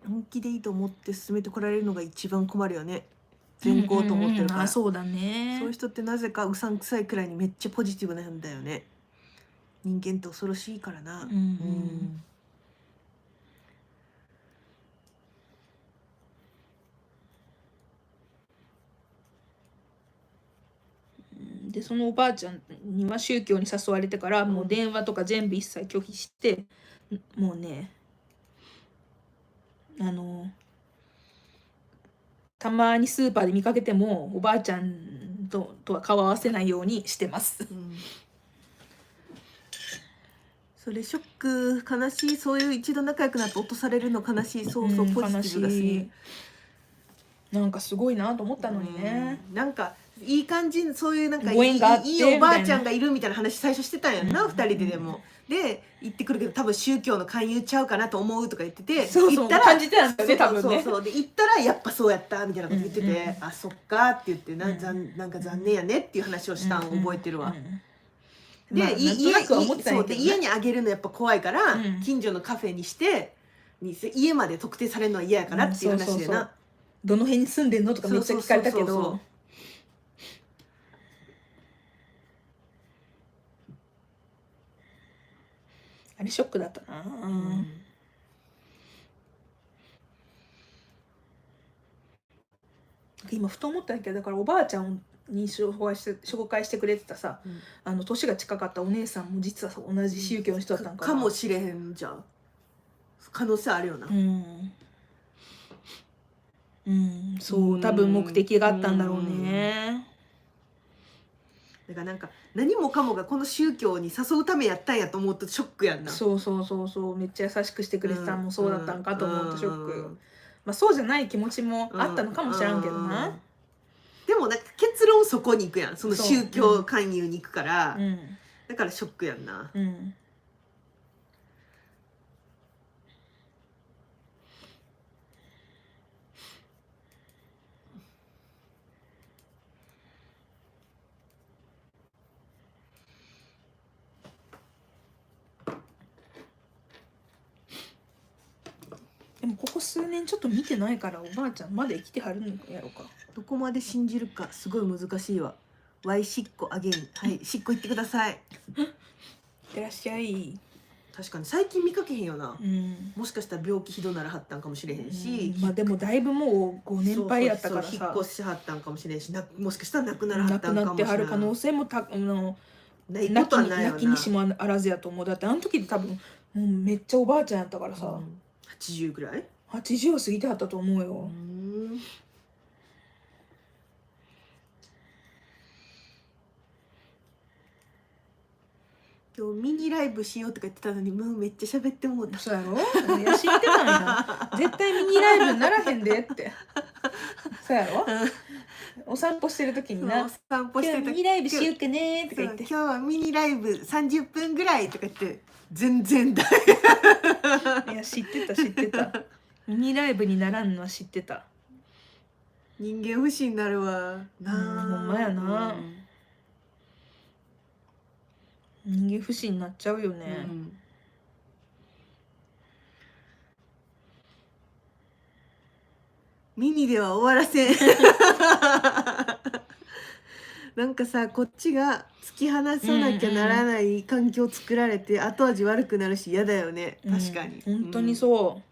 本気でいいと思って進めてこられるのが一番困るよね。善行と思ってるから、そうだね。そういう人ってなぜかうさんくさいくらいにめっちゃポジティブなんだよね。人間って恐ろしいからな。でそのおばあちゃんには宗教に誘われてからもう電話とか全部一切拒否して、もうねたまにスーパーで見かけてもおばあちゃんとは顔合わせないようにしてます。それショック、悲しい。そういう一度仲良くなって落とされるの悲しい。そうそう、ポジティブだし、なんかすごいなと思ったのにね。なんかいい感じ、そういうなんかご縁があっていいおばあちゃんがいるみたいな話最初してたんやんな、うん2人で。でもで言ってくるけど、多分宗教の勧誘ちゃうかなと思うとか言ってて、そう言ったら感じてたんだよね多分ね。そうそうで言ったらやっぱそうやったみたいなこと言ってて、あ、そっかって言ってなんか残念やねっていう話をしたん覚えてるわ。で、家にあげるのやっぱ怖いから、近所のカフェにして家まで特定されるのは嫌やからっていう話でな。どの辺に住んでんのとかめっちゃ聞かれたけど、あれショックだったな。今ふと思ったんだけど、だからおばあちゃんに紹介してくれてたさ、年が近かったお姉さんも実は同じ宗教の人だったんかもしれへんじゃん。可能性あるよな。そう多分目的があったんだろうね。だからなんか何もかもがこの宗教に誘うためやったんやと思うとショックやんな。そうめっちゃ優しくしてくれてたのもそうだったんかと思うとショック。まあそうじゃない気持ちもあったのかもしれんけどな。でもなんか結論そこに行くやん、その宗教勧誘に行くから、だからショックやんな。でもここ数年ちょっと見てないからおばあちゃんまだ生きてはるのやろうか。どこまで信じるかすごい難しいわ。ワイしっこあげん。はい、しっこ行ってください。いってらっしゃい。確かに最近見かけへんよな。もしかしたら病気ひどならはったんかもしれへんし、まあでもだいぶもうご年配やったからさ、引っ越しはったんかもしれんし、もしかしたら亡くならはったんかもしれん。亡くなってはる可能性もないことはないよな。なきにしもあらずやと思う。だってあの時多分もうめっちゃおばあちゃんやったからさ、80ぐらい80は過ぎてはったと思うよ。今日ミニライブしようとか言ってたのにもうめっちゃ喋ってもうた。そうやろ。いや知ってたんや。絶対ミニライブにならへんでって。そうやろ。お散歩してる時にな。お散歩してる時ミニライブしようかねとか言って。今日はミニライブ30分ぐらいとか言って全然だ。いや知ってた。ミニライブにならんのは知ってた。人間不信になるわな。ほんまやな。人間不信になっちゃうよね。ミニでは終わらせん。なんかさ、こっちが突き放さなきゃならない環境作られて後味悪くなるし嫌だよね。確かに、本当にそ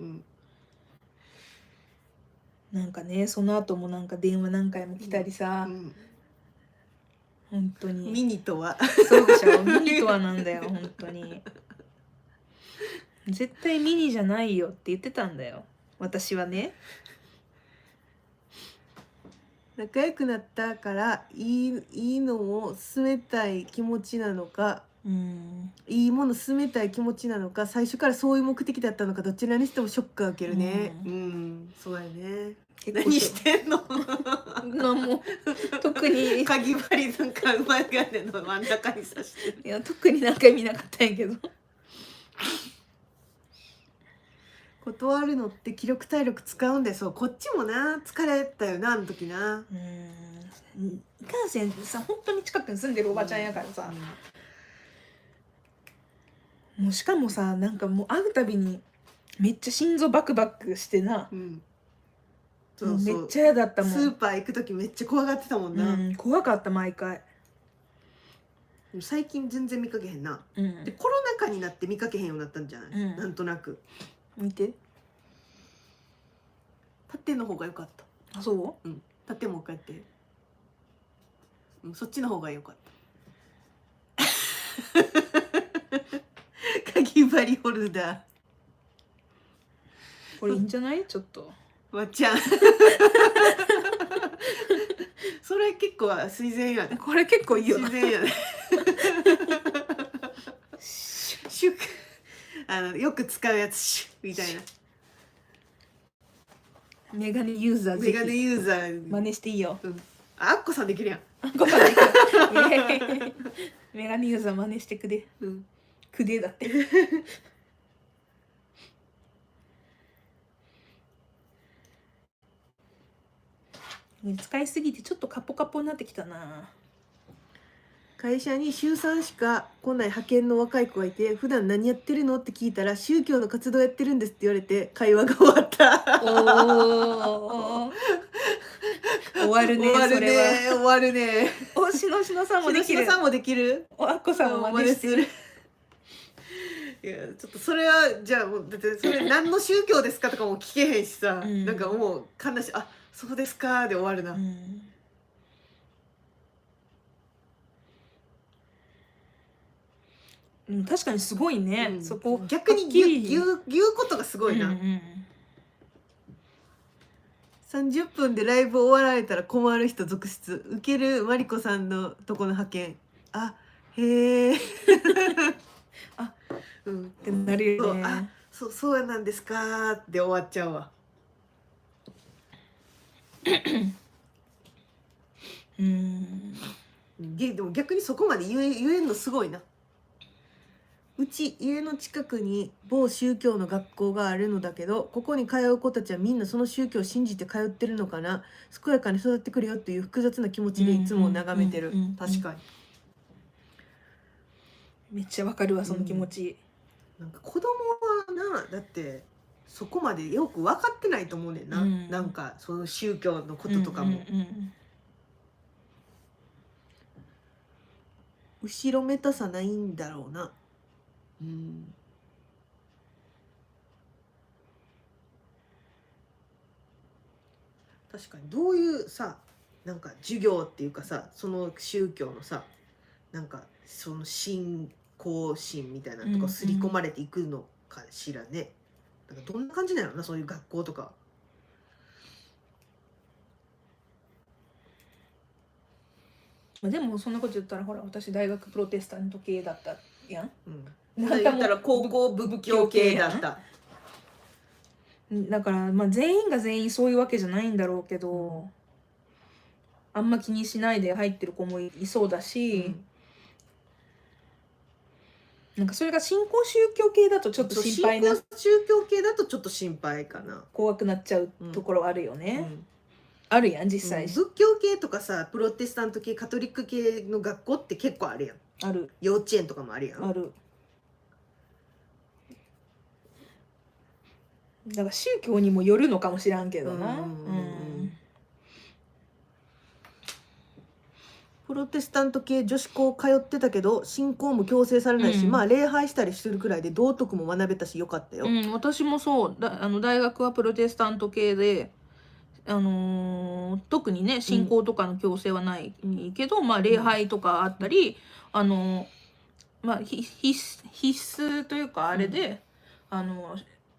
う、なんかね、その後もなんか電話何回も来たりさ、本当にミニとはそうでしょ。ミニとはなんだよ。本当に絶対ミニじゃないよって言ってたんだよ、私はね。仲良くなったからいいのを進めたい気持ちなのか、いいもの進めたい気持ちなのか、最初からそういう目的だったのか、どちらにしてもショックが受けるね。そうやね。何してんの？も特にかぎ針なんかうまいがねの真ん中に刺してる。いや特に何回見なかったんやけど。断るのって気力体力使うんで、そうこっちもな疲れたよなあの時な。いかんせんさ、本当に近くに住んでるおばちゃんやからさ、もうしかもさ、なんかもう会うたびにめっちゃ心臓バクバクしてな、めっちゃ嫌だったもん。スーパー行く時めっちゃ怖がってたもんな。怖かった毎回。最近全然見かけへんな。うんでコロナ禍になって見かけへんようになったんじゃない、うんなんとなく。見て。縦の方が良かった。あ、そ縦もう一回やって、そっちの方が良かった。かぎ針ホルダー。う。これいいんじゃない？ちょっと。わっちゃん。それ結構自然やね。これ結構いいよな。自然やね。シュッ。よく使うやつシュッみたいな。メガネユーザーぜメガネひユーザー真似していいよ。あっこさんできるやん。ごめんねメガネユーザー真似してくれ。くでだって。使いすぎてちょっとカポカポになってきたな。会社に週3しか来ない派遣の若い子がいて、普段何やってるのって聞いたら宗教の活動やってるんですって言われて会話が終わった。お終わるね。終わるそれはね。終わるね。おしのしのさんもできる。篠島さんもできる。おあっこさんも真似してる。いやちょっとそれはじゃあもうだってそれ何の宗教ですかとかも聞けへんしさ、なんかもう悲しい、あそうですかで終わるな。確かにすごいね、そこ逆に言うことがすごいな。30分でライブ終わられたら困る人続出。受けるマリコさんのとこの派遣。あへえ。あってなるよね。あそうなんですかって終わっちゃうわ。でも逆にそこまで言えんのすごいな。うち家の近くに某宗教の学校があるのだけど、ここに通う子たちはみんなその宗教を信じて通ってるのかな、健やかに育ってくるよっていう複雑な気持ちでいつも眺めてる。確かにめっちゃわかるわその気持ち。なんか子供はな、だってそこまでよく分かってないと思うねんな、なんかその宗教のこととかも、後ろめたさないんだろうな。確かにどういうさ、なんか授業っていうかさ、その宗教のさ、なんかその信仰心みたいなのとか刷り込まれていくのかしらね。なんかどんな感じなのな、そういう学校とか。でもそんなこと言ったらほら私大学プロテスタント系だったやん。言ったら高校仏教系だった。だからまあ全員が全員そういうわけじゃないんだろうけど、あんま気にしないで入ってる子もいそうだし、なんかそれが新興宗教系だとちょっと心配な。新興宗教系だとちょっと心配かな。怖くなっちゃうところあるよね。あるやん実際。仏教系とかさ、プロテスタント系、カトリック系の学校って結構あるやん。ある。幼稚園とかもあるやん。ある。だから宗教にもよるのかもしらんけどな。プロテスタント系女子校通ってたけど信仰も強制されないし、まあ礼拝したりするくらいで道徳も学べたしよかったよ。私もそう大学はプロテスタント系で、特にね信仰とかの強制はないけど、まあ礼拝とかあったり、まあ必須というかあれで、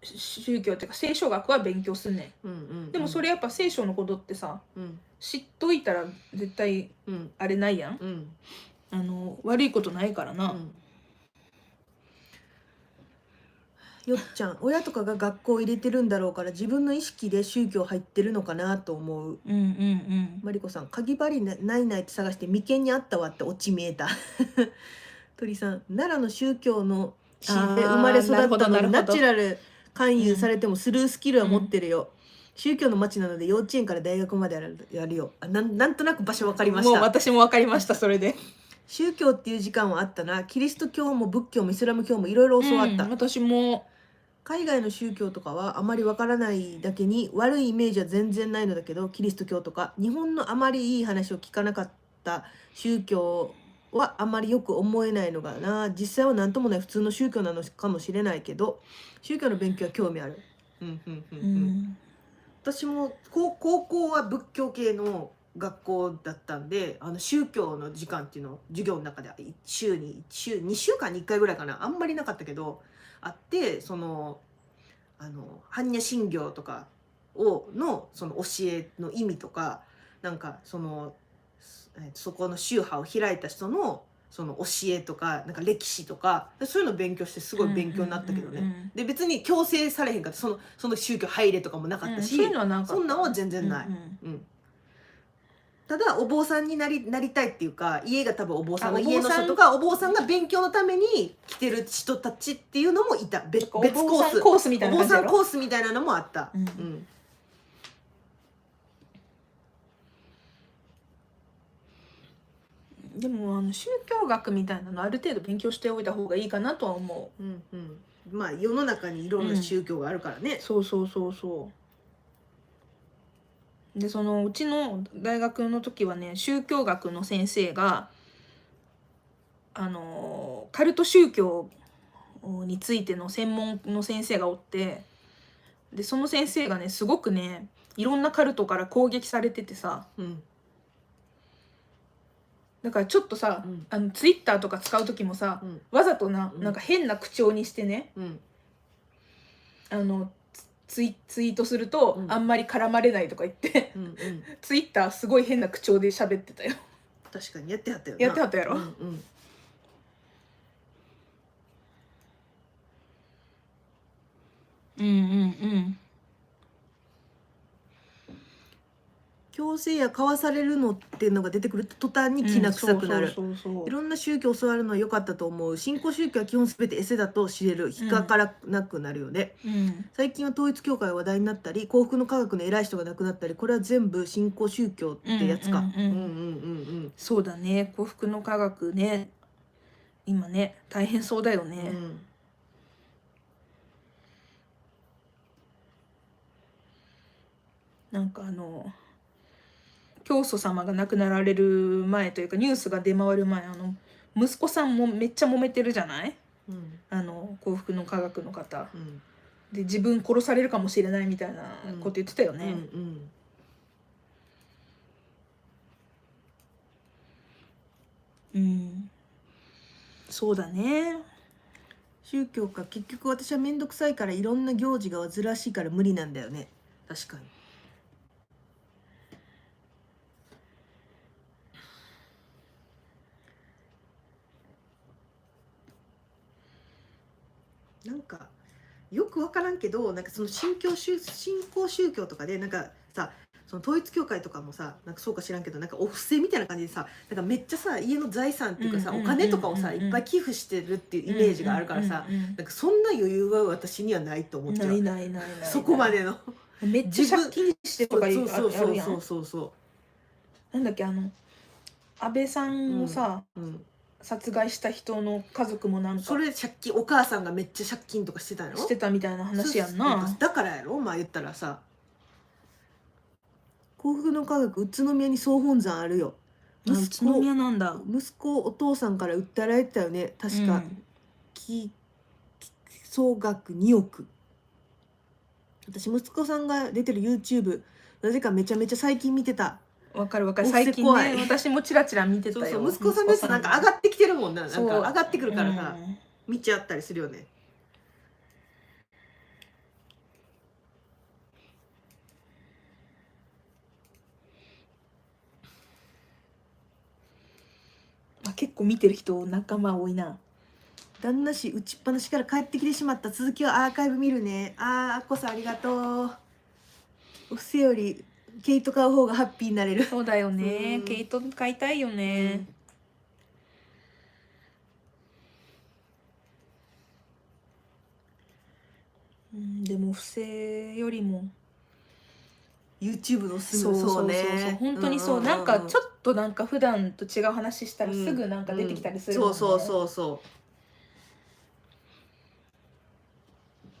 宗教っていうか聖書学は勉強すんねん。でもそれやっぱ聖書のことってさ、知っといたら絶対あれないやん。悪いことないからな。よっちゃん、親とかが学校入れてるんだろうから自分の意識で宗教入ってるのかなと思う。マリコさん、かぎ針ないないって探して眉間にあったわってオチ見えた。鳥さん、奈良の宗教の地で生まれ育ったのにナチュラル勧誘されてもスルースキルは持ってるよ。宗教の町なので幼稚園から大学までやるよ。なんとなく場所分かりました。もう私も分かりました。それで宗教っていう時間はあったな。キリスト教も仏教もイスラム教もいろいろ教わった。私も海外の宗教とかはあまり分からないだけに悪いイメージは全然ないのだけど、キリスト教とか日本のあまりいい話を聞かなかった宗教はあまりよく思えないのがな。実際は何ともない普通の宗教なのかもしれないけど、宗教の勉強は興味ある。私も高校は仏教系の学校だったんで、宗教の時間っていうの授業の中で2週間に1回ぐらいかな、あんまりなかったけどあって、その般若心経とかのその教えの意味とか、なんかそこの宗派を開いた人のその教えとか、なんか歴史とか、そういうのを勉強してすごい勉強になったけどね。で別に強制されへんかった、その宗教入れとかもなかったし、そういうのはなかった。そんなんは全然ない。ただお坊さんになりたいっていうか、家が多分お坊さんの家の人とか、お坊さんが勉強のために来てる人たちっていうのもいた。別コースみたいな感じやろ。お坊さんコースみたいなのもあった。でも宗教学みたいなのある程度勉強しておいた方がいいかなとは思う。まあ世の中にいろんな宗教があるからね。そうで、うちの大学の時はね、宗教学の先生がカルト宗教についての専門の先生がおって、でその先生がねすごくねいろんなカルトから攻撃されててさ、だからちょっとさ、ツイッターとか使う時もさ、わざとなんか変な口調にしてね、ツイートすると、あんまり絡まれないとか言って、ツイッターすごい変な口調で喋ってたよ。確かにやってはったよな。やってはったやろ。強制や買わされるのっていうのが出てくると途端にきな臭くなる。いろんな宗教を教わるのは良かったと思う。新興宗教は基本全てエセだと知れる。引っかからなくなるよね。最近は統一教会が話題になったり、幸福の科学の偉い人が亡くなったり、これは全部新興宗教ってやつか。そうだね、幸福の科学ね、今ね大変そうだよね。なんか教祖様が亡くなられる前というか、ニュースが出回る前、息子さんもめっちゃ揉めてるじゃない、幸福の科学の方、で自分殺されるかもしれないみたいなこと言ってたよね。そうだね。宗教か、結局私は面倒くさいからいろんな行事が煩わしいから無理なんだよね。確かに。なんかよく分からんけど、なんかその新興宗教とかでなんかさ、その統一教会とかもさ、なんかそうか知らんけど、なんかお布施みたいな感じでさ、なんかめっちゃさ家の財産っていうかさ、お金とかをさいっぱい寄付してるっていうイメージがあるからさ、なんかそんな余裕は私にはないと思っちゃう。ないそこまでのめっちゃ借金してとかいうそうなんだっけ、安倍さんをさ、殺害した人の家族もなんかそれ借金、お母さんがめっちゃ借金とかしてたのしてたみたいな話やんな。だからやろ、まあ言ったらさ、幸福の科学宇都宮に総本山あるよ。宇都宮なんだ。息子お父さんから訴えられてたよね、確か。総額2億。私息子さんが出てる YouTube なぜかめちゃめちゃ最近見てた。わかる最近ね、私もチラチラ見てたよ。息子さんのやつなんか上がってきてるもんな。なんか上がってくるからさ、見ちゃったりするよね。結構見てる人仲間多いな。旦那氏打ちっぱなしから帰ってきてしまった。続きはアーカイブ見るね。あっこさんありがとう。お布施より毛糸買う方がハッピーになれる。そうだよね、毛糸買いたいよね。でも布施よりも YouTube のすぐそうね。本当にそう、なんかちょっとなんか普段と違う話したらすぐなんか出てきたりするもんね。そ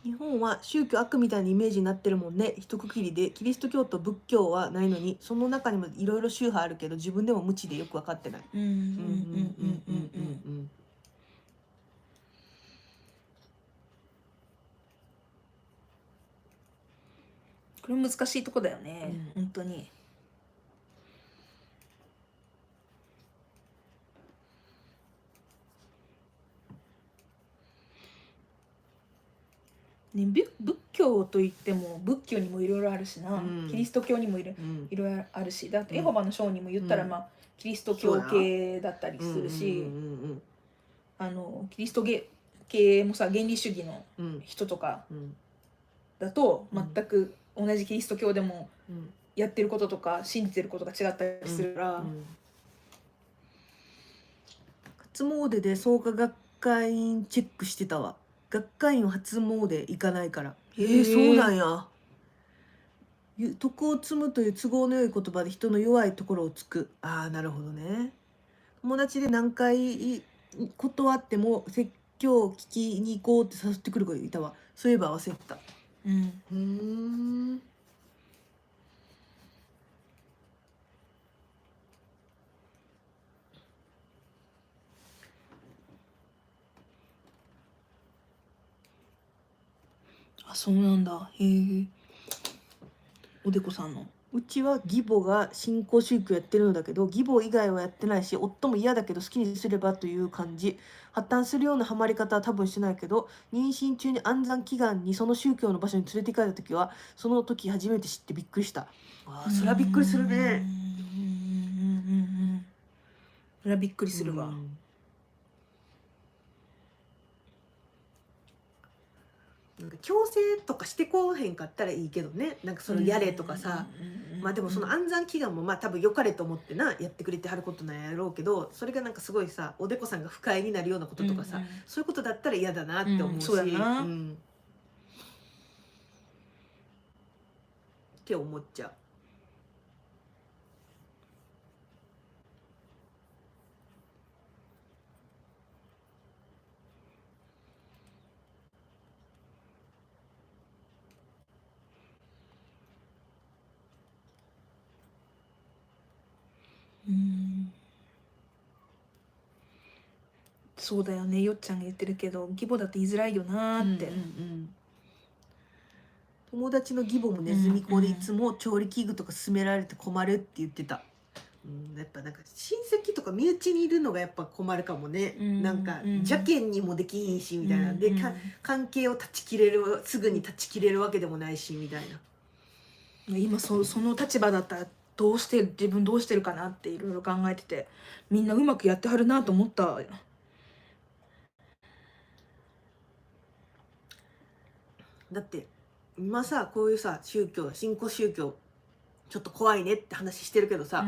う日本は宗教悪みたいなイメージになってるもんね。一括りでキリスト教と仏教はないのに、その中にもいろいろ宗派あるけど自分でも無知でよく分かってない。うんうんうんうんうん。これ難しいとこだよね、本当に。ね、仏教といっても仏教にもいろいろあるしな、キリスト教にもいろいろあるし、だってエホバの証にも言ったら、まあキリスト教系だったりするし、キリスト系もさ、原理主義の人とかだと全く同じキリスト教でもやってることとか信じてることが違ったりするから、初詣で創価学会員チェックしてたわ。学会員は初詣行かないから。そうなんや。徳を積むという都合の良い言葉で人の弱いところをつく。ああ、なるほどね。友達で何回断っても説教を聞きに行こうって誘ってくる子いたわ。そういえば忘れてた。あ、そうなんだ。へえ。おでこさんの。うちは義母が新興宗教やってるのだけど、義母以外はやってないし、夫も嫌だけど好きにすればという感じ。破綻するようなハマり方は多分してないけど、妊娠中に安産祈願にその宗教の場所に連れて行かれた時は、その時初めて知ってびっくりした。ああ、そりゃびっくりするね。そりゃびっくりするわ。なんか強制とかしてこうへんかったらいいけどね、なんかそのやれとかさ、まあでもその安産祈願もまあ多分良かれと思ってなやってくれてはることなんやろうけど、それがなんかすごいさ、おでこさんが不快になるようなこととかさ、そういうことだったら嫌だなって思うし、そうだな、って思っちゃう。そうだよね、よっちゃんが言ってるけど義母だって言いづらいよなーって、友達の義母もネズミ子でいつも調理器具とか勧められて困るって言ってた。やっぱなんか親戚とか身内にいるのがやっぱ困るかもね、なんか邪険にもできひんしみたいな、で関係を断ち切れる、すぐに断ち切れるわけでもないしみたいな。今その立場だったら自分どうしてるかなっていろいろ考えてて、みんなうまくやってはるなと思った。だって今さ、こういうさ新興宗教ちょっと怖いねって話してるけどさ、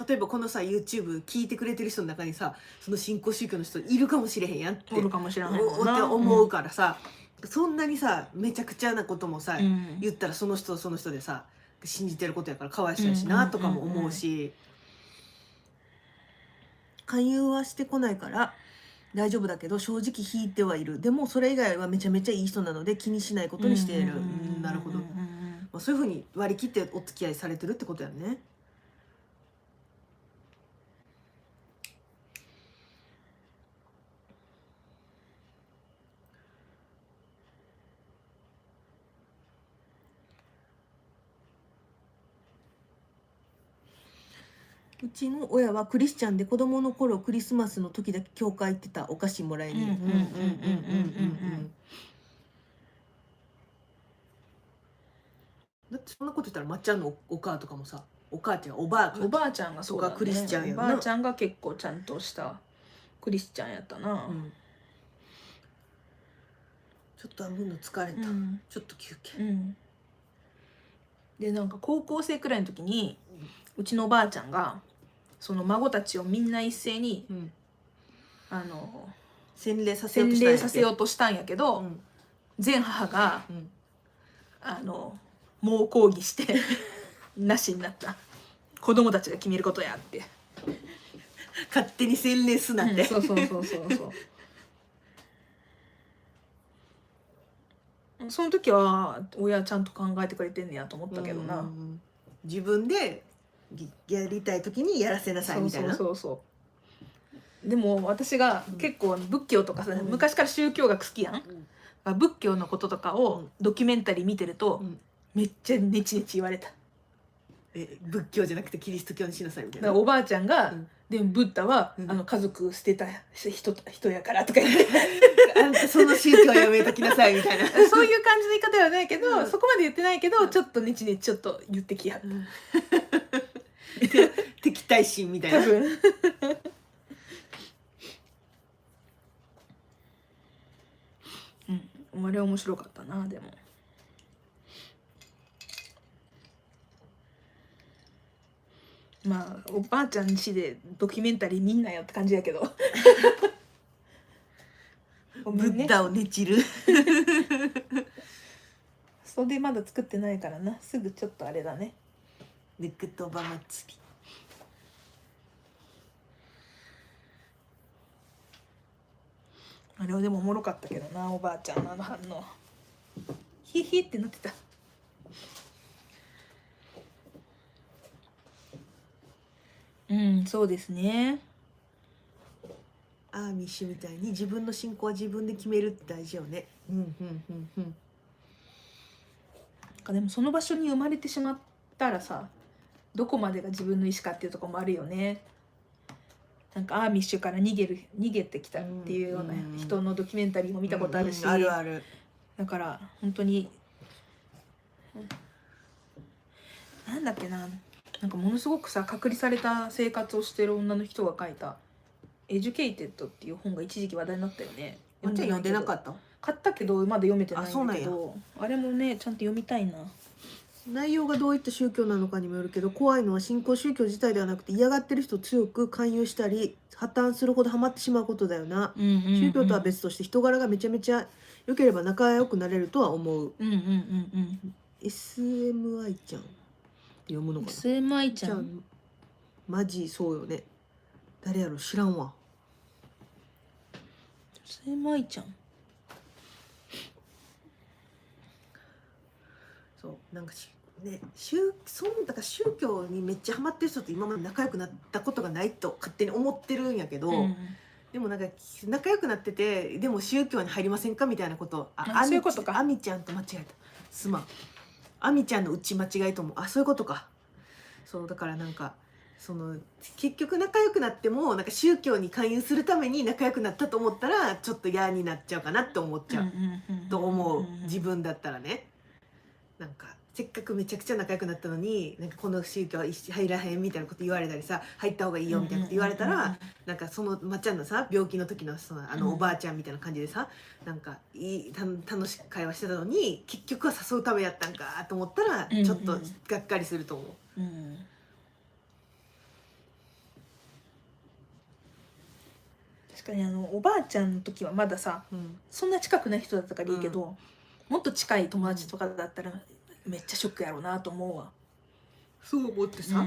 例えばこのさ YouTube 聞いてくれてる人の中にさ、その新興宗教の人いるかもしれへんやんって思うからさ、そんなにさめちゃくちゃなこともさ、言ったらその人でさ信じてることやからかわいそうやしなとかも思うし、勧誘はしてこないから大丈夫だけど正直引いてはいる。でもそれ以外はめちゃめちゃいい人なので気にしないことにしている。なるほど。まあ、そういうふうに割り切ってお付き合いされてるってことやね。うちの親はクリスチャンで子供の頃クリスマスの時だけ教会行ってた。お菓子もらいに。だってそんなこと言ったらまっちゃんのお母とかもさ、お母ちゃんおばあちゃんがそうだね、クリスチャンやな。おばあちゃんが結構ちゃんとしたクリスチャンやったな、ちょっと編むの疲れた、ちょっと休憩、でなんか高校生くらいの時に、うちのおばあちゃんがその孫たちをみんな一斉に、洗礼させようとしたんやけど、全母が、猛抗議してなしになった。子供たちが決めることやって勝手に洗礼すなって、そうその時は親ちゃんと考えてくれてんねやと思ったけどな、自分でやりたい時にやらせなさいみたいな。そうでも私が結構仏教とかさ、昔から宗教学好きやん、仏教のこととかをドキュメンタリー見てると、めっちゃネチネチ言われた。仏教じゃなくてキリスト教にしなさいみたいな。だからおばあちゃんが、でもブッダは、家族捨てた人やからとか言ってあんたその宗教やめときなさいみたいなそういう感じの言い方ではないけど、そこまで言ってないけど、ちょっとネチネチちょっと言ってきやった、敵対心みたいな。多分あれ面白かったな。でもまあおばあちゃん家でドキュメンタリー見んなよって感じやけどごめんね、ブッダをねちるそれまだ作ってないからな、すぐちょっとあれだね。ネクトバ祭り。あれはでもおもろかったけどな、おばあちゃんのあの反応、ヒヒってなってた。そうですね。アーミッシュみたいに自分の信仰は自分で決めるって大事よね。でもその場所に生まれてしまったらさ、どこまでが自分の意思かっていうところもあるよね。なんかアーミッシュから逃げてきたっていうような人のドキュメンタリーも見たことあるし、あるある。だから本当になんだっけな、なんかものすごくさ隔離された生活をしてる女の人が書いた「エデュケイテッド」っていう本が一時期話題になったよね。じゃあ読んでなかった？買ったけどまだ読めてないんだけあ、ど、あれもねちゃんと読みたいな。内容がどういった宗教なのかにもよるけど、怖いのは新興宗教自体ではなくて嫌がってる人を強く勧誘したり破綻するほどハマってしまうことだよな。宗教とは別として人柄がめちゃめちゃ良ければ仲良くなれるとは思う。SMI ちゃんって読むのかな。 SMI ちゃんマジそうよね。誰やろ知らんわ。 SMI ちゃん、そうなんかね、だから宗教にめっちゃハマってる人と今まで仲良くなったことがないと勝手に思ってるんやけど、でもなんか仲良くなっててでも宗教に入りませんかみたいなこと。そういうことか。アミちゃんと間違えた。すまん。アミちゃんのうち間違いと思う。そういうことか。そうだからなんか結局仲良くなってもなんか宗教に勧誘するために仲良くなったと思ったらちょっと嫌になっちゃうかなって思っちゃうと思う。自分だったらね。なんかせっかくめちゃくちゃ仲良くなったのになんかこの宗教は入らへんみたいなこと言われたりさ、入った方がいいよみたいなこと言われたら、なんかそのまっちゃんのさ病気の時のおばあちゃんみたいな感じでさ、なんか楽しく会話してたのに結局は誘うためやったんかと思ったらちょっとがっかりすると思う。確かにおばあちゃんの時はまださ、そんな近くない人だったからいいけど、もっと近い友達とかだったらめっちゃショックやろうなと思うわ。そう思ってさ、な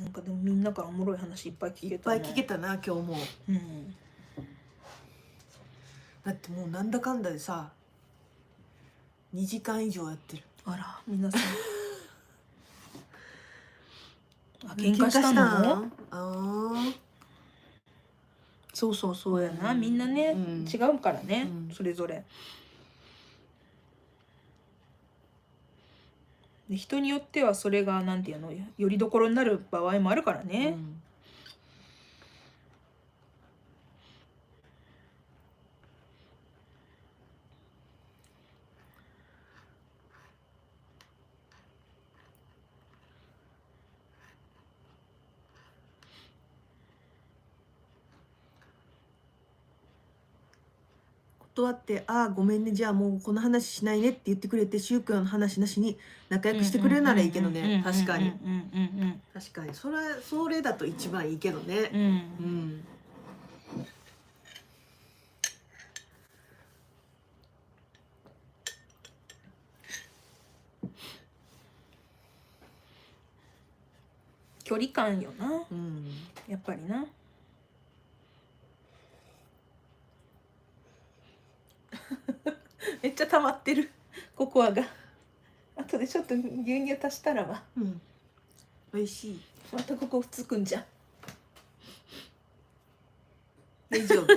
んかでもみんなからおもろい話いっぱい聞けたね。いっぱい聞けたな今日も。だってもうなんだかんだでさ2時間以上やってる。あら皆さん喧嘩したの？そうやな、みんなね、違うからね、それぞれで人によってはそれがなんていうのよりどころになる場合もあるからね。断って「ああごめんねじゃあもうこの話しないね」って言ってくれて宗教の話なしに仲良くしてくれるならいいけどね。確かに確かにそれだと一番いいけどね。距離感よな、うんやっぱりな。めっちゃ溜まってるココアが。あとでちょっと牛乳足したらばうん美味しい。またここつくんじゃん。大丈夫。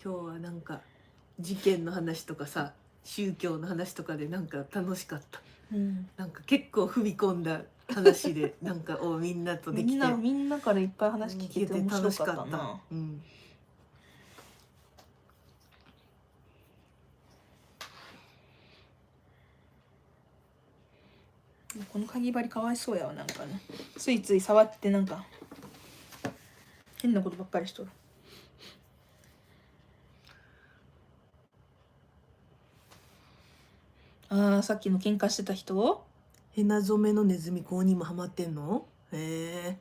今日はなんか事件の話とかさ、宗教の話とかでなんか楽しかった。うんなんか結構踏み込んだ話でなんかみんなとできてみんなからいっぱい話聞けて面白かったな。うんこのかぎ針かわいそうやわ。なんかねついつい触ってなんか変なことばっかりしとる。あーさっきの喧嘩してた人、ヘナ染めのネズミ講にもハマってんの？へえ。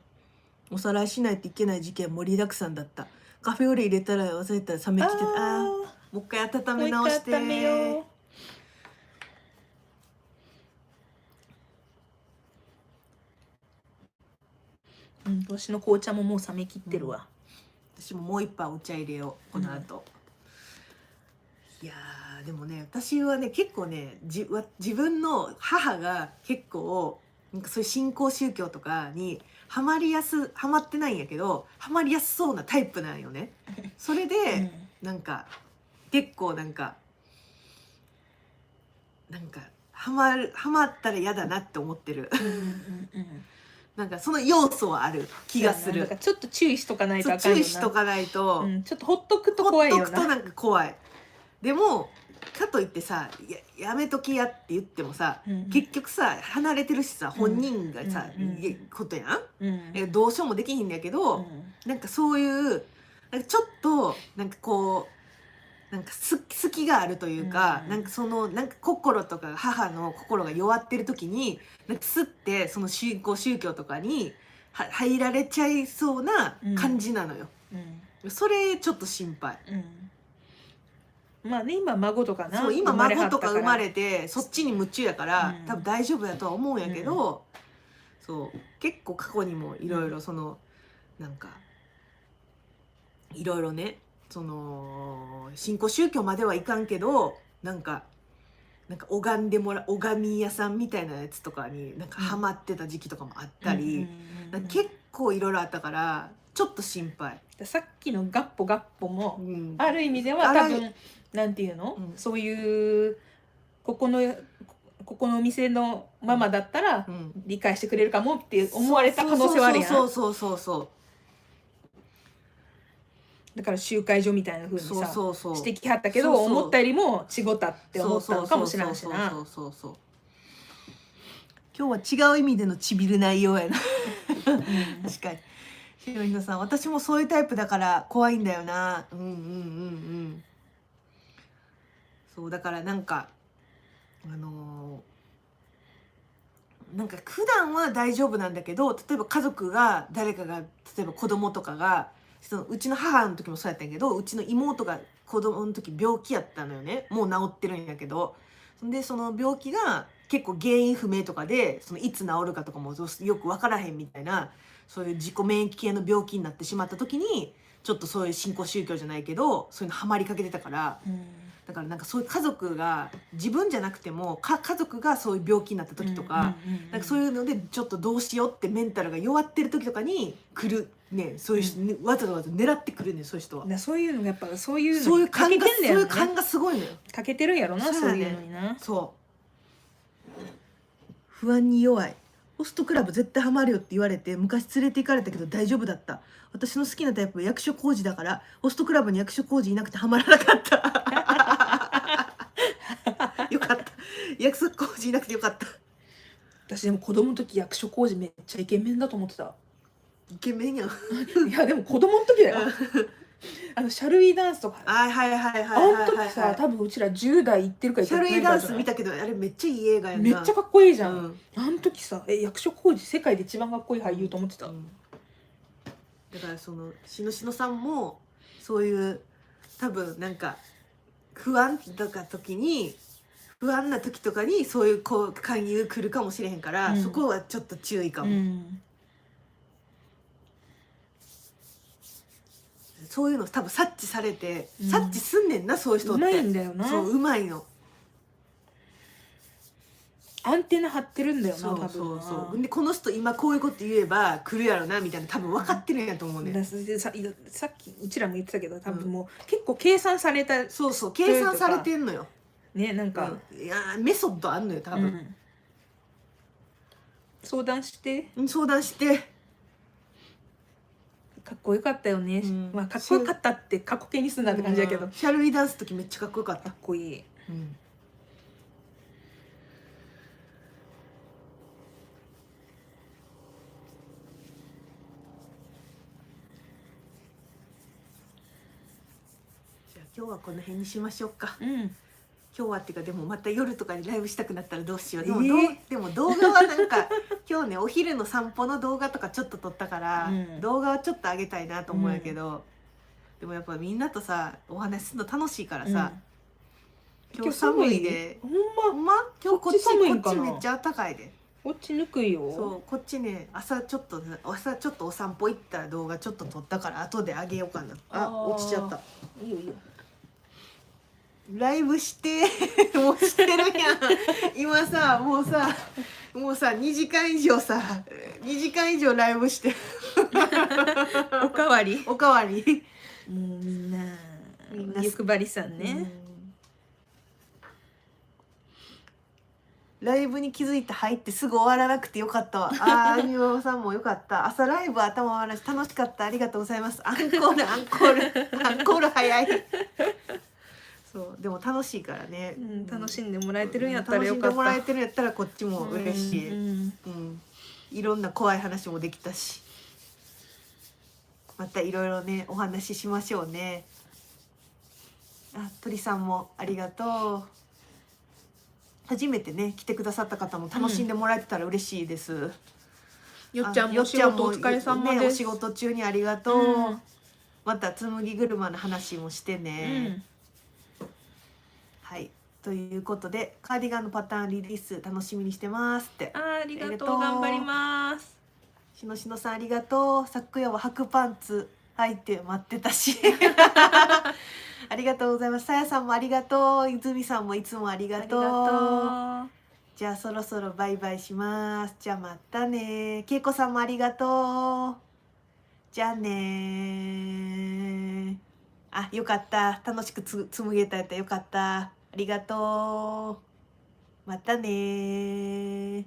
おさらいしないといけない事件盛りだくさんだった。カフェオレ入れたら忘れたら冷めきてた。あーもう一回温め直して。もう一回温めよう。私の紅茶ももう冷めきってるわ。私ももう一杯お茶入れようこの後、いやーでもね私はね結構ね自分の母が結構なんかそういう新興宗教とかにハマってないんやけどハマりやすそうなタイプなんよね。それで、なんか結構なんかハマったら嫌だなって思ってる。なんかその要素はある気がする。なんかちょっと注意しとかないとそうあかんよな。注意しとかないと、ちょっとほっとくと怖いよな。ほっとくとなんか怖い。でもかといってさ やめときやって言ってもさ、結局さ離れてるしさ本人がさ、ことやん、どうしようもできひんだけど、なんかそういうなんかちょっとなんかこうなんか好きがあるというか、なんかそのなんか心とか母の心が弱ってる時になんかスッてその宗教とかに入られちゃいそうな感じなのよ、それちょっと心配、まあね今孫とかな、そう今孫とか生まれてそっちに夢中やから、多分大丈夫やとは思うんやけど、そう結構過去にもいろいろその、なんかいろいろねその新興宗教まではいかんけどなんか拝み屋さんみたいなやつとかになんかハマってた時期とかもあったり、結構いろいろあったからちょっと心配。さっきのガッポガッポも、ある意味では多分なんていうの、そういうここのお店のママだったら理解してくれるかもって思われた可能性はあるやん。そうだから集会所みたいな風にさ指摘はったけど、そう思ったよりも違ったって思ったのかもしれないしな。今日は違う意味でのちびる内容やな確かにひろひなさん私もそういうタイプだから怖いんだよな。そうだからなんかなんか普段は大丈夫なんだけど、例えば家族が誰かが例えば子供とかがそのうちの母の時もそうやったんやけど、うちの妹が子供の時病気やったのよね。もう治ってるんやけど、でその病気が結構原因不明とかでそのいつ治るかとかもよく分からへんみたいな、そういう自己免疫系の病気になってしまった時にちょっとそういう新興宗教じゃないけどそういうのハマりかけてたから、だからなんかそういう家族が自分じゃなくても家族がそういう病気になった時とか、なんかそういうのでちょっとどうしようってメンタルが弱ってる時とかに来るね、そういうわざわざ狙ってくるね、そういう人は。そういうのがやっぱそういう勘がすごいのよ。欠けてるんやろな、そういうのにな。そう不安に弱い。ホストクラブ絶対ハマるよって言われて昔連れて行かれたけど大丈夫だった。私の好きなタイプは役所広司だからホストクラブに役所広司いなくてハマらなかったよかった、役所広司いなくてよかった。私でも子供の時役所広司めっちゃイケメンだと思ってた。イケメンやんいやでも子供の時だよシャルウィーダンスとか、あの時さ多分うちら10代いってるかいってないか。シャルウィーダンス見たけどあれめっちゃいい映画やな。めっちゃかっこいいじゃん、あの時さ役所広司世界で一番かっこいい俳優と思ってた、だからそのしのしのさんもそういう多分なんか不安とか時に不安な時とかにそういうこう勧誘来るかもしれへんから、うんそこはちょっと注意かうも、んそういうの多分察知されて、うん察知すんねんなそういう人ってうまいんだよな。そううまいの。アンテナ張ってるんだよな、そう多分そうな。そうでこの人今こういうこと言えば来るやろなみたいな多分分かってるんやと思うね、だでさっきうちらも言ってたけど多分もう結構計算されたそうそう計算されてんのよ、ね、なんか、いやメソッドあんのよ多分、うん相談して相談してかっこよかったよね、うんまあかっこよかったって過去形にすんだって感じだけど、シャルウィダンス時めっちゃかっこよかったかっ、こいい。うんじゃあ今日はこの辺にしましょうか。うん今日はっていうかでもまた夜とかにライブしたくなったらどうしよう。でも動画はなんか今日ねお昼の散歩の動画とかちょっと撮ったから、うん動画はちょっと上げたいなと思うんやけど、でもやっぱみんなとさお話しするの楽しいからさ、今日寒いでほんほんま今日こっちこっち寒いんかなこっちめっちゃ暖かいで。こっちぬくいよ。そうこっちね朝ちょっとお散歩行った動画ちょっと撮ったから後であげようかな。落ちちゃった。いいよいいよ。ライブしてもうしてるやん今さもうさ2時間以上ライブしておかわりおかわりもうみんなみんな欲張りさんね、ライブに気づいて入ってすぐ終わらなくてよかったわ。あーアニマさんもよかった。朝ライブ頭回らし楽しかった。ありがとうございます。アンコール早い。そうでも楽しいからね、楽しんでもらえてるんやったらよかった。楽しんでもらえてるんやったらこっちも嬉しい、うんいろんな怖い話もできたし、またいろいろねお話ししましょうね。鳥さんもありがとう。初めてね来てくださった方も楽しんでもらえてたら嬉しいです。よっちゃんもお仕事お疲れ様です。お仕事中にありがとう、また紬車の話もしてね、はい、ということでカーディガンのパターンリリース楽しみにしてますって。ありがとう、頑張ります。しのしのさんありがとう。昨夜は白パンツ履いて待ってたしありがとうございます。さやさんもありがとう。泉さんもいつもありがとう。じゃあそろそろバイバイします。じゃあまたね。けいこさんもありがとう。じゃあね。よかった。楽しく紡げたやった。よかった。ありがとう。またね。